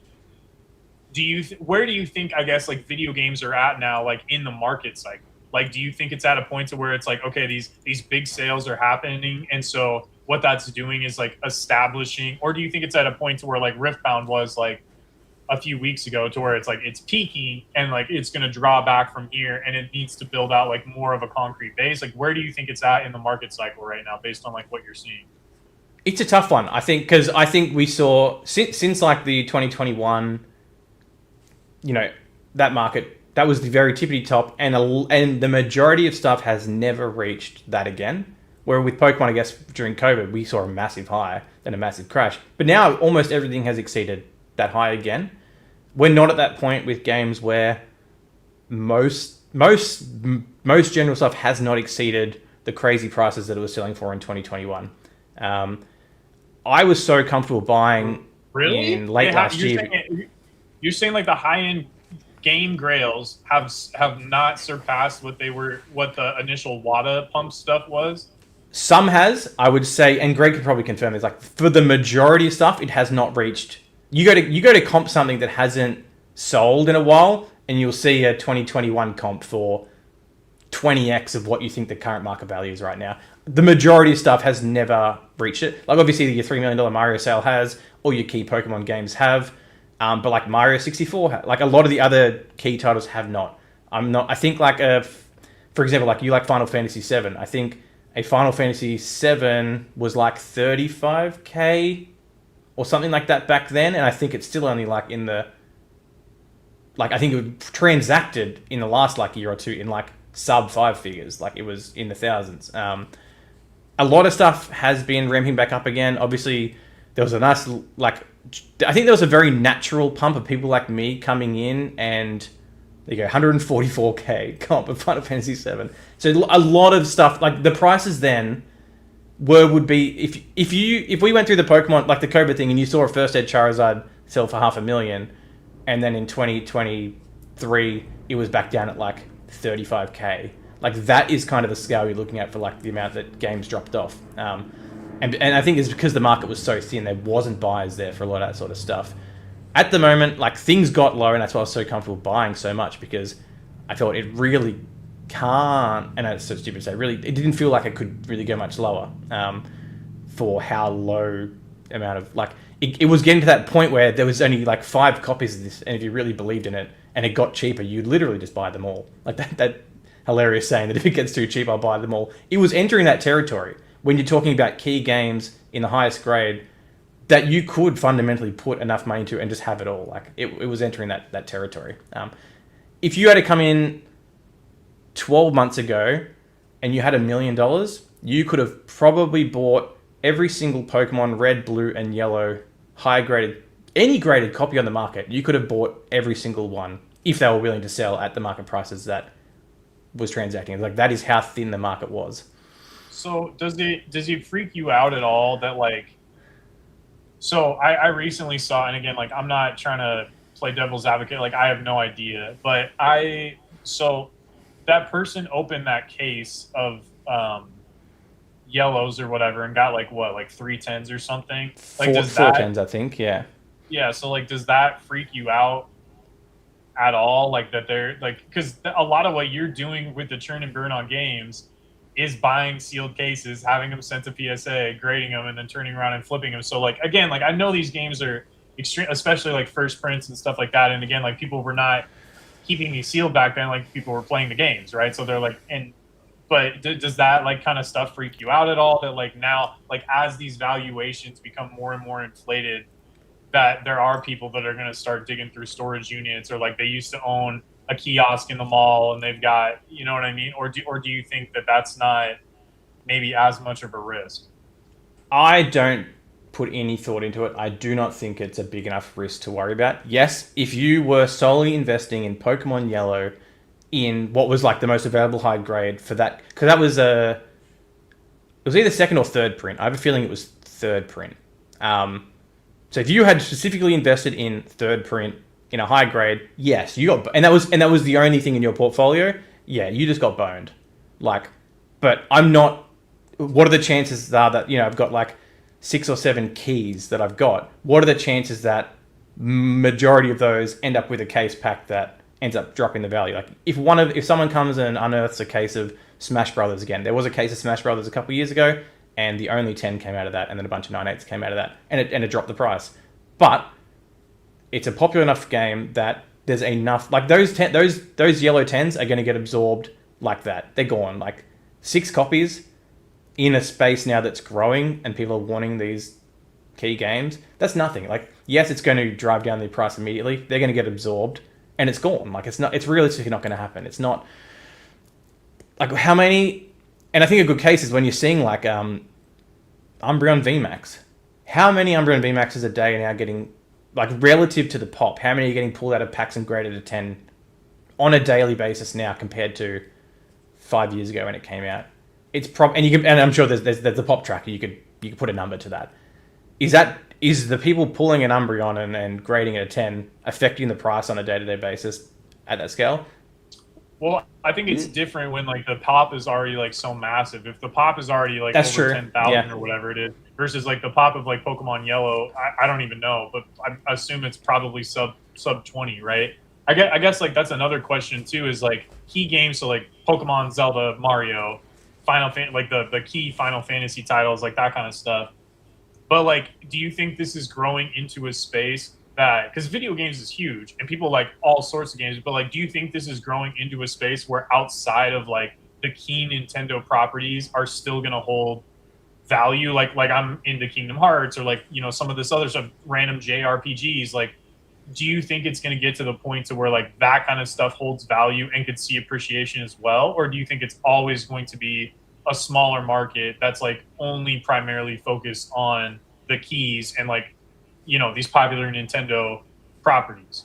A: Where do you think, I guess, like video games are at now, like in the market cycle? Like, do you think it's at a point to where it's like, okay, these big sales are happening, and so what that's doing is like establishing, or do you think it's at a point to where like Riftbound was like a few weeks ago, to where it's like it's peaking and like it's going to draw back from here, and it needs to build out like more of a concrete base? Like, where do you think it's at in the market cycle right now, based on like what you're seeing?
B: It's a tough one, I think, because I think we saw since like the 2021, you know, that market, that was the very tippity top, and the majority of stuff has never reached that again. Where with Pokemon, I guess during COVID, we saw a massive high, then a massive crash. But now almost everything has exceeded that high again. We're not at that point with games where most general stuff has not exceeded the crazy prices that it was selling for in 2021. I was so comfortable buying in late last year.
A: You're saying like the high end game grails have not surpassed what the initial WADA pump stuff was?
B: Some has, I would say, and Greg could probably confirm this. Like for the majority of stuff, it has not reached. You go to comp something that hasn't sold in a while, and you'll see a 2021 comp for 20x of what you think the current market value is right now. The majority of stuff has never reached it. Like obviously your $3 million Mario sale has, all your key Pokemon games have, but like Mario 64, like a lot of the other key titles have not. I think like for example, like you like Final Fantasy 7. I think a Final Fantasy 7 was like 35k or something like that back then, and I think it's still only like in the, like I think it transacted in the last like year or two in like sub 5 figures, like it was in the thousands. A lot of stuff has been ramping back up again. Obviously, there was a nice, like, I think there was a very natural pump of people like me coming in, and there you go, 144k comp of Final Fantasy 7. So a lot of stuff, like the prices then would be, if we went through the Pokemon, like the COVID thing, and you saw a first ed Charizard sell for $500,000, and then in 2023 it was back down at like 35k. Like that is kind of the scale you're looking at for like the amount that games dropped off. And I think it's because the market was so thin, there wasn't buyers there for a lot of that sort of stuff. At the moment, like things got low, and that's why I was so comfortable buying so much, because I felt it really can't, and it's so stupid to say, really, it didn't feel like it could really go much lower for how low amount of, like, it was getting to that point where there was only like 5 copies of this, and if you really believed in it and it got cheaper, you'd literally just buy them all. Like that hilarious saying that if it gets too cheap, I'll buy them all. It was entering that territory when you're talking about key games in the highest grade that you could fundamentally put enough money into and just have it all. Like it was entering that territory. If you had to come in 12 months ago and you had $1 million, you could have probably bought every single Pokemon red, blue, and yellow high graded, any graded copy on the market. You could have bought every single one if they were willing to sell at the market prices that was transacting. Like that is how thin the market was.
A: So does it freak you out at all that like so I recently saw, and again, like I'm not trying to play devil's advocate, like I have no idea, but so that person opened that case of yellows or whatever and got like what, like 3 tens or something. Like does
B: Four
A: that
B: tens, I think. Yeah.
A: yeah, so like does that freak you out at all? Like that they're like because a lot of what you're doing with the churn and burn on games is buying sealed cases, having them sent to PSA, grading them, and then turning around and flipping them. So like again, like I know these games are extreme, especially like first prints and stuff like that. And again, like people were not keeping these sealed back then, like people were playing the games, right? So they're like, and but does that like kind of stuff freak you out at all? That like now, like as these valuations become more and more inflated, that there are people that are going to start digging through storage units, or like they used to own a kiosk in the mall and they've got, you know what I mean? Or do you think that that's not maybe as much of a risk?
B: I don't put any thought into it. I do not think it's a big enough risk to worry about. Yes, if you were solely investing in Pokemon Yellow in what was like the most available high grade for that, because that was it was either second or third print. I have a feeling it was third print. So if you had specifically invested in third print in a high grade, yes, you got, and that was the only thing in your portfolio. Yeah, you just got boned. Like, but I'm not. What are the chances are that I've got like 6 or 7 keys that I've got? What are the chances that majority of those end up with a case pack that ends up dropping the value? Like if someone comes and unearths a case of Smash Brothers again, there was a case of Smash Brothers a couple of years ago, and the only 10 came out of that, and then a bunch of 9/8s came out of that, and it dropped the price. But it's a popular enough game that there's enough, like those yellow 10s are going to get absorbed like that. They're gone. Like 6 copies in a space now that's growing and people are wanting these key games. That's nothing. Like yes, it's going to drive down the price immediately. They're going to get absorbed and it's gone. Like it's realistically not going to happen. It's not like how many, and I think a good case is when you're seeing like Umbreon VMAX. How many Umbreon VMAXs a day are now getting, like relative to the pop, how many are getting pulled out of packs and graded to 10 on a daily basis now compared to 5 years ago when it came out? It's and I'm sure there's the pop tracker. You could put a number to that. Is the people pulling an Umbreon and grading it a 10 affecting the price on a day-to-day basis at that scale?
A: Well, I think it's different when like the pop is already like so massive. If the pop is already like
B: That's
A: over
B: true.
A: 10,000
B: Yeah.
A: or whatever it is, versus like the pop of like Pokemon Yellow, I don't even know, but I assume it's probably sub 20, right? I guess like that's another question too. Is like key games, so like Pokemon, Zelda, Mario, like the key Final Fantasy titles, like that kind of stuff. But like, do you think this is growing into a space that, because video games is huge and people like all sorts of games, but like, do you think this is growing into a space where outside of like the key Nintendo properties are still going to hold value? Like I'm into Kingdom Hearts or like, some of this other stuff, random JRPGs. Like, do you think it's going to get to the point to where like that kind of stuff holds value and could see appreciation as well? Or do you think it's always going to be a smaller market that's like only primarily focused on the keys and like, these popular Nintendo properties?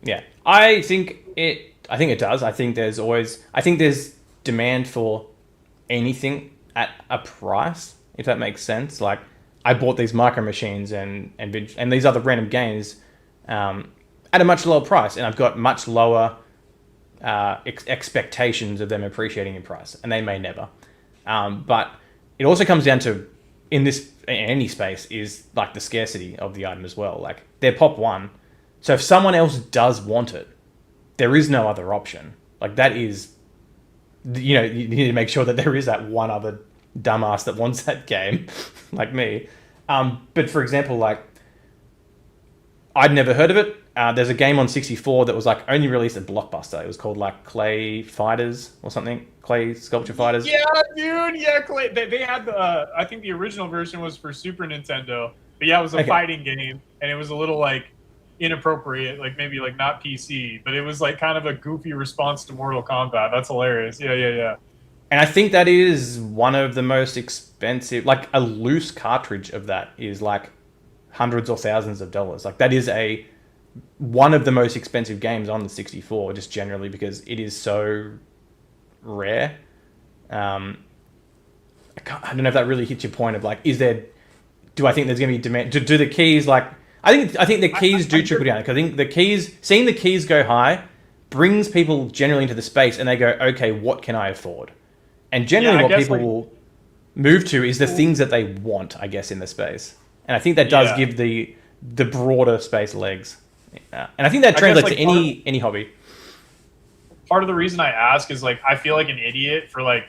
B: Yeah. I think it does. I think there's demand for anything at a price, if that makes sense. Like I bought these micro machines and these other random games at a much lower price, and I've got much lower expectations of them appreciating in price, and they may never. But it also comes down to in any space is like the scarcity of the item as well. Like they're pop one, so if someone else does want it, there is no other option. Like that is, you need to make sure that there is that one other dumbass that wants that game, like me. But for example, like I'd never heard of it. There's a game on 64 that was like only released at Blockbuster. It was called like Clay Fighters or something. Clay Sculpture Fighters.
A: Yeah, dude. Yeah, Clay. They had I think the original version was for Super Nintendo. But yeah, it was a fighting game, and it was a little like inappropriate, like maybe like not PC, but it was like kind of a goofy response to Mortal Kombat. That's hilarious. Yeah.
B: And I think that is one of the most expensive. Like a loose cartridge of that is like hundreds or thousands of dollars. Like that is one of the most expensive games on the 64, just generally because it is so rare. I don't know if that really hits your point of like, do I think there's going to be demand? Do the keys like? I think the keys do trickle down. Because I think seeing the keys go high, brings people generally into the space, and they go, okay, what can I afford? And generally, what people will move to is the things that they want, I guess, in the space. And I think that does give the broader space legs. And I think that translates to any hobby.
A: Part of the reason I ask is like I feel like an idiot for like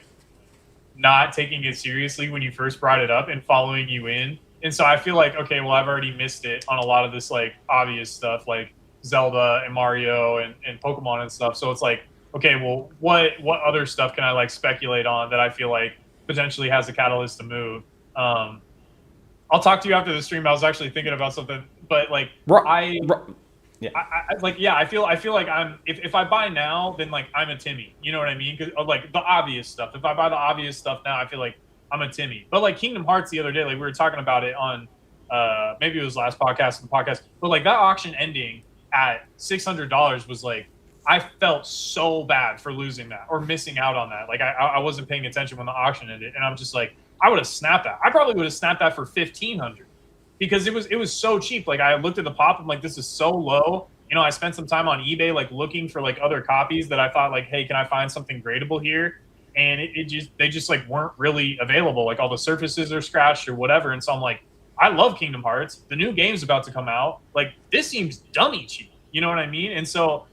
A: not taking it seriously when you first brought it up and following you in. And so I feel like, okay, well, I've already missed it on a lot of this like obvious stuff like Zelda and Mario and Pokemon and stuff. So it's like, okay, well, what other stuff can I like speculate on that I feel like potentially has a catalyst to move? I'll talk to you after the stream. I was actually thinking about something, but like I feel like I'm if I buy now, then like I'm a Timmy. You know what I mean? Because like the obvious stuff. If I buy the obvious stuff now, I feel like I'm a Timmy. But like Kingdom Hearts the other day, like we were talking about it on maybe it was last podcast, but like that auction ending at $600 was like I felt so bad for losing that or missing out on that. Like I wasn't paying attention when the auction ended, and I'm just like I would have snapped that. I probably would have snapped that for $1,500 because it was so cheap. Like I looked at the pop, I'm like, this is so low. You know, I spent some time on eBay like looking for like other copies that I thought like, hey, can I find something gradable here? And they just like weren't really available. Like all the surfaces are scratched or whatever. And so I'm like, I love Kingdom Hearts. The new game's about to come out. Like this seems dummy cheap. You know what I mean? And so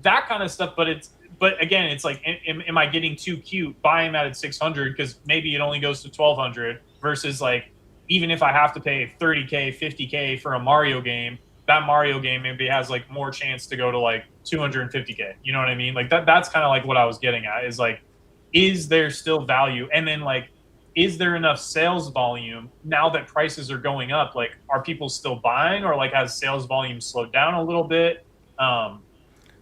A: that kind of stuff. But again, it's like, am I getting too cute buying that at 600 because maybe it only goes to 1,200 versus like even if I have to pay 30K, 50K for a Mario game, that Mario game maybe has like more chance to go to like 250K. You know what I mean? Like that's kind of like what I was getting at is like, is there still value? And then like, is there enough sales volume now that prices are going up? Like, are people still buying or like has sales volume slowed down a little bit?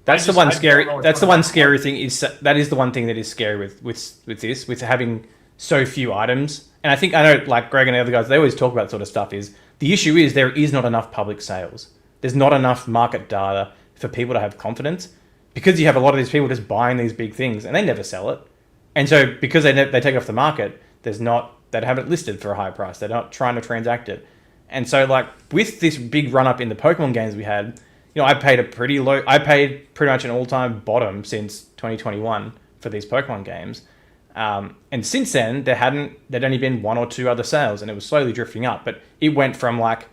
B: That's the one scary. That's the one scary thing. That is the one thing that is scary with having so few items. And I know like Greg and the other guys, they always talk about that sort of stuff. Is the issue is there is not enough public sales. There's not enough market data for people to have confidence because you have a lot of these people just buying these big things and they never sell it. And so because they take it off the market, they have it listed for a high price. They're not trying to transact it. And so like with this big run up in the Pokemon games we had, you know, I paid pretty much an all-time bottom since 2021 for these Pokemon games. And since then, there'd only been one or two other sales, and it was slowly drifting up. But it went from like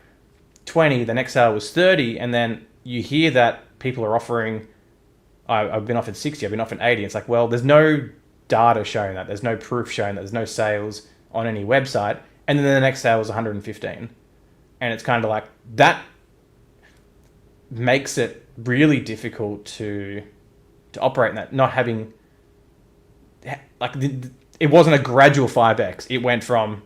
B: 20, the next sale was 30, and then you hear that people are offering, I've been offered 60, I've been offered 80. It's like, well, there's no data showing that. There's no proof showing that. There's no sales on any website. And then the next sale was 115. And it's kind of like, that makes it really difficult to operate in that, not having like it wasn't a gradual 5x. It went from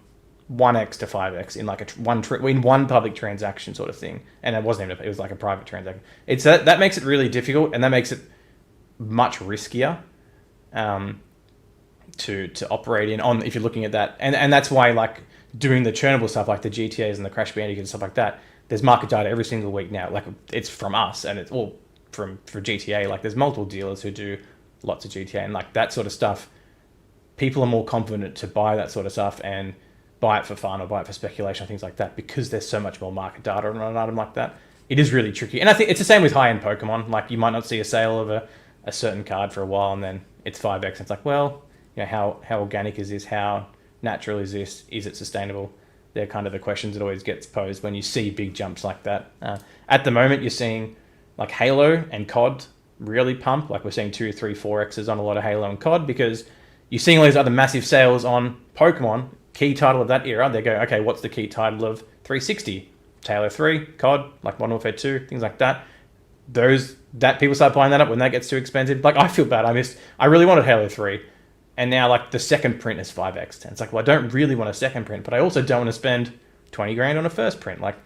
B: 1x to 5x in like in one public transaction sort of thing, and it wasn't even it was like a private transaction. It's that makes it really difficult, and that makes it much riskier to operate in on if you're looking at that, and that's why like doing the churnable stuff like the GTAs and the Crash Bandicoot and stuff like that. There's market data every single week now. Like it's from us, and it's all for GTA. Like there's multiple dealers who do lots of GTA, and like that sort of stuff. People are more confident to buy that sort of stuff and buy it for fun or buy it for speculation, things like that, because there's so much more market data on an item like that. It is really tricky, and I think it's the same with high-end Pokemon. Like you might not see a sale of a certain card for a while, and then it's 5x. And it's like, well, you know, how organic is this? How natural is this? Is it sustainable? They're kind of the questions that always gets posed when you see big jumps like that. At the moment, you're seeing like Halo and COD really pump. Like we're seeing 2, 3, 4x's on a lot of Halo and COD because you're seeing all these other massive sales on Pokemon, key title of that era. They go, okay, what's the key title of 360? Halo 3, COD, like Modern Warfare 2, things like that. That people start buying that up when that gets too expensive. Like I feel bad. I really wanted Halo 3. And now, like, the second print is 5x. And it's like, well, I don't really want a second print, but I also don't want to spend 20 grand on a first print. Like,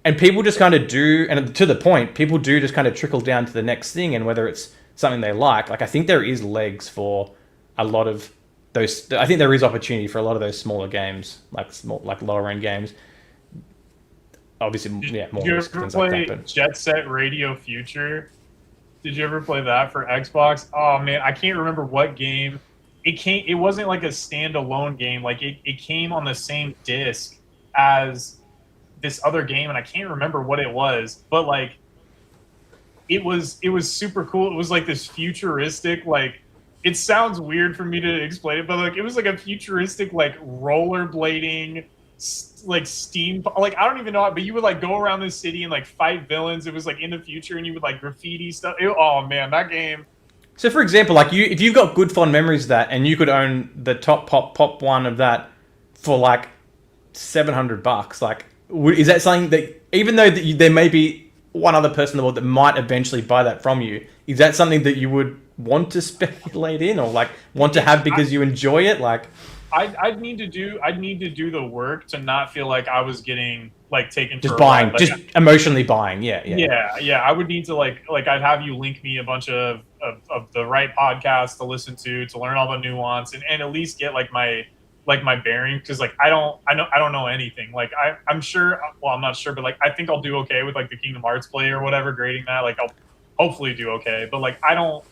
B: and people just kind of do, and to the point, people do just kind of trickle down to the next thing, and whether it's something they like. Like, I think there is legs for a lot of those. I think there is opportunity for a lot of those smaller games, like lower end games. Obviously, yeah, more risk, things like that. But
A: Jet Set Radio Future? Did you ever play that for Xbox? Oh man, I can't remember what game it wasn't like a standalone game. Like it came on the same disc as this other game, and I can't remember what it was, but like it was super cool. It was like this futuristic, like, it sounds weird for me to explain it, but like it was like a futuristic, like, rollerblading, like steam, like, I don't even know, but you would like go around the city and like fight villains. It was like in the future, and you would like graffiti stuff. Oh man, that game.
B: So, for example, like if you've got good fond memories of that, and you could own the top pop one of that for like $700, like, is that something that, even though there may be one other person in the world that might eventually buy that from you, is that something that you would want to speculate in, or like want to have because you enjoy it? Like,
A: I'd need to do the work to not feel like I was getting like taken
B: just
A: for
B: buying,
A: a ride. Like,
B: just emotionally buying.
A: yeah. I would need to like I'd have you link me a bunch of the right podcasts to listen to learn all the nuance, and at least get like my bearing, because like I don't know anything. Like I'm sure, well, I'm not sure, but like I think I'll do okay with like the Kingdom Hearts play or whatever, grading that. Like I'll hopefully do okay, but like I don't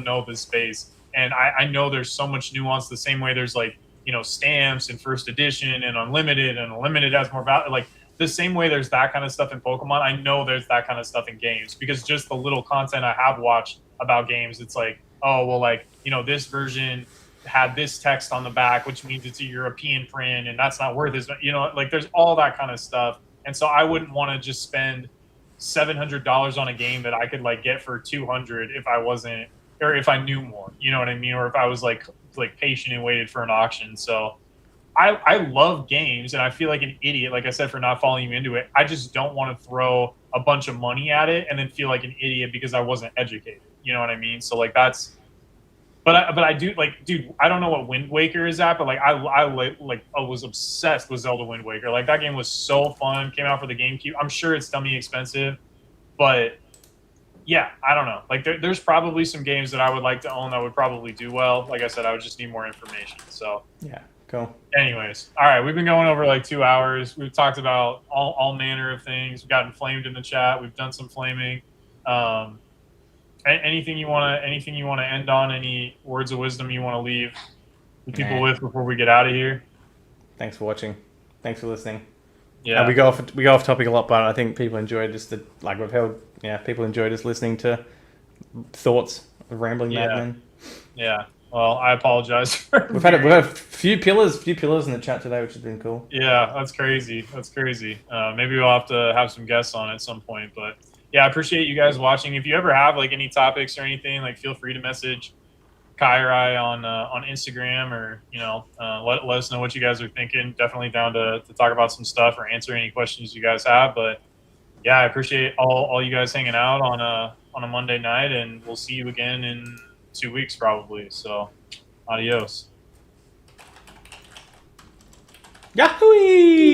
A: know this space, and I know there's so much nuance. The same way there's like, you know, stamps and first edition and unlimited has more value. Like the same way there's that kind of stuff in Pokemon, I know there's that kind of stuff in games, because just the little content I have watched about games, it's like, oh well, like, you know, this version had this text on the back, which means it's a European print, and that's not worth it. You know, like there's all that kind of stuff, and so I wouldn't want to just spend $700 on a game that I could like get for 200 if I wasn't, or if I knew more. You know what I mean? Or if I was like patient and waited for an auction. So I love games, and I feel like an idiot, like I said, for not following you into it. I just don't want to throw a bunch of money at it and then feel like an idiot because I wasn't educated. You know what I mean? So like that's. But I do, like, dude, I don't know what Wind Waker is at, but like I was obsessed with Zelda Wind Waker. Like that game was so fun. Came out for the GameCube. I'm sure it's dummy expensive, but yeah, I don't know. Like there's probably some games that I would like to own that would probably do well. Like I said, I would just need more information. So
B: yeah, cool.
A: Anyways, all right, we've been going over like 2 hours. We've talked about all manner of things. We've gotten flamed in the chat. We've done some flaming. Anything you want to end on? Any words of wisdom you want to leave the people with before we get out of here?
B: Thanks for watching. Thanks for listening.
A: Yeah,
B: we go off topic a lot, but I think people enjoyed just the, like, we've held. Yeah, people enjoyed us listening to thoughts of rambling madmen.
A: Yeah. Well, I apologize.
B: We've had a few pillars in the chat today, which has been cool.
A: Yeah, that's crazy. Maybe we'll have to have some guests on at some point, but. Yeah, I appreciate you guys watching. If you ever have like any topics or anything, like feel free to message Kai or I on Instagram, or let us know what you guys are thinking. Definitely down to talk about some stuff or answer any questions you guys have. But yeah, I appreciate all you guys hanging out on a Monday night, and we'll see you again in 2 weeks probably. So, adios.
B: Yahoo!